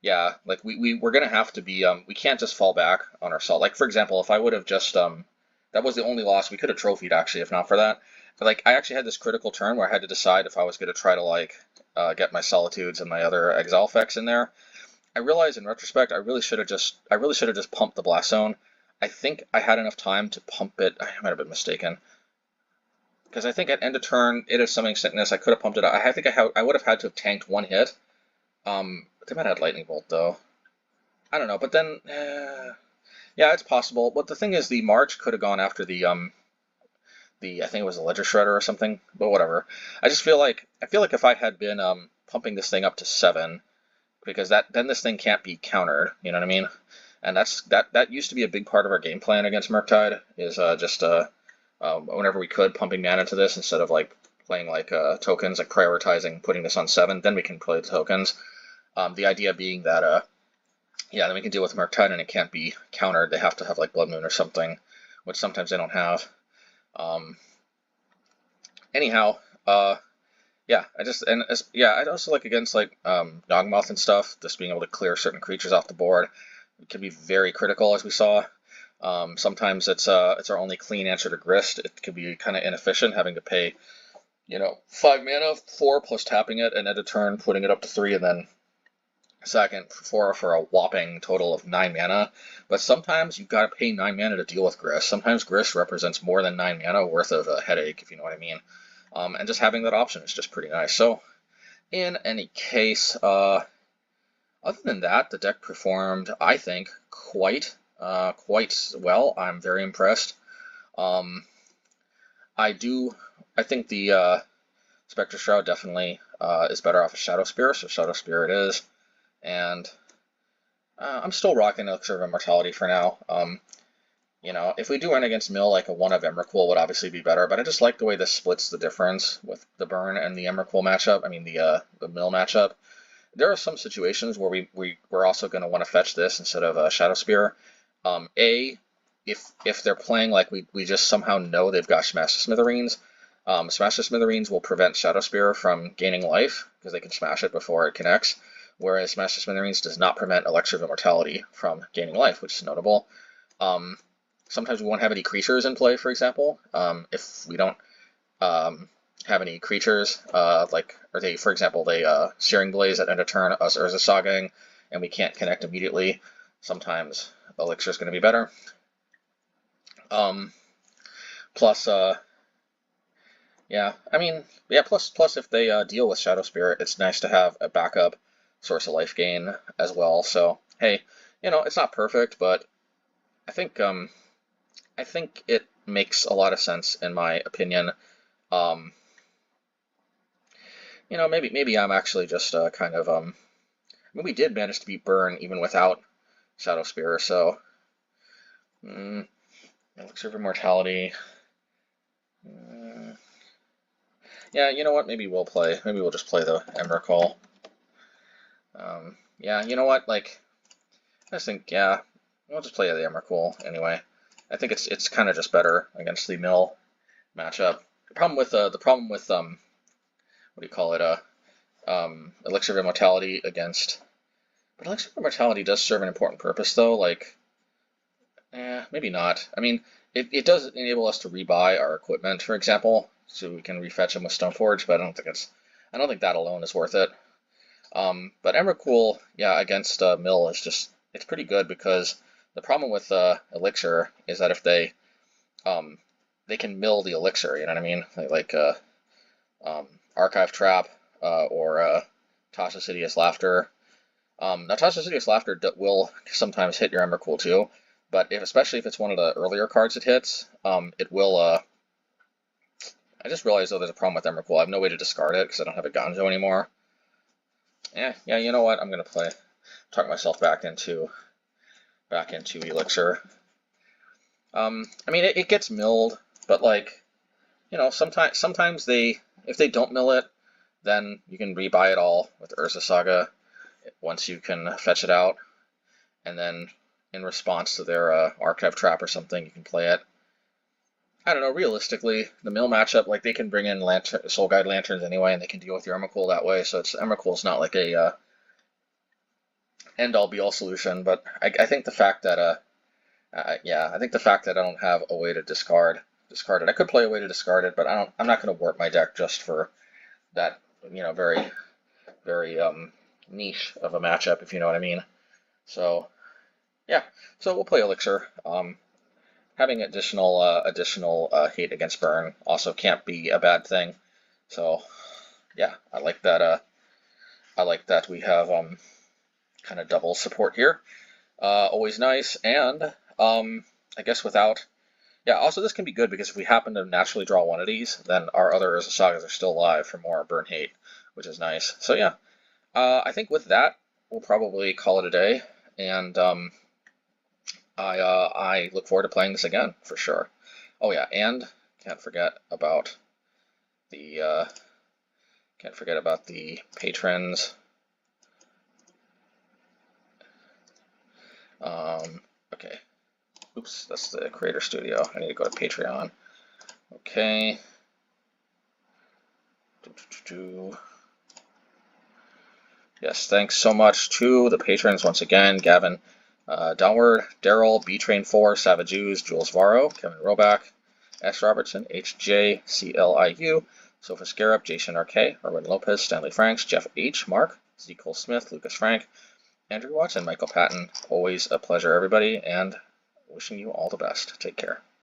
[SPEAKER 1] yeah, like we're gonna have to be, we can't just fall back on our salt. Like, for example, if I would have just, that was the only loss, we could have trophied actually, if not for that. But like, I actually had this critical turn where I had to decide if I was gonna try to like get my Solitudes and my other Exile effects in there. I realized in retrospect I really should have just pumped the Blast Zone. I think I had enough time to pump it. I might have been mistaken, because I think at end of turn, it is Summoning Sickness. I could have pumped it out. I think I would have had to have tanked 1 hit. They might have had Lightning Bolt though. I don't know, but then yeah, it's possible. But the thing is, the March could have gone after the I think it was the Ledger Shredder or something. But whatever. I feel like if I had been pumping this thing up to 7, because then this thing can't be countered. You know what I mean? And that used to be a big part of our game plan against Murktide, is just whenever we could, pumping mana to this instead of like playing like tokens, like prioritizing putting this on 7, then we can play the tokens. The idea being that yeah, then we can deal with Murktide and it can't be countered. They have to have like Blood Moon or something, which sometimes they don't have. Anyhow, yeah, I'd also like against like Yawgmoth and stuff, just being able to clear certain creatures off the board. It can be very critical, as we saw. Sometimes it's our only clean answer to Grist. It could be kind of inefficient, having to pay, 5 mana, 4 plus tapping it, and end of turn putting it up to 3, and then second 4 for a whopping total of 9 mana. But sometimes you've got to pay 9 mana to deal with Grist. Sometimes Grist represents more than 9 mana worth of a headache, if you know what I mean. And just having that option is just pretty nice. So, in any case, Other than that, the deck performed, I think, quite well. I'm very impressed. Um, I think the Specter Shroud definitely is better off a Shadow Spear, so Shadow Spear it is. And I'm still rocking Elixir of Immortality for now. You know, if we do run against Mill, like a 1 of Emrakul would obviously be better, but I just like the way this splits the difference with the Burn and the Emrakul matchup, I mean the Mill matchup. There are some situations where we're also going to want to fetch this instead of Shadow Spear. If they're playing like we just somehow know they've got Smash to Smithereens, Smash to Smithereens will prevent Shadow Spear from gaining life, because they can smash it before it connects, whereas Smash to Smithereens does not prevent Elixir of Immortality from gaining life, which is notable. Sometimes we won't have any creatures in play, for example. If we don't have any creatures, for example, they Searing Blaze at end of turn, us Urza Sagaing, and we can't connect immediately, sometimes Elixir is going to be better. Plus if they deal with Shadow Spirit, it's nice to have a backup source of life gain as well. So, hey, you know, it's not perfect, but I think it makes a lot of sense in my opinion. You know, maybe I'm actually just we did manage to beat Burn even without Shadow Spear, so Elixir of Immortality. Yeah, you know what? Maybe we'll just play the Emrakul. Yeah, you know what? Like, I just think, yeah, we'll just play the Emrakul anyway. I think it's kind of just better against the Mill matchup. The problem with what do you call it? Elixir of Immortality against. But Elixir of Immortality does serve an important purpose, though. Like, maybe not. I mean, it does enable us to rebuy our equipment, for example, so we can refetch them with Stoneforge. But I don't think that alone is worth it. But Emrakul, yeah, against Mill is it's pretty good, because the problem with Elixir is that if they can mill the Elixir, you know what I mean? Like Archive Trap or Tasha's Hideous Laughter. Now Tasha's Hideous Laughter will sometimes hit your Emrakul too, but especially if it's one of the earlier cards it hits, it will. I just realized though there's a problem with Emrakul. I have no way to discard it because I don't have a Ganjo anymore. Yeah, you know what? I'm gonna talk myself back into Elixir. I mean, it gets milled, but like, you know, sometimes if they don't mill it, then you can rebuy it all with Urza Saga once you can fetch it out, and then in response to their Archive Trap or something, you can play it. I don't know, realistically, the Mill matchup, like, they can bring in Soul Guide Lanterns anyway, and they can deal with your Emrakul that way, so Emrakul's not like a end-all be-all solution, but I think the fact that I think the fact that I don't have a way to discard it. I could play a way to discard it, but I'm not going to warp my deck just for that, you know, very, very niche of a matchup, if you know what I mean. So, yeah. So we'll play Elixir. Having additional hate against Burn also can't be a bad thing. So, yeah, I like that. I like that we have kind of double support here. Always nice, and I guess without. Yeah, also this can be good because if we happen to naturally draw one of these, then our other Urza Sagas are still alive for more Burn hate, which is nice. So yeah, I think with that, we'll probably call it a day, and I look forward to playing this again, for sure. Oh yeah, and can't forget about the patrons. Okay. Oops, that's the Creator Studio. I need to go to Patreon. Okay. Yes, thanks so much to the patrons once again. Gavin Downward, Daryl, B-Train4, Savagews, Jules Varro, Kevin Roback, S. Robertson, HJCLIU, Sophia Scarab, Jason RK, Erwin Lopez, Stanley Franks, Jeff H. Mark, Z. Cole Smith, Lucas Frank, Andrew Watson, Michael Patton. Always a pleasure, everybody, and wishing you all the best. Take care.